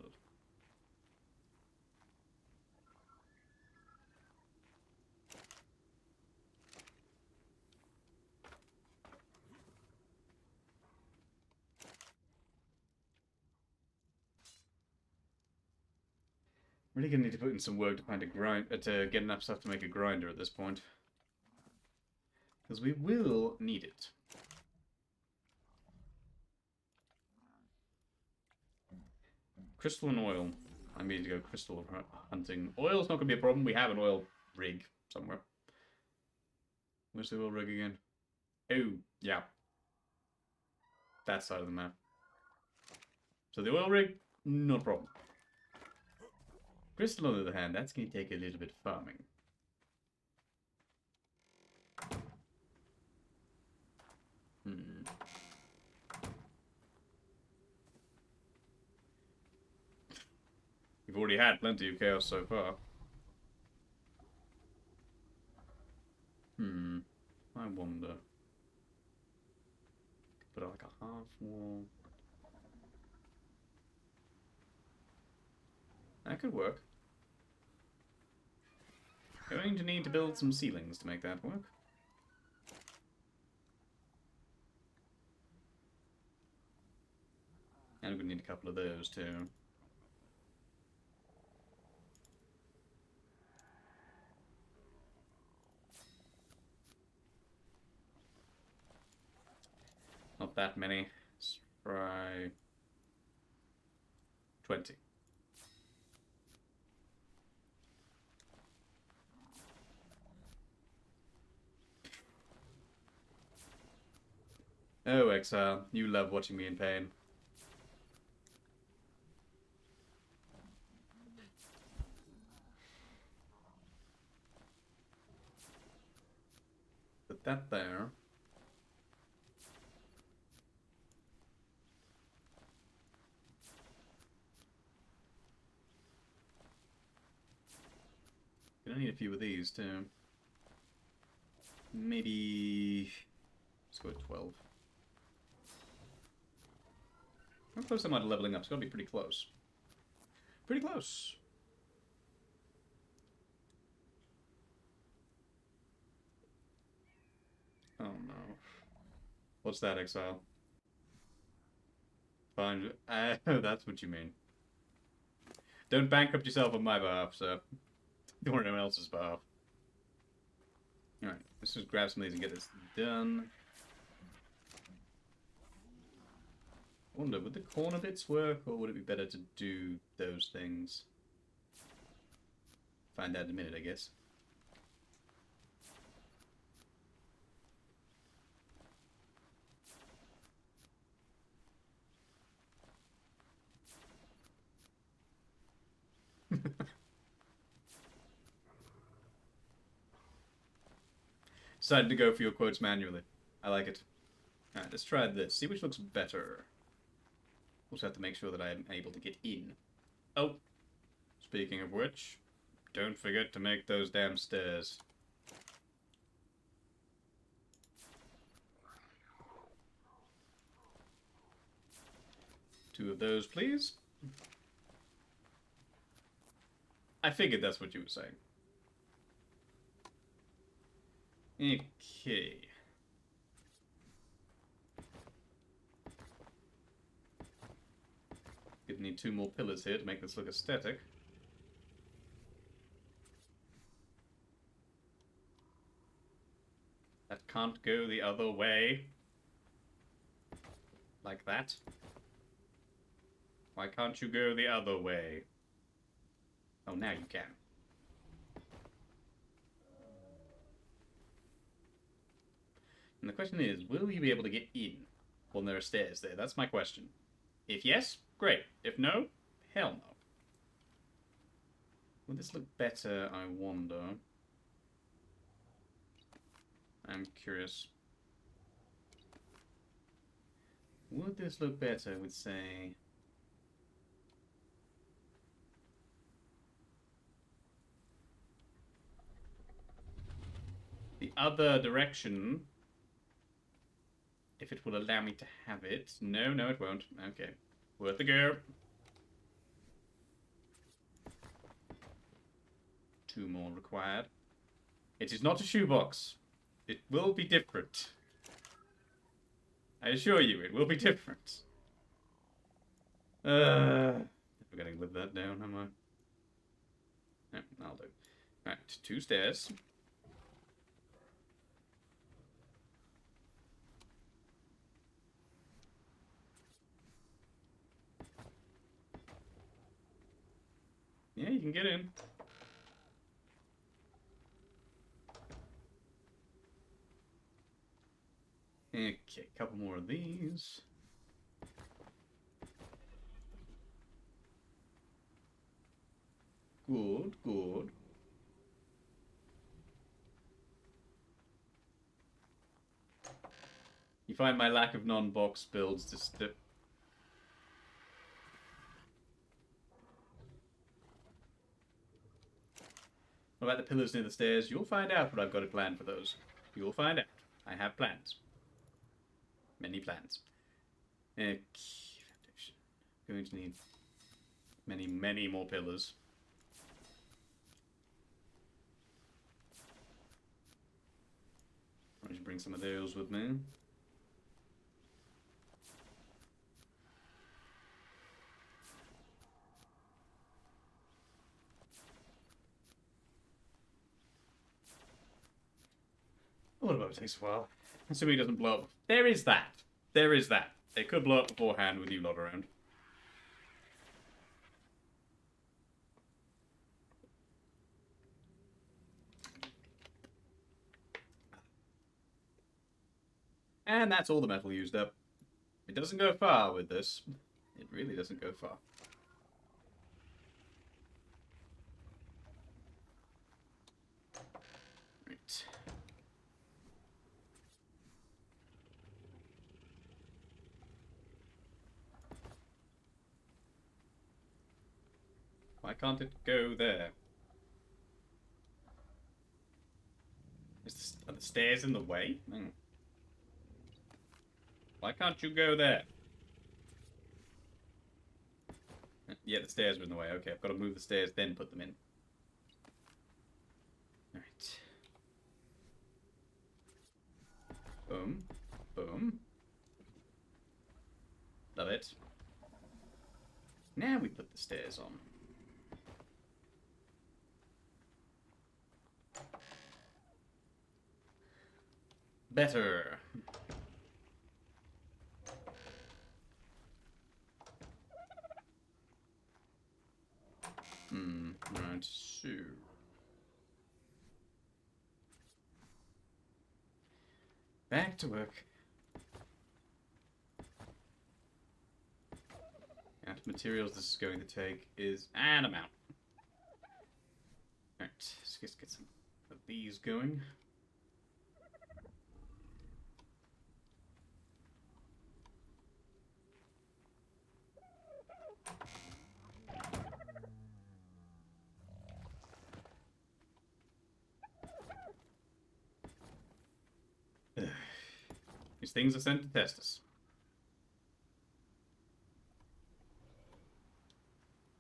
Really gonna need to put in some work to find a grind to get enough stuff to make a grinder at this point. Because we will need it. Crystal and oil. I need to go crystal hunting. Oil's not gonna be a problem. We have an oil rig somewhere. Where's the oil rig again? Oh, yeah. That side of the map. So the oil rig, not a problem. Crystal, on the other hand, that's going to take a little bit of farming. We've already had plenty of chaos so far. I wonder. Put like a half wall. That could work. Going to need to build some ceilings to make that work. And we need a couple of those too. Not that many. Let's try 20. Oh, Exile, you love watching me in pain. Put that there. Gonna need a few of these too. Maybe let's go with 12. How close am I to leveling up? It's gotta be pretty close. Pretty close. Oh no. What's that, Exile? Fine. That's what you mean. Don't bankrupt yourself on my behalf, sir. Or anyone else's behalf. Alright, let's just grab some of these and get this done. I wonder, would the corner bits work, or would it be better to do those things? Find out in a minute, I guess. Decided to go for your quotes manually. I like it. Alright, let's try this. See which looks better. Also have to make sure that I'm able to get in. Oh, speaking of which, don't forget to make those damn stairs. Two of those, please. I figured that's what you were saying. Okay. Gonna need 2 more pillars here to make this look aesthetic. That can't go the other way. Like that. Why can't you go the other way? Oh, now you can. And the question is, will you be able to get in when there are stairs there? That's my question. If yes, great. If no, hell no. Would this look better, I wonder? I'm curious. Would this look better with, say... the other direction, if it will allow me to have it. No, no, it won't. Okay. Worth a go. 2 more required. It is not a shoebox. It will be different. I assure you, it will be different. Never gonna live that down, am I? No, I'll do. Right, 2 stairs. Yeah, you can get in. Okay, a couple more of these. Good, good. You find my lack of non-box builds just... What about the pillars near the stairs? You'll find out what I've got a plan for those. You'll find out. I have plans. Many plans. Okay, foundation. Going to need many, many more pillars. I should bring some of those with me. What about it takes a while? Assuming it doesn't blow up. There is that. There is that. It could blow up beforehand with you lot around. And that's all the metal used up. It doesn't go far with this. It really doesn't go far. Right. Why can't it go there? Are the stairs in the way? Hmm. Why can't you go there? Yeah, the stairs are in the way. Okay, I've got to move the stairs, then put them in. Alright. Boom. Boom. Love it. Now we put the stairs on. Better. Right, so... back to work. Amount of materials this is going to take is an amount. Alright, let's just get some of these going. These things are sent to test us.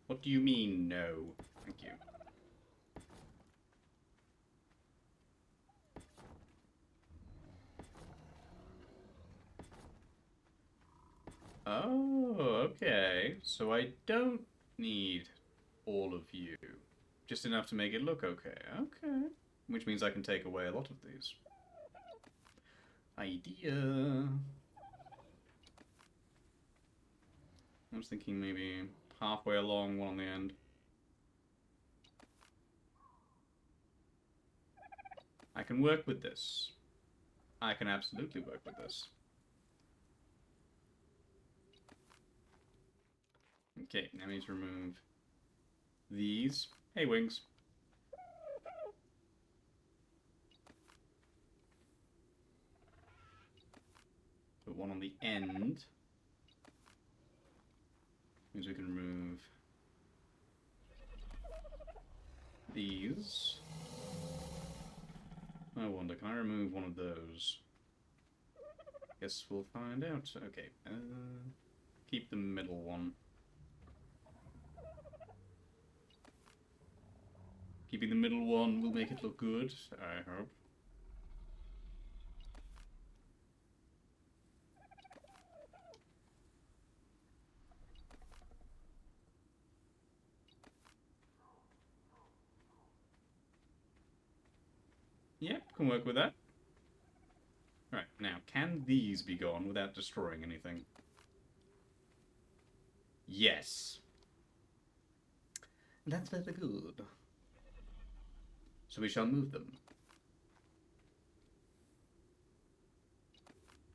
What do you mean, no? Thank you. Oh, okay. So I don't need all of you. Just enough to make it look okay. Okay. Which means I can take away a lot of these. Idea. I was thinking maybe halfway along, one on the end. I can work with this. I can absolutely work with this. Okay, now we need to remove these. Hey, wings. Put one on the end. Means we can remove these. I wonder, can I remove one of those? Guess we'll find out. Okay, keep the middle one. Keeping the middle one will make it look good, I hope. Yep, can work with that. Right, now, can these be gone without destroying anything? Yes. That's very good. So we shall move them.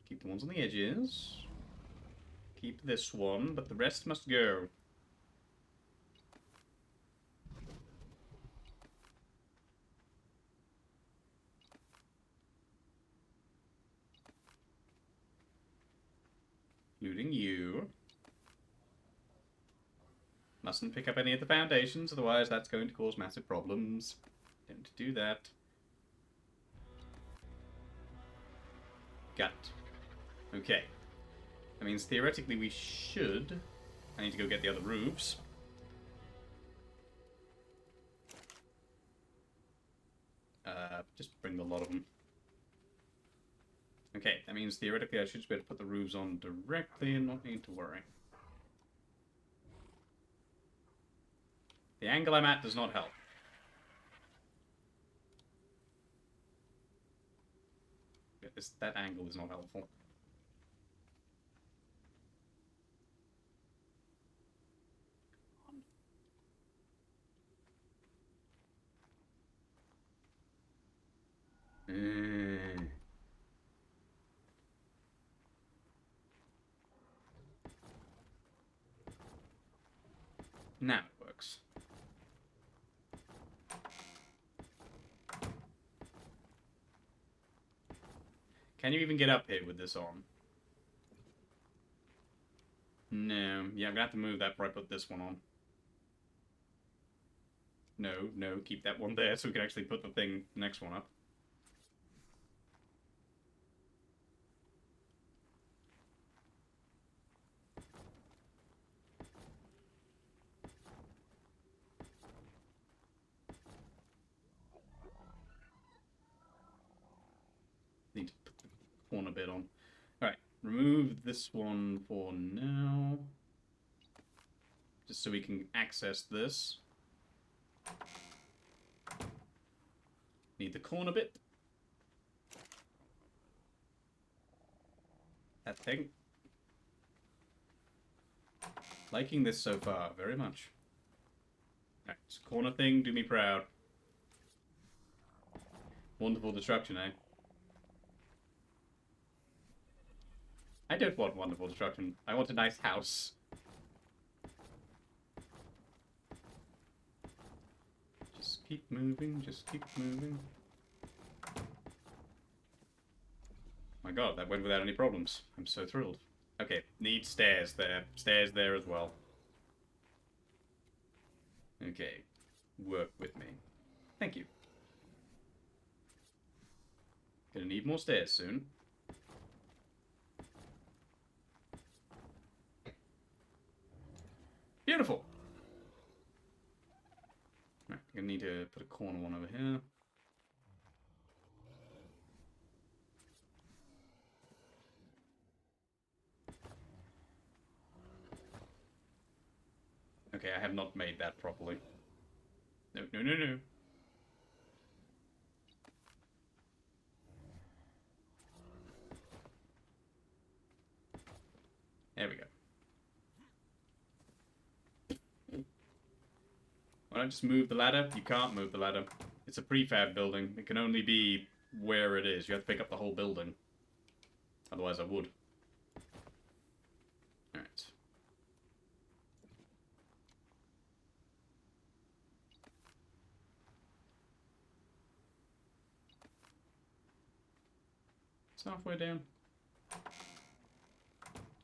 Keep the ones on the edges. Keep this one, but the rest must go. Including you. Mustn't pick up any of the foundations, otherwise that's going to cause massive problems. Don't do that. Got it. Okay. That means theoretically we should... I need to go get the other roofs. Just bring a lot of them. Okay, that means theoretically I should just be able to put the roofs on directly and not need to worry. The angle I'm at does not help. That angle is not helpful. Now it works. Can you even get up here with this on? No. Yeah, I'm gonna have to move that before I put this one on. No, no, keep that one there so we can actually put the next one up. Need to put the corner bit on. Alright, remove this one for now. Just so we can access this. Need the corner bit. That thing. Liking this so far, very much. Alright, corner thing, do me proud. Wonderful destruction, eh? I don't want wonderful destruction. I want a nice house. Just keep moving, just keep moving. My god, that went without any problems. I'm so thrilled. Okay, need stairs there. Stairs there as well. Okay, work with me. Thank you. Gonna need more stairs soon. put a corner one over here. Okay, I have not made that properly. No, no, no, no. There we go. Why not just move the ladder? You can't move the ladder. It's a prefab building. It can only be where it is. You have to pick up the whole building. Otherwise I would. Alright. It's halfway down.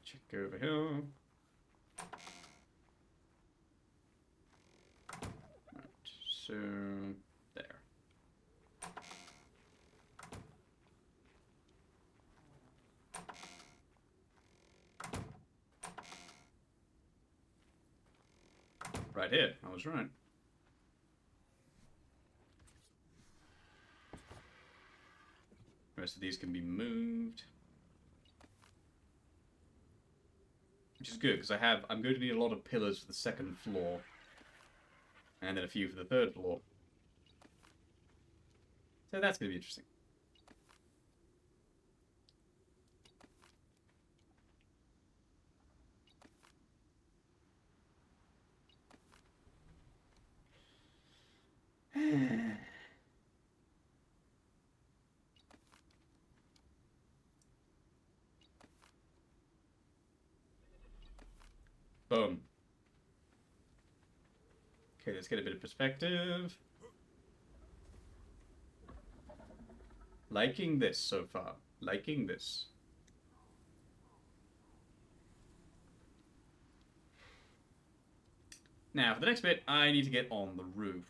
Check over here. Right, so there. Right here. I was right. The rest of these can be moved. Which is good, because I'm going to need a lot of pillars for the second floor. And then a few for the third floor. So that's going to be interesting. Boom. Okay, let's get a bit of perspective. Liking this so far. Liking this. Now, for the next bit, I need to get on the roof.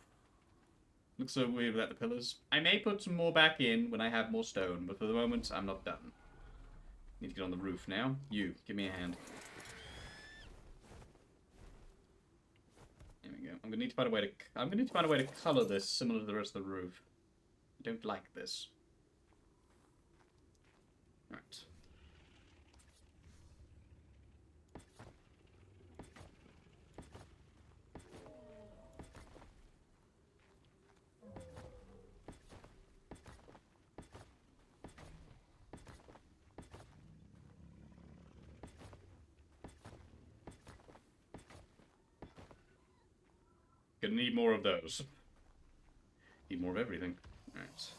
Looks so weird without the pillars. I may put some more back in when I have more stone, but for the moment, I'm not done. Need to get on the roof now. You, give me a hand. There we go. I'm gonna need to find a way to color this similar to the rest of the roof. I don't like this. Right. Gonna need more of those. Need more of everything. Alright.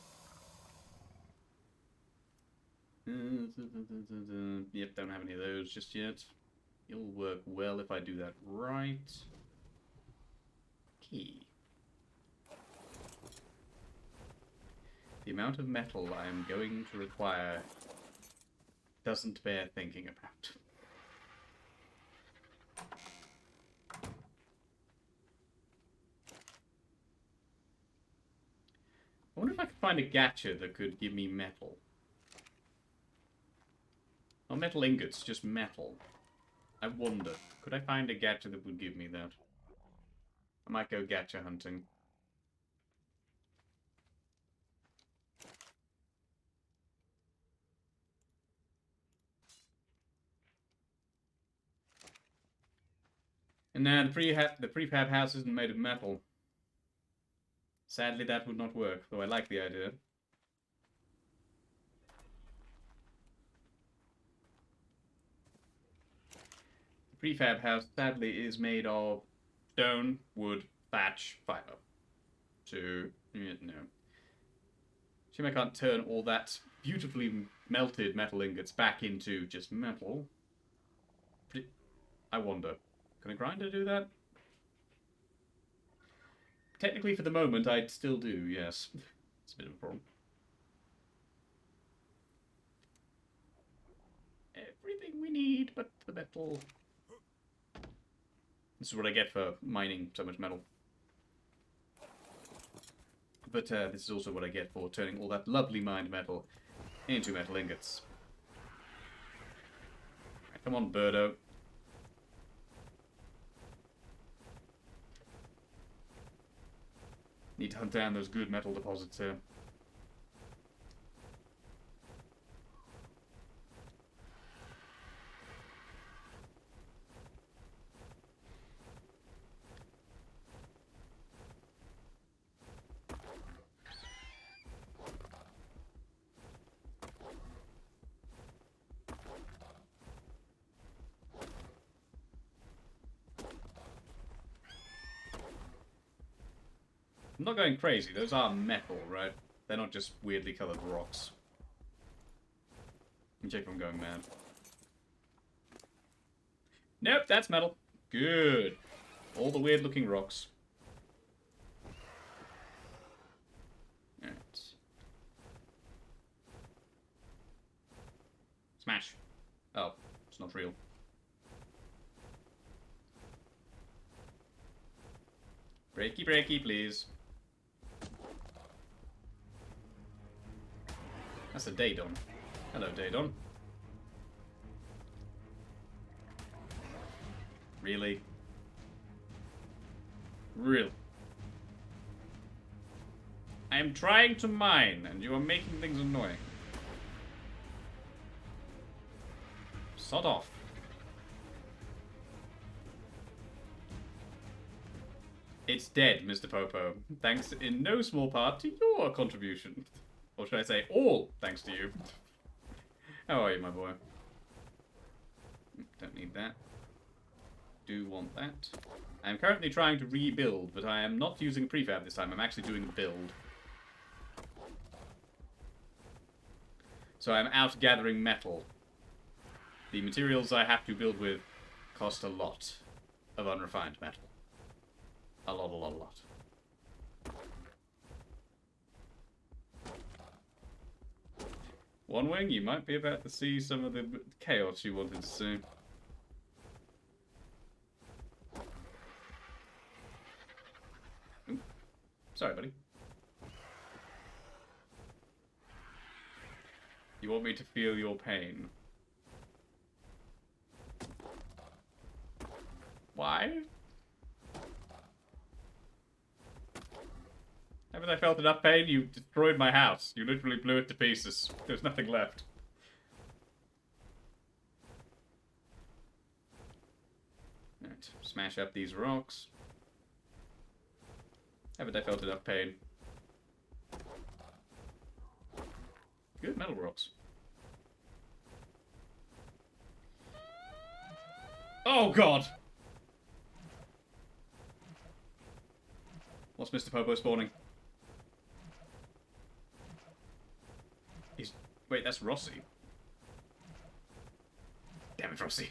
Yep, don't have any of those just yet. It'll work well if I do that right. Key. The amount of metal I am going to require doesn't bear thinking about. I wonder if I could find a gacha that could give me metal. Not metal ingots, just metal. I wonder. Could I find a gacha that would give me that? I might go gacha hunting. And now the prefab house isn't made of metal. Sadly, that would not work, though I like the idea. The prefab house, sadly, is made of stone, wood, thatch, fiber. So, yeah, no. Shame I can't turn all that beautifully melted metal ingots back into just metal. I wonder. Can a grinder do that? Technically, for the moment, I'd still do, yes. It's a bit of a problem. Everything we need but the metal. This is what I get for mining so much metal. But this is also what I get for turning all that lovely mined metal into metal ingots. Right, come on, Birdo. Need to hunt down those good metal deposits here. I'm not going crazy. Those are metal, right? They're not just weirdly colored rocks. Let me check if I'm going mad. Nope, that's metal. Good. All the weird looking rocks. Alright. Smash. Oh, it's not real. Breaky, breaky, please. That's a Daedon. Hello, Daedon. Really? Really? I am trying to mine, and you are making things annoying. Sod off. It's dead, Mr. Popo. Thanks in no small part to your contribution. Or should I say, all thanks to you. How are you, my boy? Don't need that. Do want that. I'm currently trying to rebuild, but I am not using prefab this time. I'm actually doing a build. So I'm out gathering metal. The materials I have to build with cost a lot of unrefined metal. A lot, a lot, a lot. One Wing, you might be about to see some of the chaos you wanted to see. Ooh. Sorry, buddy. You want me to feel your pain? Why? Haven't I felt enough pain? You destroyed my house. You literally blew it to pieces. There's nothing left. Alright, smash up these rocks. Haven't I felt enough pain? Good metal rocks. Oh god! What's Mr. Popo spawning? Wait, that's Rossi. Damn it, Rossi.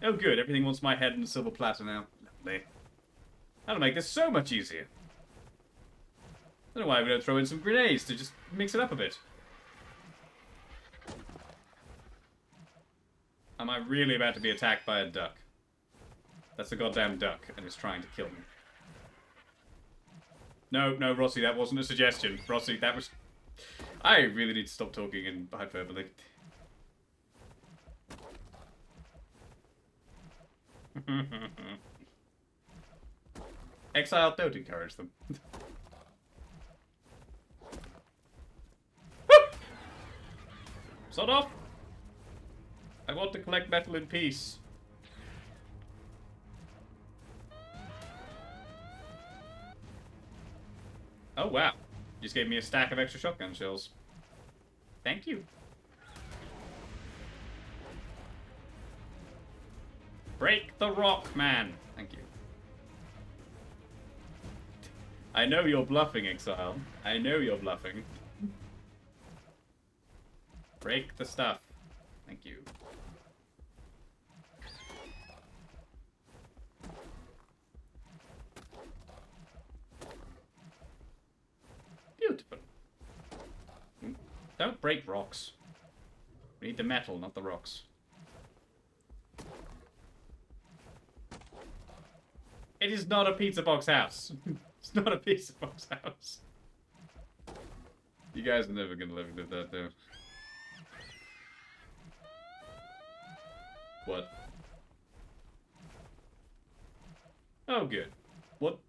Oh good, everything wants my head in a silver platter now. Lovely. That'll make this so much easier. I don't know why we don't throw in some grenades to just mix it up a bit. Am I really about to be attacked by a duck? That's a goddamn duck, and it's trying to kill me. No, no, Rossi, that wasn't a suggestion. Rossi, that was... I really need to stop talking in hyperbole. Exile, don't encourage them. Sod off! I want to collect metal in peace. Oh wow. Just gave me a stack of extra shotgun shells. Thank you. Break the rock, man. Thank you. I know you're bluffing, Exile. I know you're bluffing. Break the stuff. Thank you. Beautiful. Don't break rocks. We need the metal, not the rocks. It is not a pizza box house. It's not a pizza box house. You guys are never gonna live with that, though. What? Oh, good. What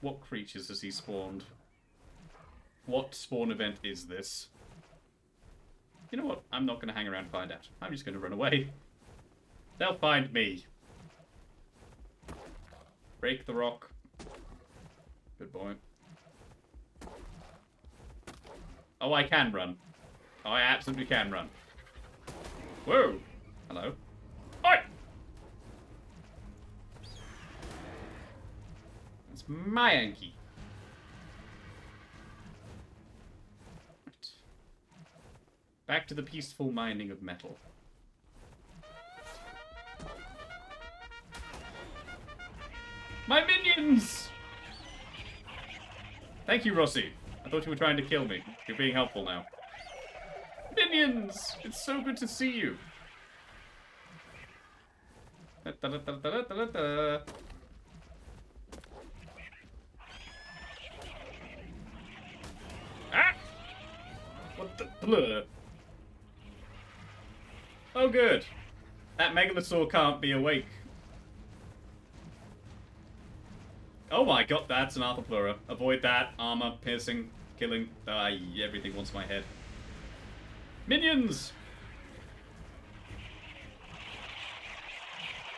What creatures has he spawned? What spawn event is this? You know what? I'm not going to hang around and find out. I'm just going to run away. They'll find me. Break the rock. Good boy. Oh, I can run. Oh, I absolutely can run. Whoa! Hello. Oi! That's my Yankee. Right. Back to the peaceful mining of metal. My minions! Thank you, Rossi. I thought you were trying to kill me. You're being helpful now. Minions! It's so good to see you. Da-da-da-da-da-da-da. Ah! What the blur? Oh, good. That Megalosaur can't be awake. Oh my god, that's an Arthropleura. Avoid that. Armor, piercing, killing. Everything wants my head. Minions!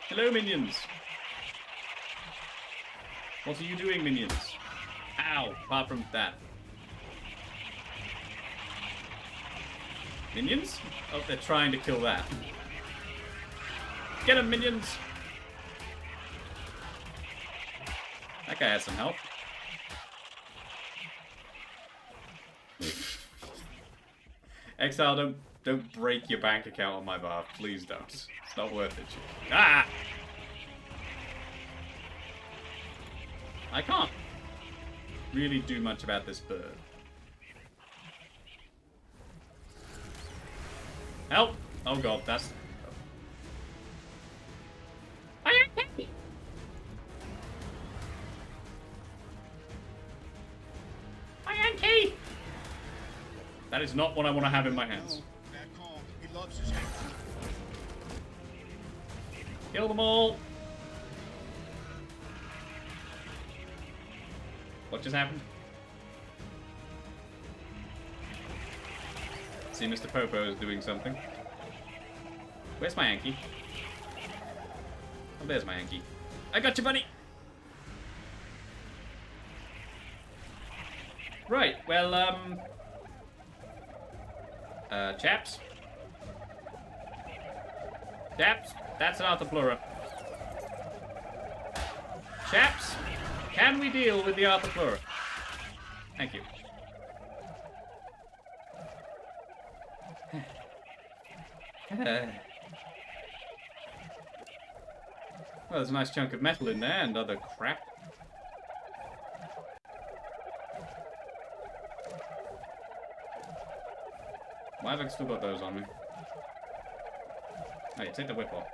Hello, minions. What are you doing, minions? Ow, apart from that. Minions? Oh, they're trying to kill that. Get him, minions! That guy has some help. Exile, don't break your bank account on my behalf. Please don't. It's not worth it. Ah! I can't really do much about this bird. Help! Oh god, that's... I am happy! My Yankee! That is not what I want to have in my hands. Kill them all! What just happened? See, Mr. Popo is doing something. Where's my Yankee? Oh, there's my Yankee. I got you, buddy! Right, well, chaps? Chaps, that's an Arthropleura. Chaps, can we deal with the Arthropleura? Thank you. Well, there's a nice chunk of metal in there and other crap. Why have I still got those on me? Oh yeah, take the whip off.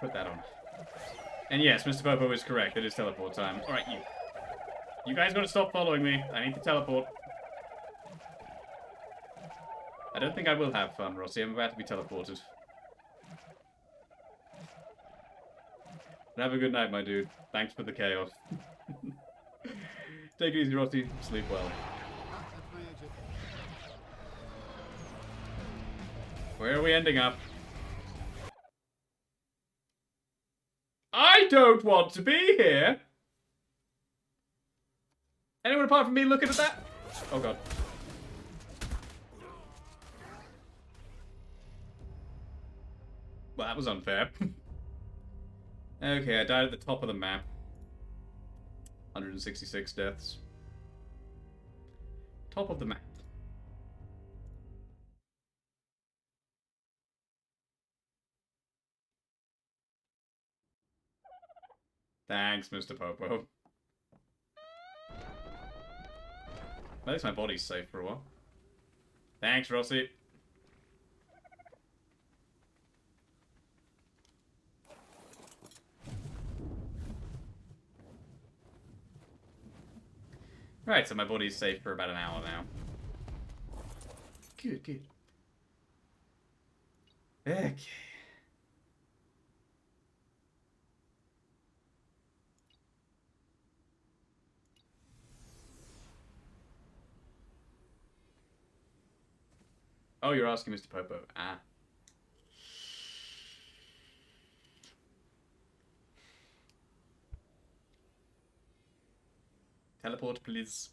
Put that on. And yes, Mr. Popo is correct. It is teleport time. Alright, you. You guys gotta stop following me. I need to teleport. I don't think I will have fun, Rossi. I'm about to be teleported. Have a good night, my dude. Thanks for the chaos. Take it easy, Rossi. Sleep well. Where are we ending up? I don't want to be here! Anyone apart from me looking at that? Oh god. Well, that was unfair. Okay, I died at the top of the map. 166 deaths. Top of the map. Thanks, Mr. Popo. At least my body's safe for a while. Thanks, Rossi. Right, so my body's safe for about an hour now. Good, good. Okay. Oh, you're asking Mr. Popo. Ah. Teleport, please.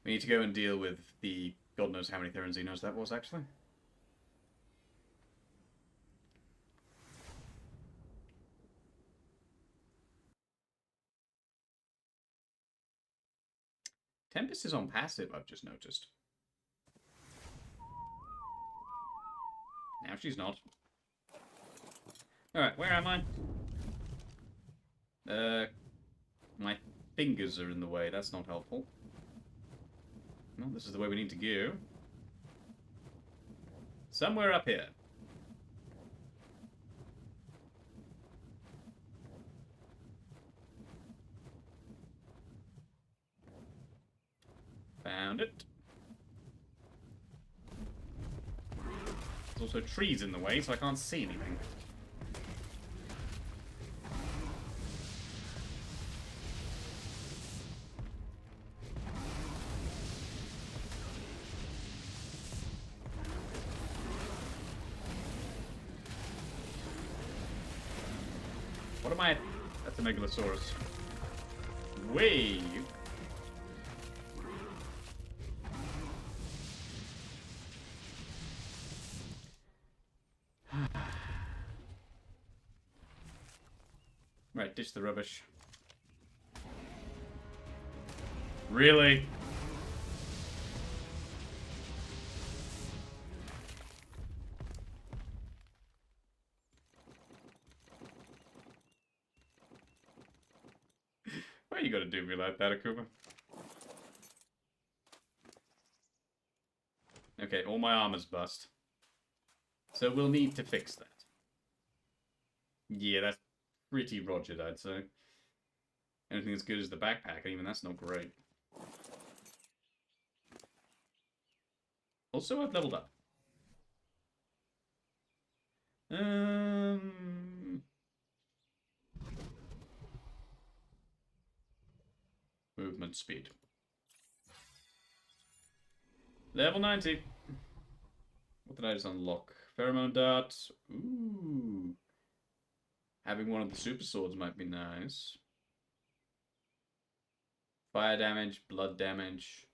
We need to go and deal with the God knows how many Theranzinos that was, actually. Tempest is on passive, I've just noticed. Now she's not. Alright, where am I? My fingers are in the way. That's not helpful. Well, this is the way we need to go. Somewhere up here. Found it. There's also trees in the way, so I can't see anything. What am I? That's a Megalosaurus. Way. Right, ditch the rubbish. Really? Why you gotta do me like that, Akuma? Okay, all my armor's bust. So we'll need to fix that. Yeah, that's pretty rogered, I'd say. Anything as good as the backpack, and even that's not great. Also, I've leveled up. Movement speed. Level 90. What did I just unlock? Pheromone dart. Ooh. Having one of the super swords might be nice. Fire damage, blood damage.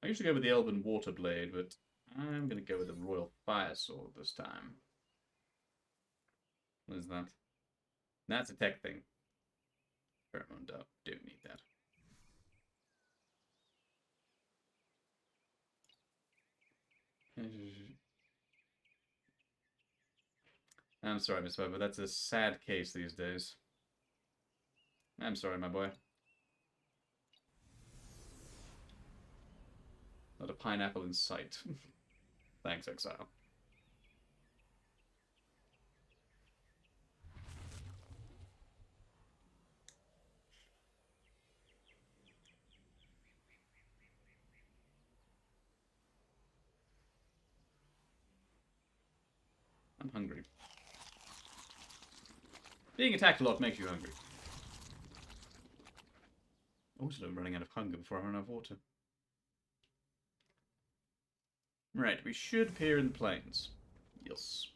I usually go with the Elven Water Blade, but I'm going to go with the Royal Fire Sword this time. What is that? That's a tech thing. Pheromone dart. Don't need that. I'm sorry, Miss Webber. That's a sad case these days. I'm sorry, my boy. Not a pineapple in sight. Thanks, Exile. I'm hungry. Being attacked a lot makes you hungry. Also, I'm running out of hunger before I run out of water. Right, we should appear in the plains. Yes.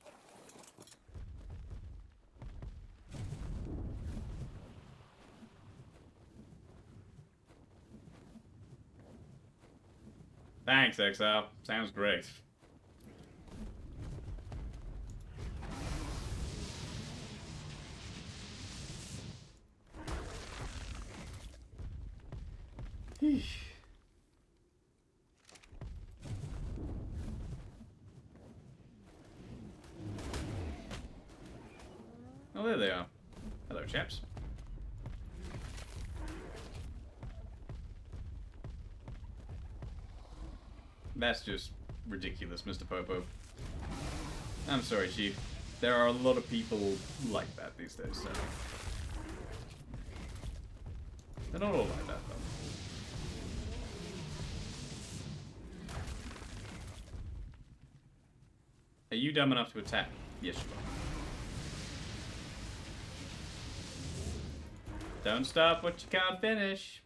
Thanks, Exile. Sounds great. Oh, there they are. Hello, chaps. That's just ridiculous, Mr. Popo. I'm sorry, Chief. There are a lot of people like that these days, so... They're not all like that, though. Are you dumb enough to attack? Yes, you are. Don't stop what you can't finish.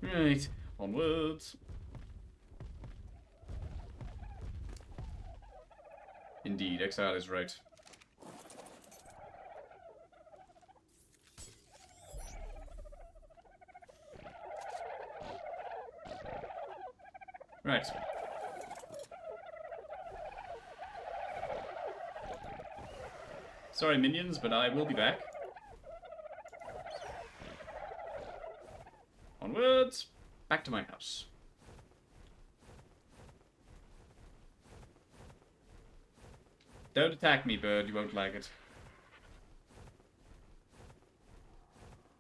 Right, onwards. Indeed, Exile is right. Right. Sorry, minions, but I will be back. Onwards. Back to my house. Don't attack me, bird. You won't like it.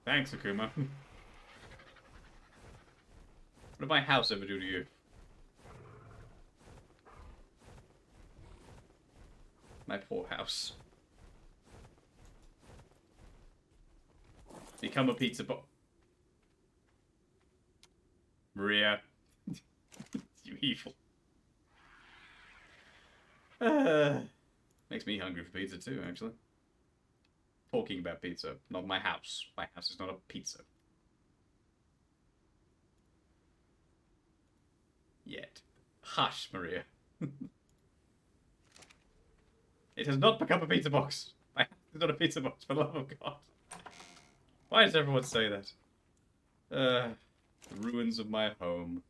Thanks, Akuma. What did my house ever do to you? My poor house. Become a pizza box. Maria. You evil. Makes me hungry for pizza too, actually. Talking about pizza, not my house. My house is not a pizza. Yet. Hush, Maria. It has not become a pizza box. My house is not a pizza box, for the love of God. Why does everyone say that? The ruins of my home.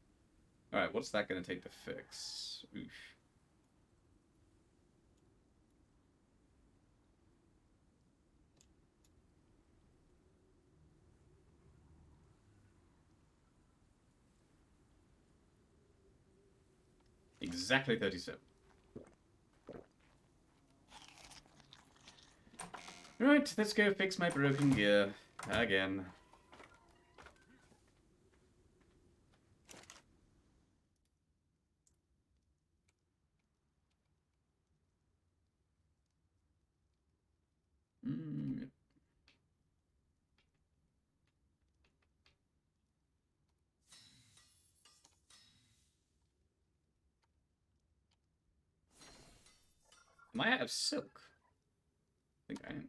Alright, what's that going to take to fix? Oof. Exactly 37. Right, let's go fix my broken gear. Again. Am I out of silk? I think I am.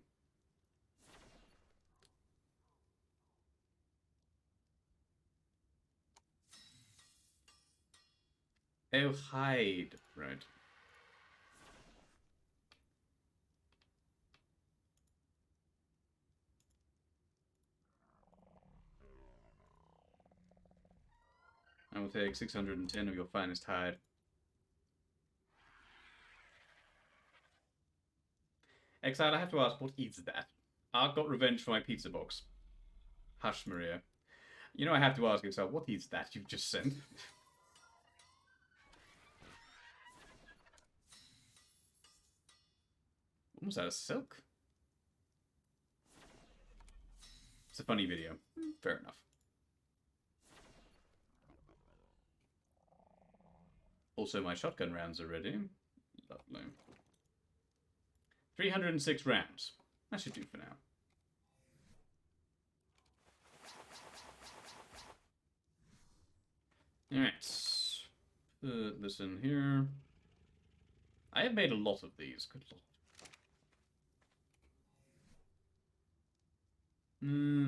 Oh, hide. Right. I will take 610 of your finest hide. Exile, I have to ask, what is that? I've got revenge for my pizza box. Hush, Maria. You know I have to ask Exile, what is that you've just sent? Was that a silk? It's a funny video. Fair enough. Also, my shotgun rounds are ready. Lovely. 306 rounds. That should do for now. Alright. Put this in here. I have made a lot of these. Good lord.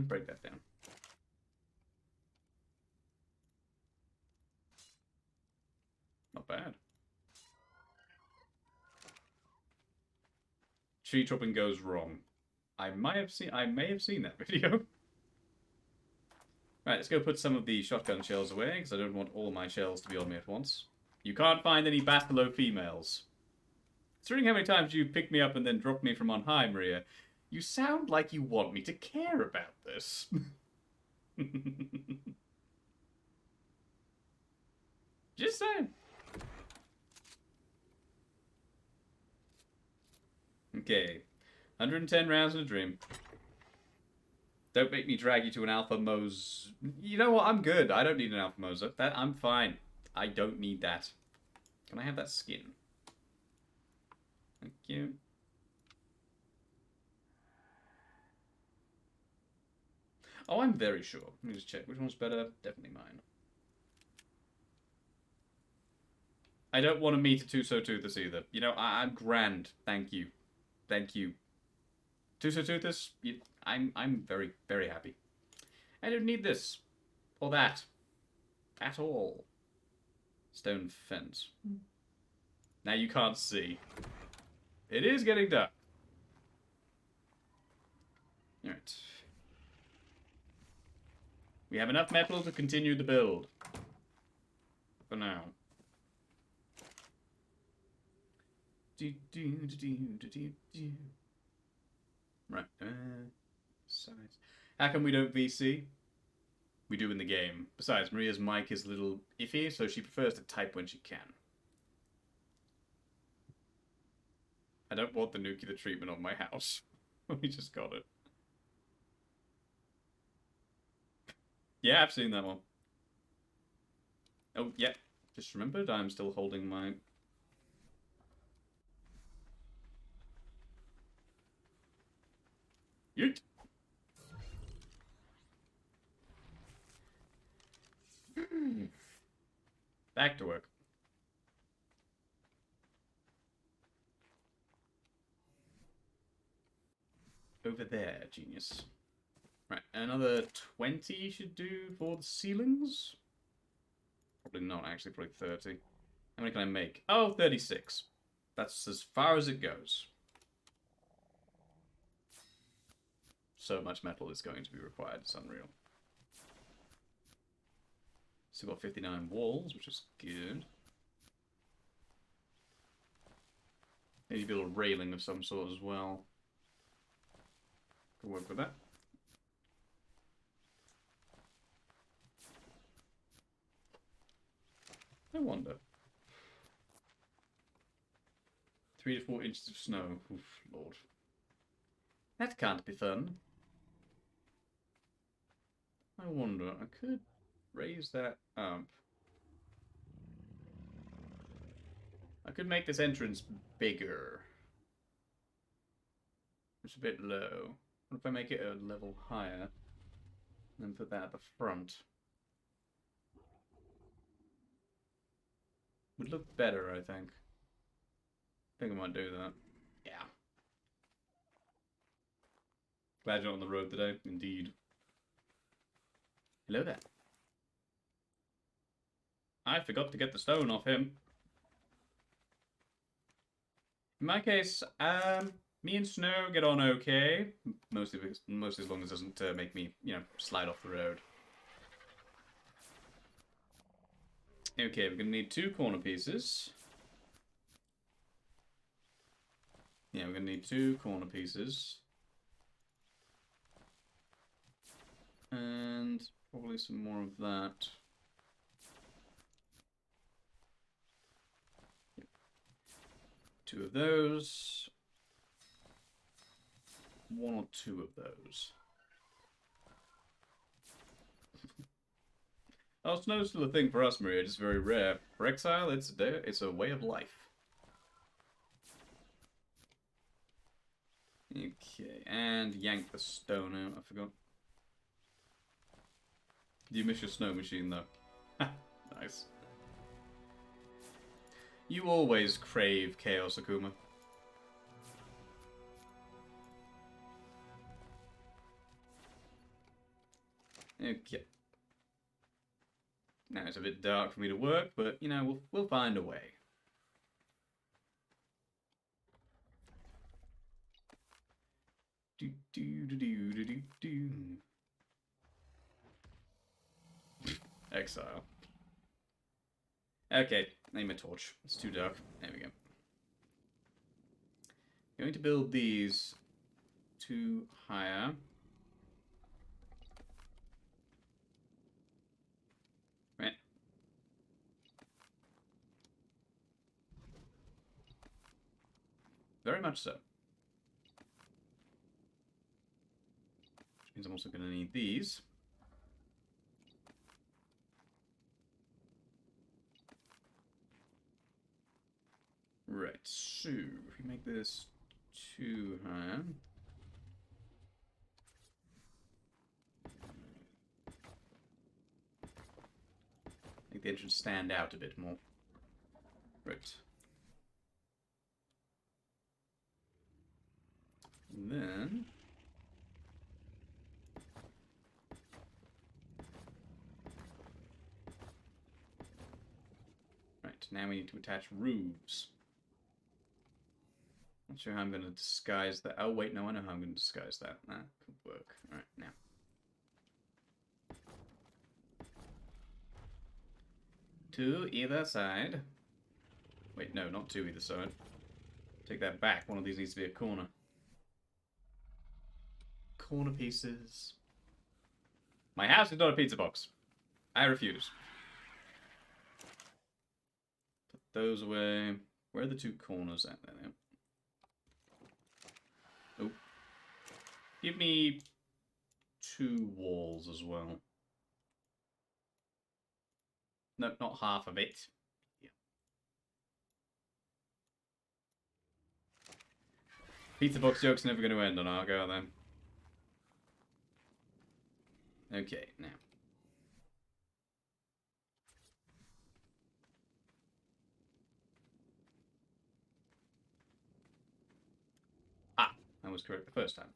Break that down. Not bad. Tree chopping goes wrong. I may have seen that video. Right, let's go put some of the shotgun shells away, because I don't want all my shells to be on me at once. You can't find any Bastilo females. Considering how many times you picked me up and then dropped me from on high, Maria, you sound like you want me to care about this. Just saying. Okay. 110 rounds in a dream. Don't make me drag you to an Alpha Mose. You know what? I'm good. I don't need an Alpha Moser. I'm fine. I don't need that. Can I have that skin? Thank you. Oh, I'm very sure. Let me just check. Which one's better? Definitely mine. I don't want to meet a Tusotoothus either. You know, I'm grand. Thank you. Thank you. Tusotoothus, I'm very, very happy. I don't need this. Or that. at all. Stone fence. Now you can't see. It is getting dark. Alright. We have enough metal to continue the build. For now. Right. Size. How come we don't VC? We do in the game. Besides, Maria's mic is a little iffy, so she prefers to type when she can. I don't want the nuclear treatment on my house. We just got it. Yeah, I've seen that one. Oh, yeah. Just remembered I'm still holding my... Yeet! Back to work. Over there, genius. Right, another 20 should do for the ceilings? Probably not, actually, probably 30. How many can I make? Oh, 36. That's as far as it goes. So much metal is going to be required, it's unreal. Still got 59 walls, which is good. Maybe build a railing of some sort as well. Can work with that. I wonder. 3 to 4 inches of snow. Oof, Lord. That can't be fun. I wonder, I could raise that up. I could make this entrance bigger. It's a bit low. What if I make it a level higher? And then put that at the front? Would look better, I think. I think I might do that. Yeah. Glad you're on the road today. Indeed. Hello there. I forgot to get the stone off him. In my case, me and Snow get on okay. Mostly as long as it doesn't make me, you know, slide off the road. Okay, we're gonna need 2 corner pieces. Yeah, we're gonna need 2 corner pieces. And probably some more of that. Yep. 2 of those. 1 or 2 of those. Oh, snow's still a thing for us, Maria. Just very rare. For Exile, it's a way of life. Okay, and yank the stone out. I forgot. Do you miss your snow machine, though? Nice. You always crave chaos, Akuma. Okay. Now it's a bit dark for me to work, but you know we'll find a way. Do do do do do do do. Exile. Okay, name a torch. It's too dark. There we go. Going to build these 2 higher. Right. Very much so. Which means I'm also going to need these. Right, so if we make this 2 higher. Make the entrance stand out a bit more. Right. And then Right, now we need to attach roofs. Not sure how I'm going to disguise that. Oh, wait, no, I know how I'm going to disguise that. That could work. Alright, now. To either side. Wait, no, not to either side. Take that back. One of these needs to be a corner. Corner pieces. My house is not a pizza box. I refuse. Put those away. Where are the two corners at there? Oh. Give me 2 walls as well. No, not half of it. Yeah. Pizza box joke's never going to end on our go then. Okay, now. Ah, I was correct the first time.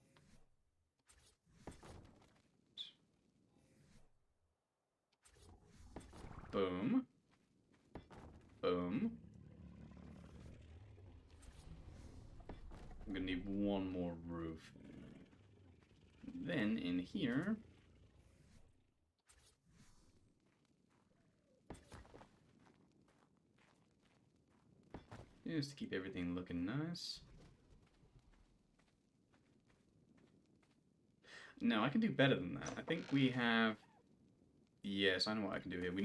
Boom. Boom. I'm gonna need one more roof. Then in here. Just to keep everything looking nice. No, I can do better than that. I think we have. Yes, I know what I can do here. We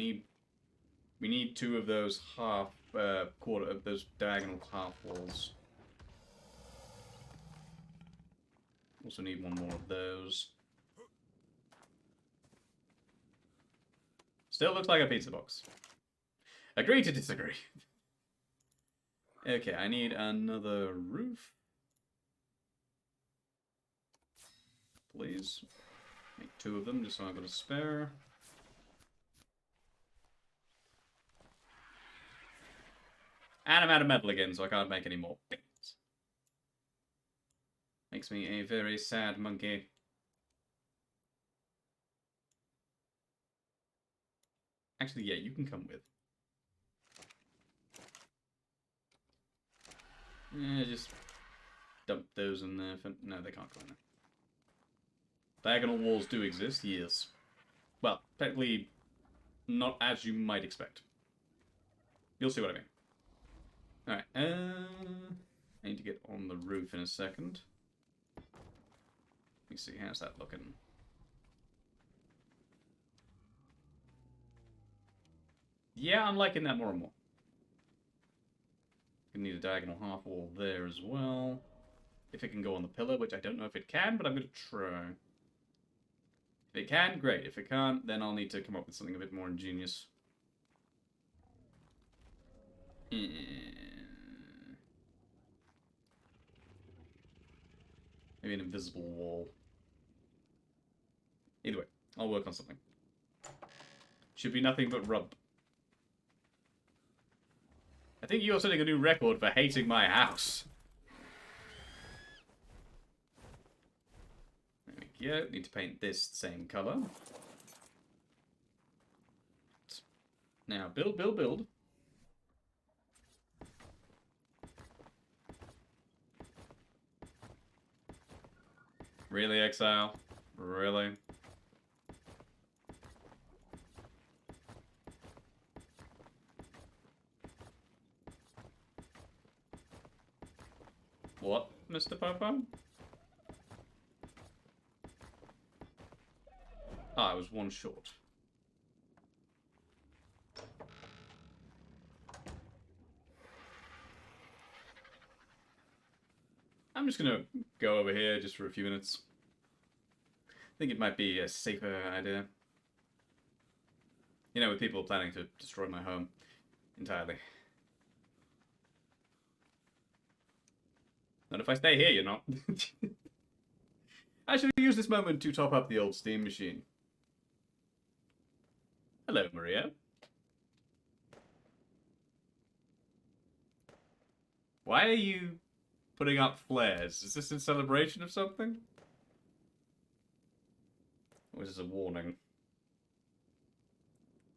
need 2 of those quarter of those diagonal half walls. Also need 1 more of those. Still looks like a pizza box. Agree to disagree. Okay, I need another roof. Please. Make 2 of them just so I've got a spare. And I'm out of metal again, so I can't make any more things. Makes me a very sad monkey. Actually, yeah, you can come with. Yeah, just dump those in there. No, they can't go in there. Diagonal walls do exist, yes. Well, technically, not as you might expect. You'll see what I mean. Alright, I need to get on the roof in a second. Let me see, how's that looking? Yeah, I'm liking that more and more. Gonna need a diagonal half wall there as well. If it can go on the pillar, which I don't know if it can, but I'm gonna try. If it can, great. If it can't, then I'll need to come up with something a bit more ingenious. Maybe an invisible wall. Either way, I'll work on something. Should be nothing but rub. I think you're setting a new record for hating my house. There we go. Need to paint this same color. Now, build, build, build. Really, Exile? Really? What, Mr. Popo? Ah, I was 1 short. I'm just gonna go over here just for a few minutes. I think it might be a safer idea. You know, with people planning to destroy my home entirely. Not if I stay here, you're not. I should use this moment to top up the old steam machine. Hello, Maria. Why are you putting up flares? Is this in celebration of something? Or is this a warning?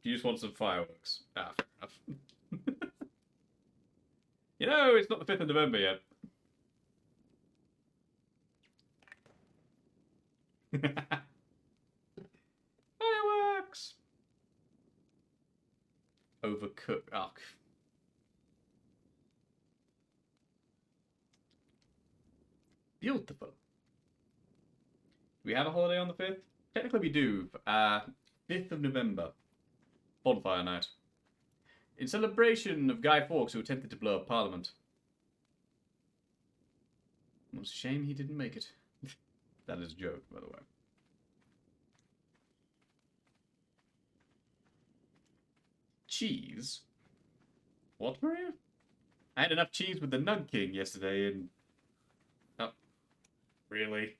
Do you just want some fireworks? Ah, fair enough. You know, it's not the 5th of November yet. Fireworks! Overcooked. Oh. Beautiful. Do we have a holiday on the 5th? Technically we do. 5th of November. Bonfire night. In celebration of Guy Fawkes, who attempted to blow up Parliament. It's a shame he didn't make it. That is a joke, by the way. Cheese? What, Maria? I had enough cheese with the Nug King yesterday and... Oh. Really?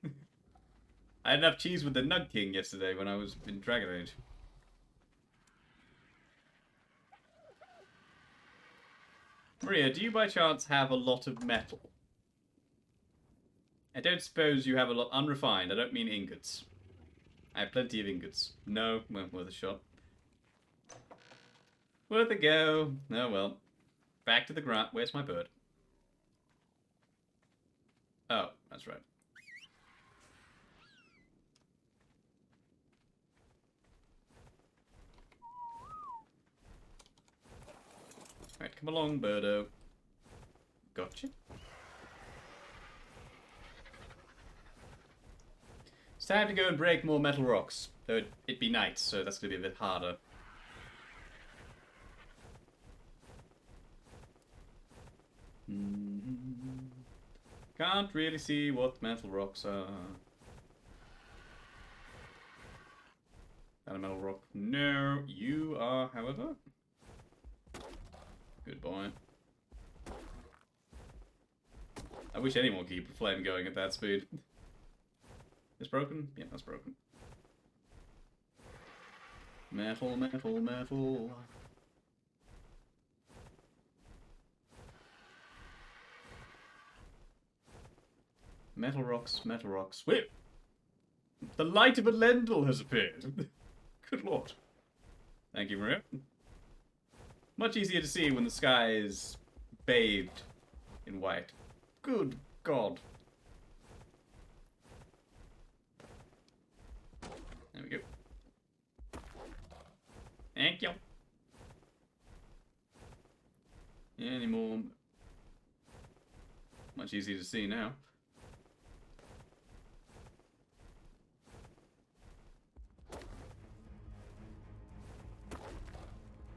I had enough cheese with the Nug King yesterday when I was in Dragon Age. Maria, do you by chance have a lot of metal? I don't suppose you have a lot unrefined. I don't mean ingots. I have plenty of ingots. No, well, worth a shot. Worth a go. Oh well. Back to the grunt. Where's my bird? Oh, that's right. Right, come along, birdo. Gotcha. It's time to go and break more metal rocks. Though it'd be night, so that's going to be a bit harder. Can't really see what metal rocks are. That a metal rock? No, you are, however. Good boy. I wish anyone could keep a flame going at that speed. It's broken? Yeah, that's broken. Metal, metal, metal. Metal rocks, metal rocks. Wait! The light of Elendil has appeared. Good lord. Thank you, Maria. Much easier to see when the sky is bathed in white. Good god. There we go. Thank you. Any more? Much easier to see now.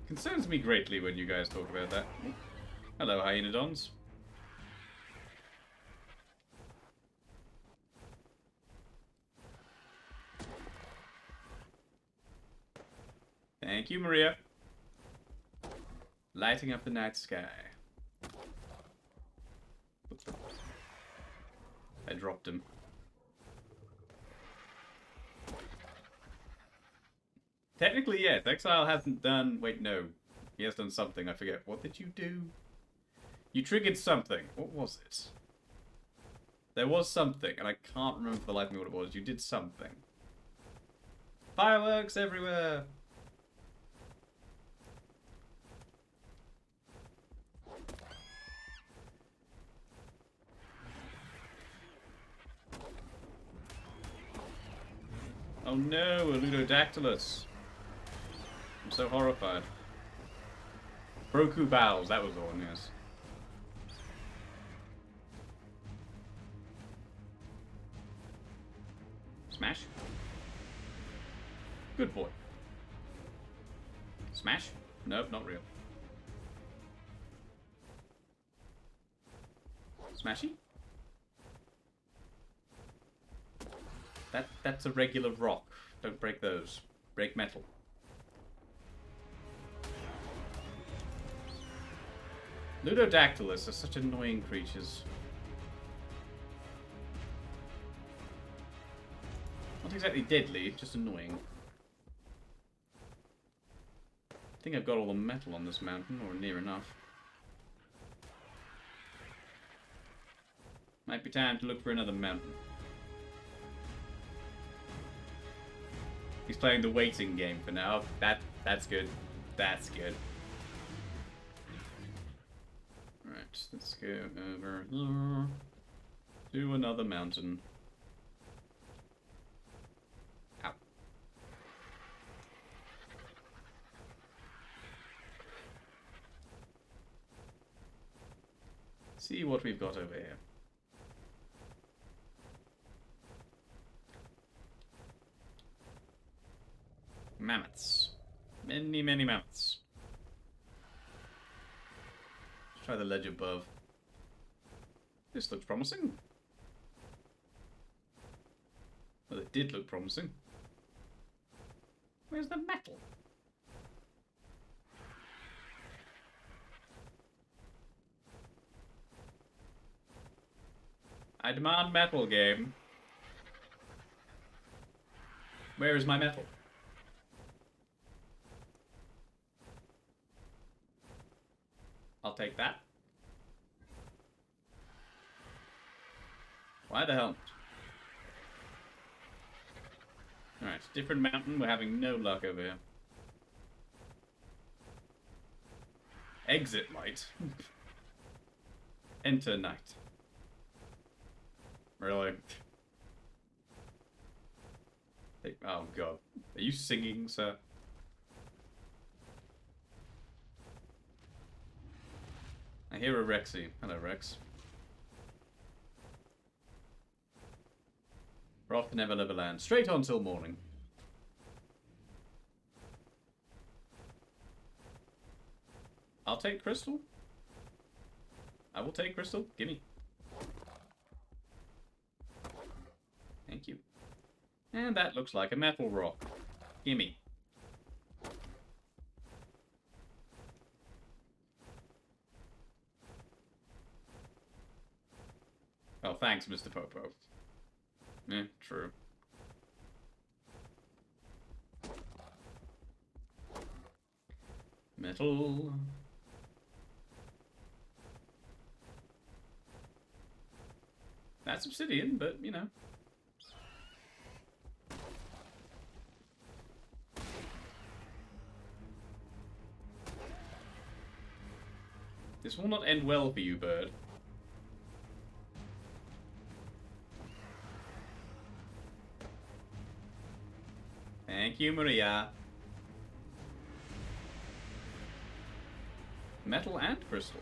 Concerns me greatly when you guys talk about that. Hello, Hyenodons. Thank you, Maria. Lighting up the night sky. I dropped him. Technically, yes. Exile hasn't done... Wait, no. He has done something. I forget. What did you do? You triggered something. What was it? There was something, and I can't remember for the life of me what it was. You did something. Fireworks everywhere! Oh no, a Ludodactylus. I'm so horrified. Broku Bowels, that was the one, yes. Smash. Good boy. Smash? Nope, not real. Smashy? That's a regular rock. Don't break those. Break metal. Ludodactylus are such annoying creatures. Not exactly deadly, just annoying. I think I've got all the metal on this mountain, or near enough. Might be time to look for another mountain. He's playing the waiting game for now. That's good. That's good. Right. let's go over here to another mountain. Ow. See what we've got over here. Mammoths. Many, many mammoths. Let's try the ledge above. This looks promising. Well, it did look promising. Where's the metal? I demand metal, game. Where is my metal? I'll take that. Why the hell not? Alright, different mountain. We're having no luck over here. Exit light. Enter night. Really? Oh god. Are you singing, sir? I hear a Rexy. Hello, Rex. We're off to Never Never Land. Straight on till morning. I'll take crystal. I will take crystal. Gimme. Thank you. And that looks like a metal rock. Gimme. Oh, thanks, Mr. Popo. Eh, true. Metal. That's obsidian, but, you know. This will not end well for you, bird. Thank you, Maria. Metal and crystal.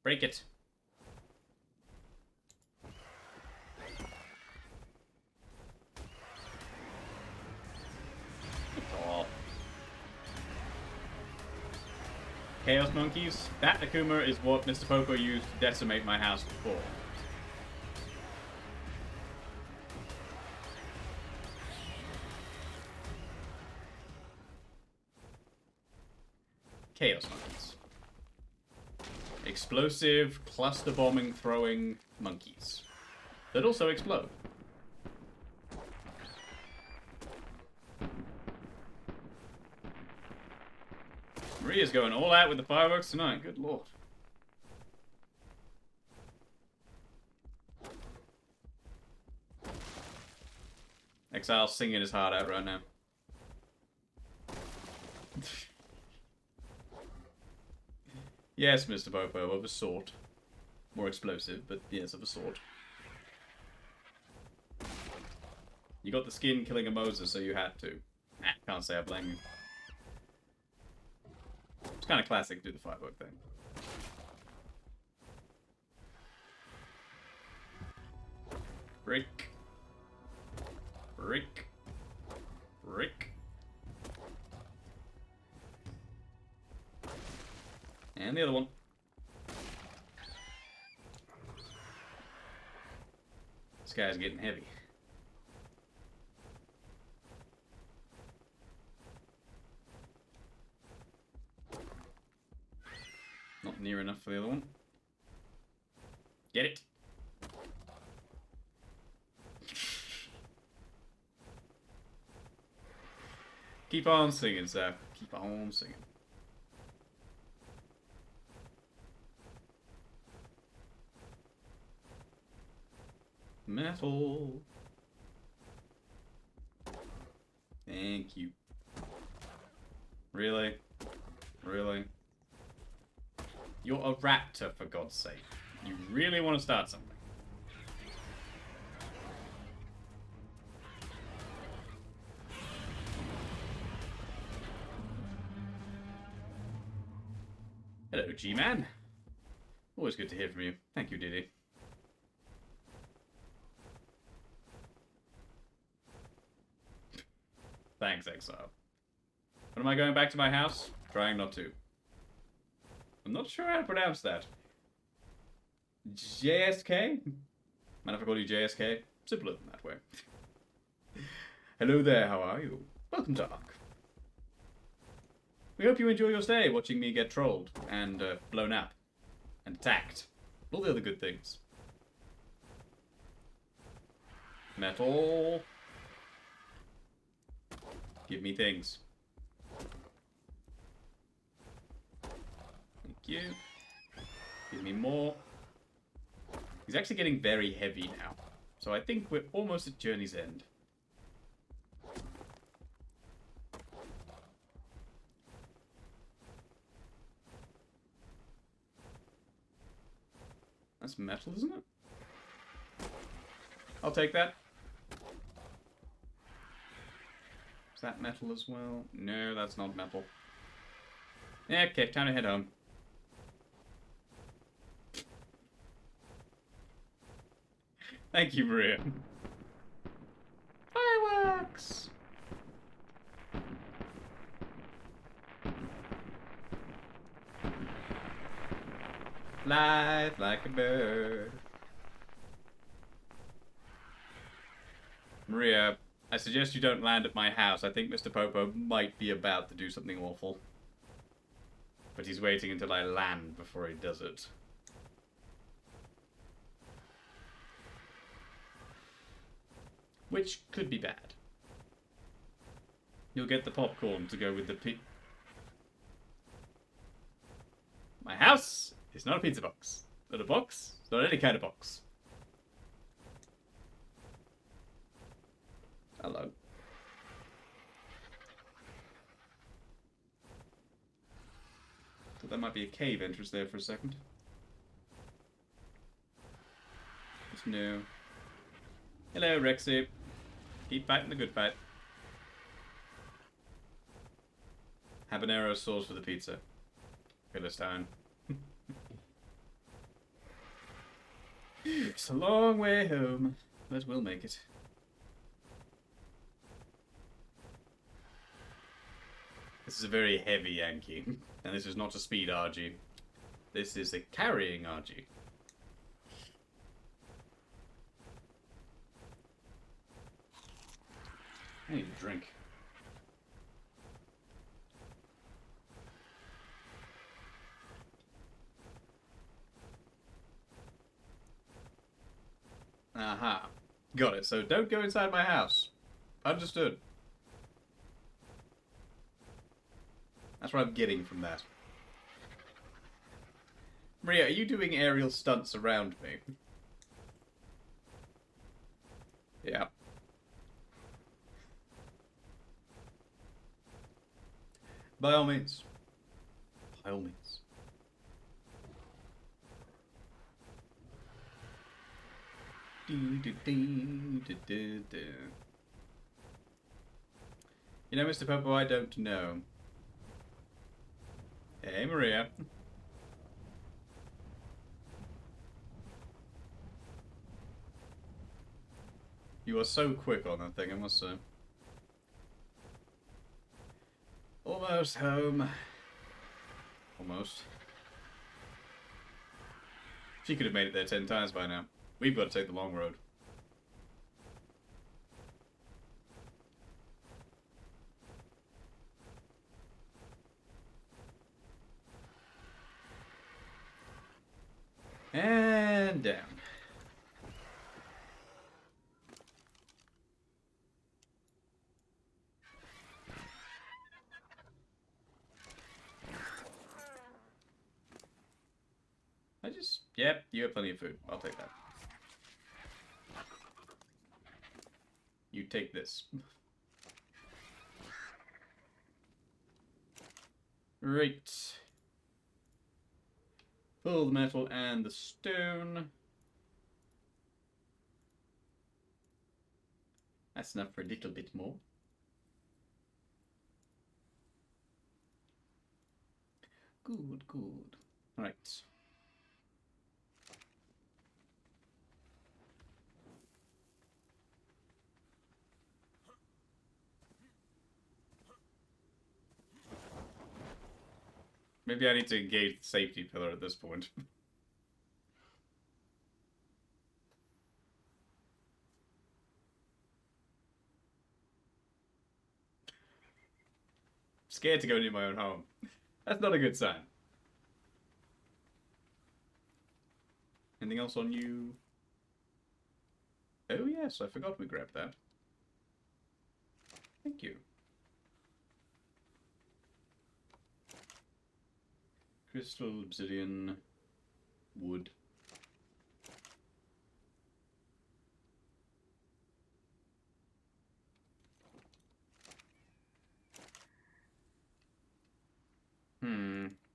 Break it. Oh. Chaos monkeys. That Akuma is what Mr. Popo used to decimate my house before. Chaos monkeys. Explosive, cluster bombing throwing monkeys. That also explode. Maria's going all out with the fireworks tonight, good lord. Exile's singing his heart out right now. Yes, Mr. Popo, of a sort. More explosive, but yes, of a sort. You got the skin killing a Moses, so you had to. Can't say I blame you. It's kind of classic to do the firework thing. Break. Break. Break. And the other one. This guy's getting heavy. Not near enough for the other one. Get it. Keep on singing, sir. Keep on singing. Metal. Thank you. Really? Really? You're a raptor, for God's sake. You really want to start something? Hello, G-Man. Always good to hear from you. Thank you, Diddy. Thanks, Exile. When am I going back to my house? Trying not to. I'm not sure how to pronounce that. JSK? Mind if I call you JSK? Simpler than that way. Hello there, how are you? Welcome to Ark. We hope you enjoy your stay watching me get trolled and blown up and attacked. All the other good things. Metal. Give me things. Thank you. Give me more. He's actually getting very heavy now. So I think we're almost at Journey's End. That's metal, isn't it? I'll take that. Is that metal as well? No, that's not metal. Yeah, okay, time to head home. Thank you, Maria. Fireworks! Fly like a bird. Maria, I suggest you don't land at my house. I think Mr. Popo might be about to do something awful. But he's waiting until I land before he does it. Which could be bad. You'll get the popcorn to go with the My house is not a pizza box. Not a box. It's not any kind of box. Hello. Thought there might be a cave entrance there for a second. Just no. Hello, Rexy. Keep fighting the good fight. Habanero sauce for the pizza. Philistine. It's a long way home, but we'll make it. This is a very heavy Yankee, and this is not a speed RG. This is a carrying RG. I need a drink. Aha. Got it. So don't go inside my house. Understood. That's what I'm getting from that. Maria, are you doing aerial stunts around me? Yeah. By all means. By all means. You know, Mr. Popo, I don't know. Hey, Maria. You are so quick on that thing, I must say. Almost home. Almost. She could have made it there 10 times by now. We've got to take the long road. And down. Yep, you have plenty of food. I'll take that. You take this. Right. Pull the metal and the stone. That's enough for a little bit more. Good, good. Right. Maybe I need to engage the safety pillar at this point. Scared to go near my own home. That's not a good sign. Anything else on you? Oh yes, I forgot we grabbed that. Thank you. Crystal, obsidian, wood.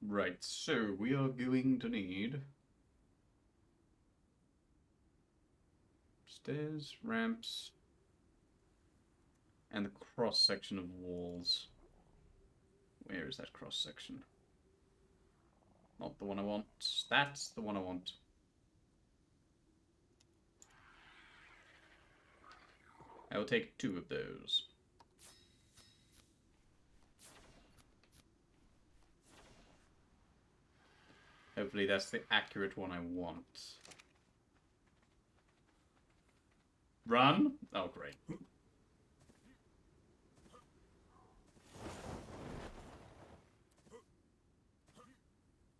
Right, so we are going to need stairs, ramps, and the cross section of walls. Where is that cross section? Not the one I want. That's the one I want. I will take 2 of those. Hopefully that's the accurate one I want. Run? Oh, great.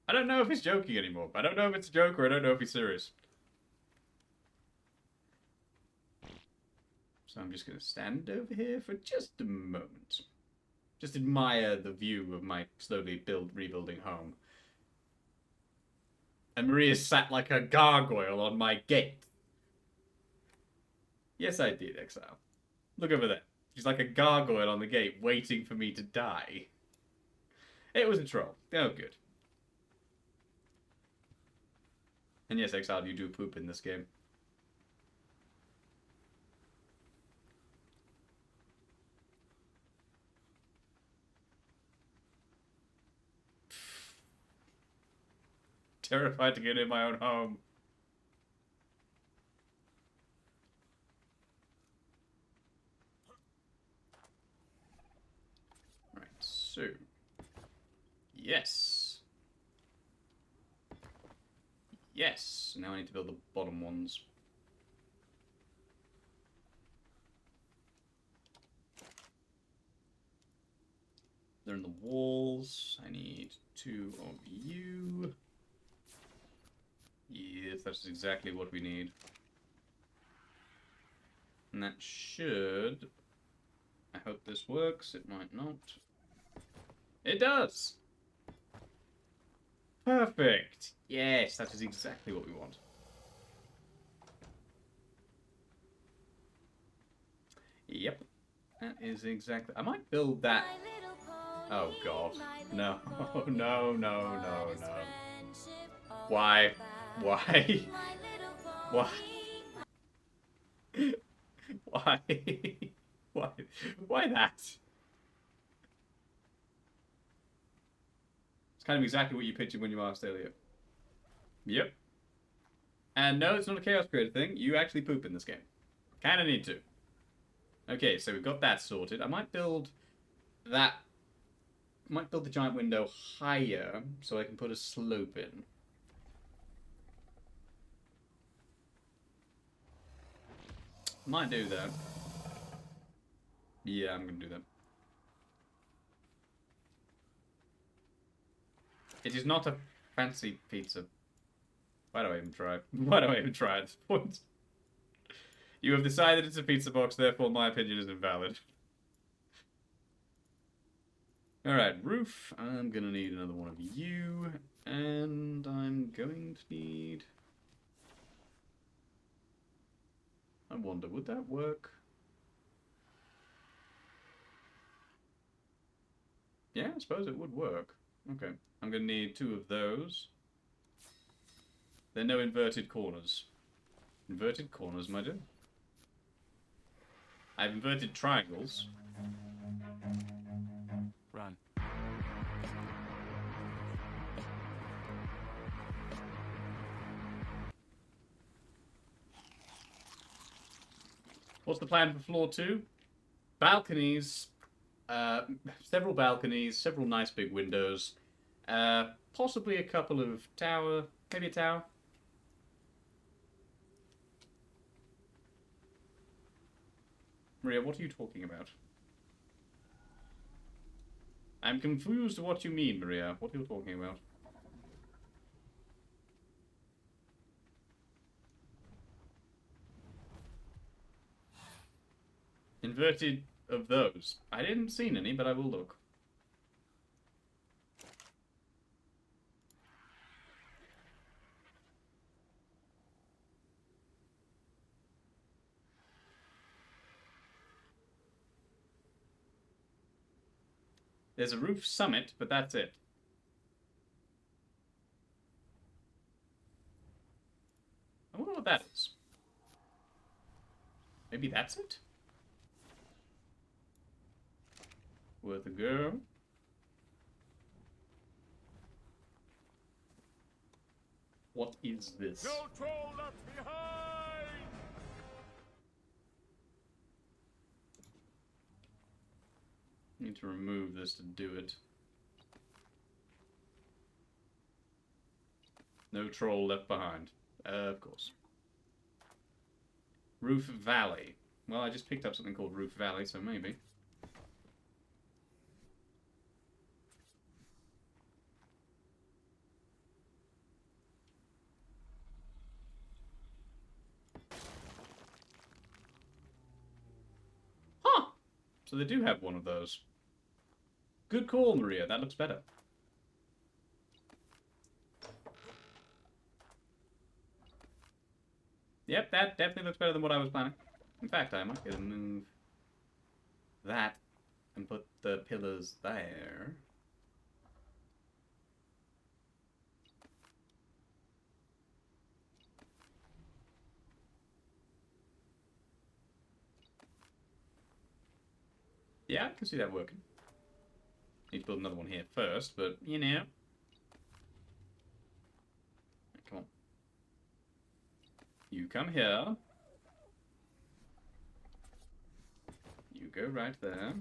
I don't know if he's joking anymore. I don't know if it's a joke or I don't know if he's serious. So I'm just going to stand over here for just a moment. Just admire the view of my slowly rebuilding home. And Maria sat like a gargoyle on my gate. Yes, I did, Exile. Look over there. She's like a gargoyle on the gate, waiting for me to die. It was a troll. Oh, good. And yes, Exile, you do poop in this game. Terrified to get in my own home. Right, so... Yes. Yes. Now I need to build the bottom ones. They're in the walls. I need 2 of you. Yes, that's exactly what we need. And that should... I hope this works. It might not. It does! Perfect! Yes, that is exactly what we want. Yep. That is exactly... I might build that... Oh, God. No. No, no, no, no. Why? Why? Why? Why? Why? Why that? It's kind of exactly what you pictured when you asked earlier. Yep. And no, it's not a Chaos Creator thing. You actually poop in this game. Kind of need to. Okay, so we've got that sorted. I might build that... I might build the giant window higher so I can put a slope in. Might do that. Yeah, I'm gonna do that. It is not a fancy pizza. Why do I even try? Why do I even try at this point? You have decided it's a pizza box, therefore my opinion is invalid. Alright, roof. I'm gonna need another one of you. And I'm going to need... I wonder, would that work? Yeah, I suppose it would work. Okay. I'm gonna need 2 of those. There are no inverted corners. Inverted corners, my dear. I have inverted triangles. Run. What's the plan for floor 2? Balconies. Several balconies, several nice big windows. Possibly a couple of tower, maybe a tower. Maria, what are you talking about? I'm confused what you mean, Maria. What are you talking about? Inverted of those. I didn't see any, but I will look. There's a roof summit, but that's it. I wonder what that is. Maybe that's it? Worth a go. What is this? No troll left behind! Need to remove this to do it. No troll left behind. Of course. Roof Valley. Well, I just picked up something called Roof Valley, so maybe. Huh! So they do have one of those. Good call, Maria. That looks better. Yep, that definitely looks better than what I was planning. In fact, I might get to move that and put the pillars there. Yeah, I can see that working. Need to build another one here first, but you know. Come on. You come here. You go right there.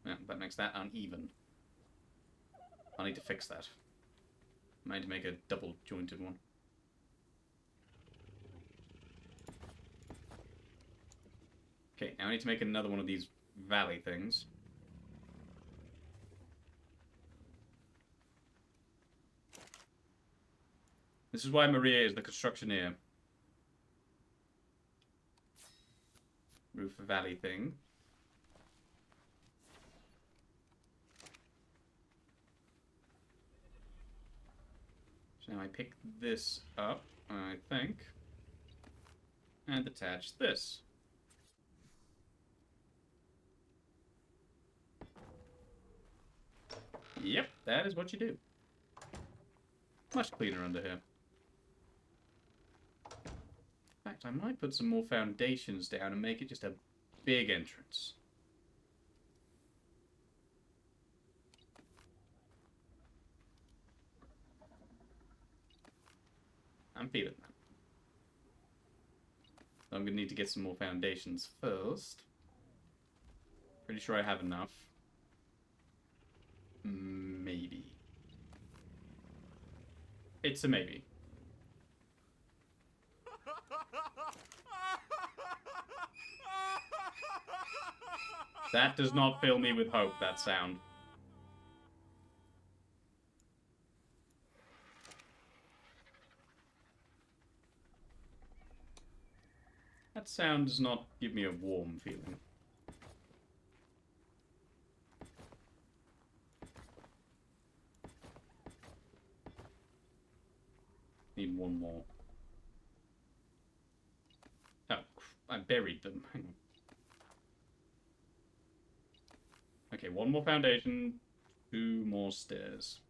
Yeah, that makes that uneven. I need to fix that. I need to make a double jointed one. Okay, now I need to make another one of these valley things. This is why Maria is the constructioneer. Roof valley thing. So now I pick this up, I think, and attach this. Yep, that is what you do. Much cleaner under here. In fact, I might put some more foundations down and make it just a big entrance. I'm feeling that. I'm going to need to get some more foundations first. Pretty sure I have enough. Maybe. It's a maybe. That does not fill me with hope, that sound. That sound does not give me a warm feeling. Need one more. Oh, I buried them. Hang on. Okay, one more foundation. 2 more stairs.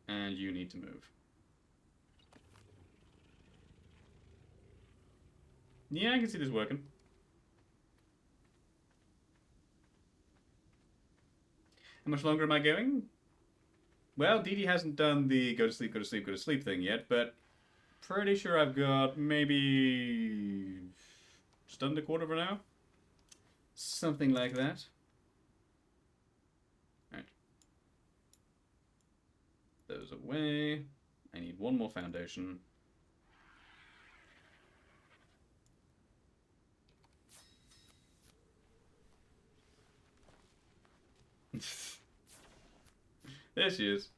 And you need to move. Yeah, I can see this working. How much longer am I going? Well, Dee Dee hasn't done the go to sleep, go to sleep, go to sleep thing yet, but pretty sure I've got maybe just under a quarter of an hour. Something like that. Alright. Those away. I need one more foundation. There she is.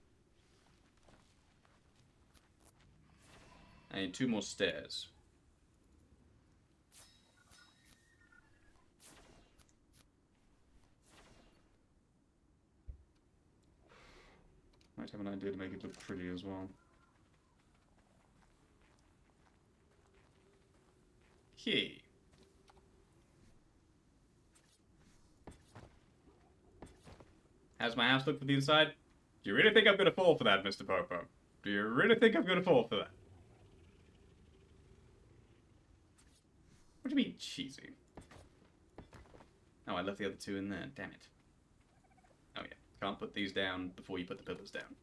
I need 2 more stairs. Might have an idea to make it look pretty as well. Okay. How's my house look from the inside? Do you really think I'm gonna fall for that, Mr. Popo? Do you really think I'm gonna fall for that? What do you mean, cheesy? Oh, I left the other 2 in there. Damn it. Oh yeah, can't put these down before you put the pillars down.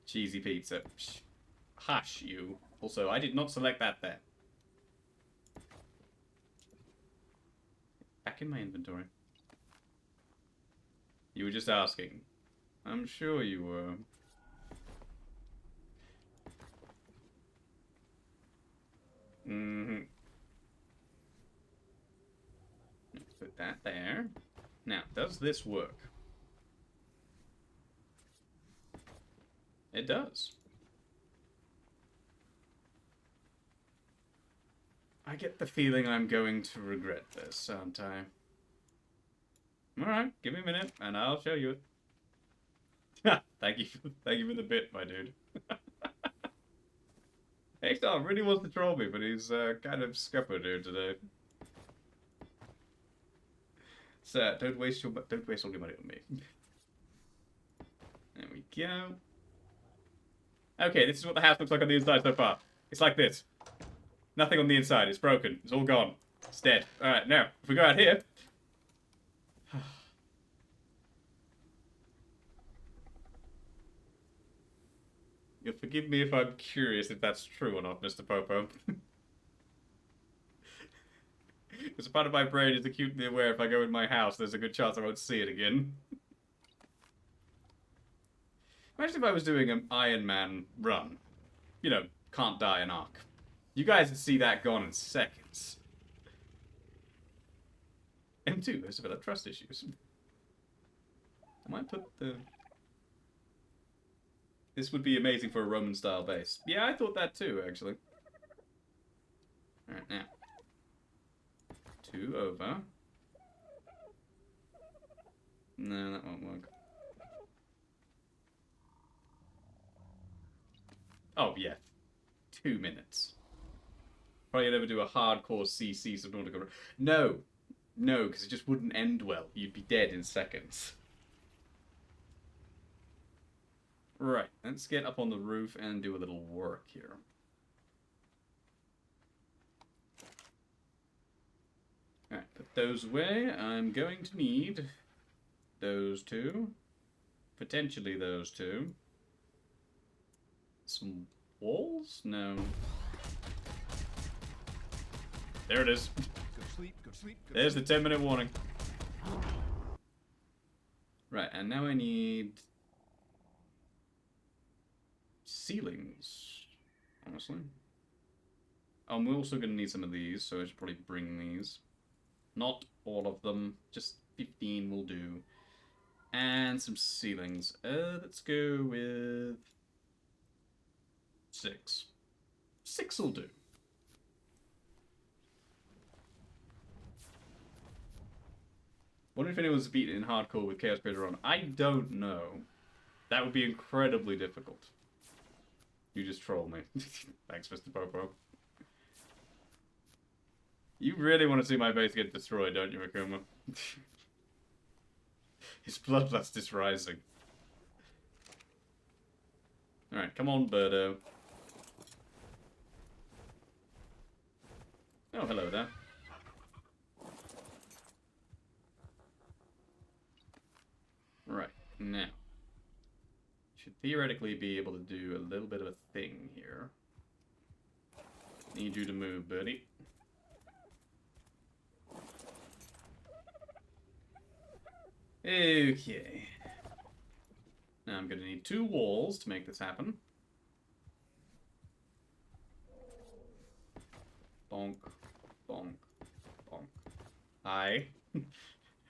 Cheesy pizza. Psh. Hush, you. Also, I did not select that there. Back in my inventory. You were just asking. I'm sure you were. Mm-hmm. Let's put that there. Now, does this work? It does. I get the feeling I'm going to regret this, aren't I? Alright, give me a minute, and I'll show you it. thank you for the bit, my dude. X-Star really wants to troll me, but he's kind of scuppered here today. So, don't waste all your money on me. There we go. Okay, this is what the house looks like on the inside so far. It's like this. Nothing on the inside. It's broken. It's all gone. It's dead. Alright, now, if we go out here... You'll forgive me if I'm curious if that's true or not, Mr. Popo. Because a part of my brain is acutely aware if I go in my house, there's a good chance I won't see it again. Imagine if I was doing an Iron Man run. You know, can't die an arc. You guys would see that gone in seconds. M2 has developed trust issues. I might put the... This would be amazing for a Roman-style base. Yeah, I thought that too, actually. Alright, now. 2 over. No, that won't work. Oh, yeah. 2 minutes. Probably never do a hardcore CC Subnautica. No! No, because it just wouldn't end well. You'd be dead in seconds. Right, let's get up on the roof and do a little work here. Alright, put those away. I'm going to need those 2. Potentially those 2. Some walls? No. There it is. Go sleep, go sleep, go There's sleep. the 10-minute warning. Right, and now I need... ceilings, honestly. Oh, and we're also going to need some of these, so I should probably bring these. Not all of them, just 15 will do. And some ceilings. Let's go with... 6. 6 will do. Wonder if anyone's beaten in hardcore with Chaos Creator on. I don't know. That would be incredibly difficult. You just troll me. Thanks, Mr. Popo. You really want to see my base get destroyed, don't you, Makuma? His bloodlust is rising. Alright, come on, Birdo. Oh, hello there. Right, now. Should theoretically be able to do a little bit of a thing here. Need you to move, birdie. Okay. Now I'm going to need 2 walls to make this happen. Bonk, bonk, bonk. Hi.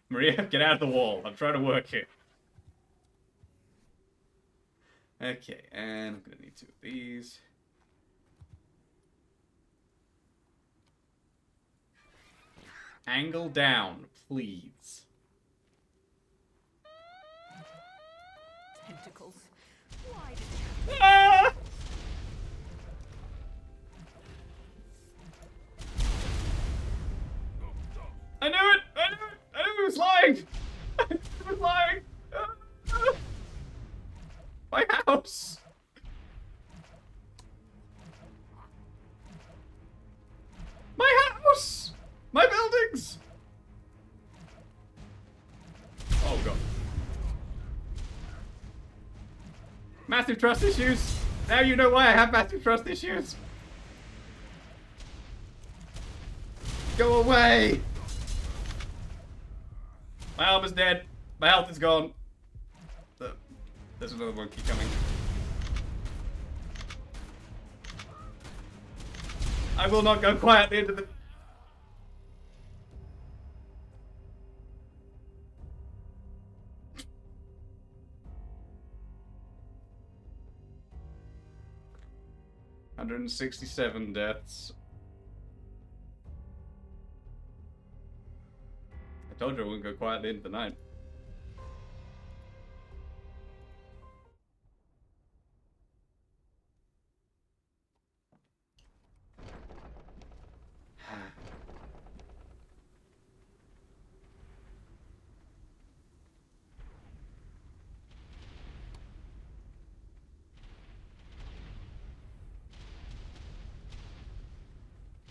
Maria, get out of the wall. I'm trying to work here. Okay, and I'm going to need 2 of these. Angle down, please. Tentacles. Why did it Ah! I knew it! I knew it! I knew it was lying! It was lying! Ah! My house! My house! My buildings! Oh god. Massive trust issues! Now you know why I have massive trust issues! Go away! My armor's dead. My health is gone. There's another monkey coming. I will not go quietly into the... $167 deaths. I told you I wouldn't go quietly into the night.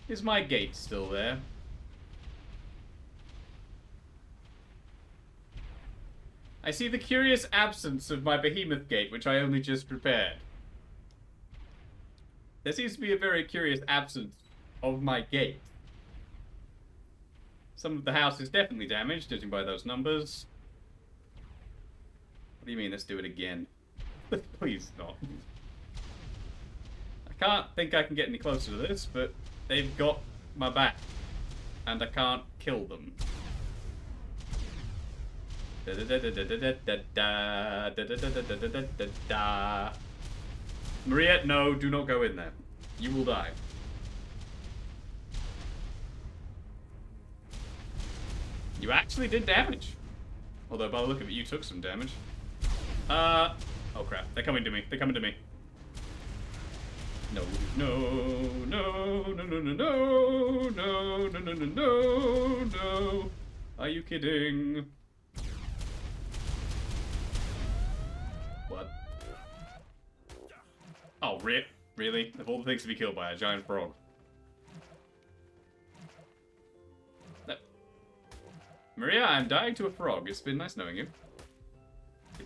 Is my gate still there? I see the curious absence of my behemoth gate, which I only just repaired. There seems to be a very curious absence of my gate. Some of the house is definitely damaged, judging by those numbers. What do you mean, let's do it again? Please not. I can't think I can get any closer to this, but they've got my back. And I can't kill them. Maria, no, do not go in there. You will die. You actually did damage. Although, by the look of it, you took some damage. Oh crap, they're coming to me. They're coming to me. No, no, no, no, no, no, no, no, no, no, no, no, no. Are you kidding? What? Oh, really? Of all the things to be killed by, a giant frog. No. Maria, I'm dying to a frog. It's been nice knowing you.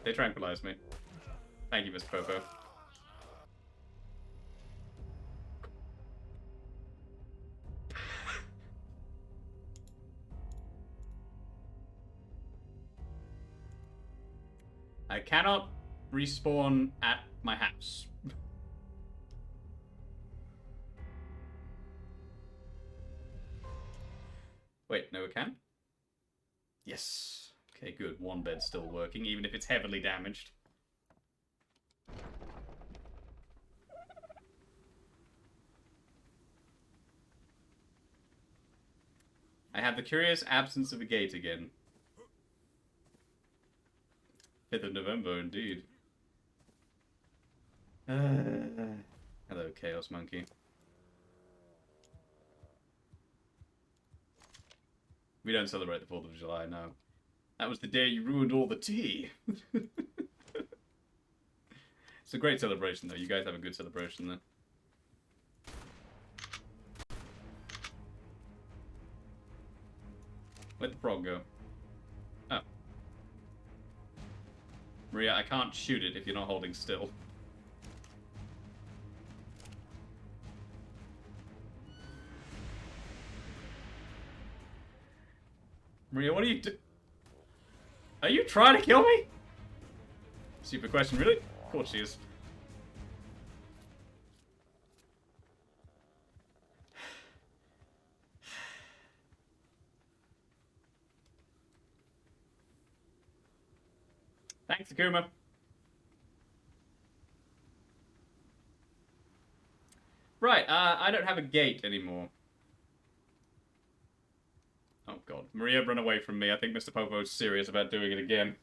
They tranquilized me. Thank you, Mr. Popo. I cannot respawn at my house. Wait, no it can? Yes. Okay, good. One bed's still working, even if it's heavily damaged. I have the curious absence of a gate again. 5th of November, indeed. Hello, Chaos Monkey. We don't celebrate the 4th of July, no. That was the day you ruined all the tea. It's a great celebration, though. You guys have a good celebration there. Where'd the frog go? Oh. Maria, I can't shoot it if you're not holding still. Maria, what are you Are you trying to kill me? Stupid question, really? Of course she is. Thanks, Akuma. Right, I don't have a gate anymore. Oh god. Maria, run away from me. I think Mr. Popo's serious about doing it again.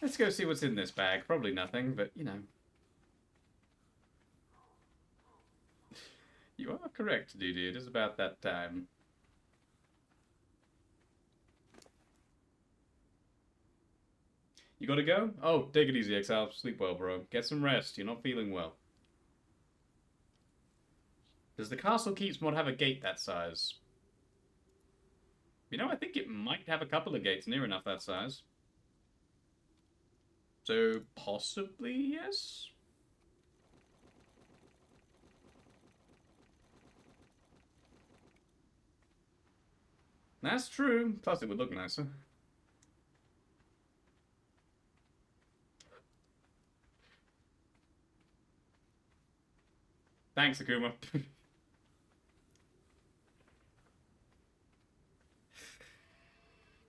Let's go see what's in this bag. Probably nothing, but, you know. You are correct, Didi. It is about that time. You gotta go? Oh, take it easy, Exile. Sleep well, bro. Get some rest. You're not feeling well. Does the Castle Keeps mod have a gate that size? You know, I think it might have a couple of gates near enough that size. So, possibly, yes? That's true. Plus, it would look nicer. Thanks, Akuma.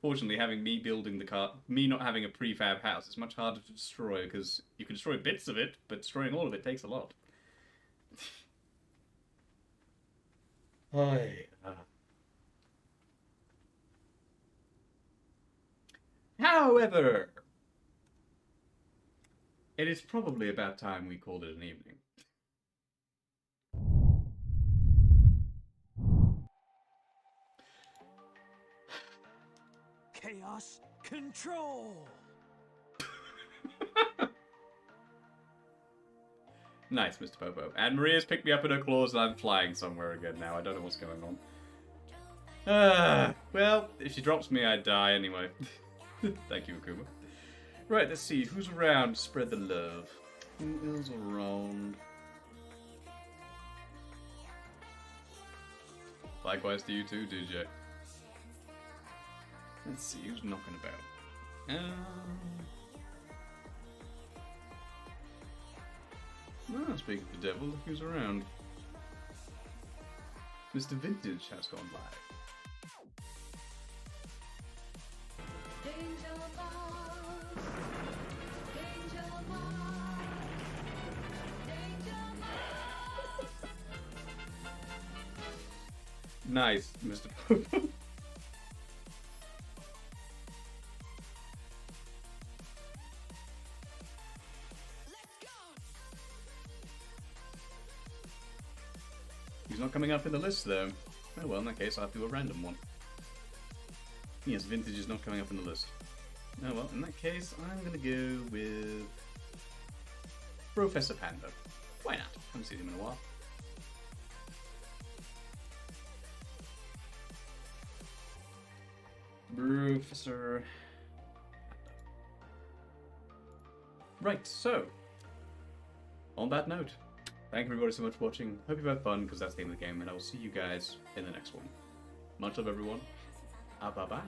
Fortunately, having me building the car, me not having a prefab house is much harder to destroy because you can destroy bits of it, but destroying all of it takes a lot. However, it is probably about time we called it an evening. Chaos control. Nice, Mr. Popo. And Maria's picked me up in her claws and I'm flying somewhere again now. I don't know what's going on. Well, if she drops me, I die anyway. Thank you, Akuma. Right, let's see. Who's around? Spread the love. Who is around? Likewise to you too, DJ. Let's see, who's knocking about? Speaking of the devil, look who's around. Mr. Vintage has gone live. Danger Mouse. Danger Mouse. Danger Mouse. Nice, Mr. Popo. He's not coming up in the list, though. Oh well, in that case, I'll have to do a random one. Yes, Vintage is not coming up in the list. Oh well, in that case, I'm gonna go with Professor Panda. Why not? Haven't seen him in a while. Professor... Right, so, on that note, thank you everybody so much for watching. Hope you've had fun, because that's the end of the game, and I will see you guys in the next one. Much love, everyone. Bye-bye.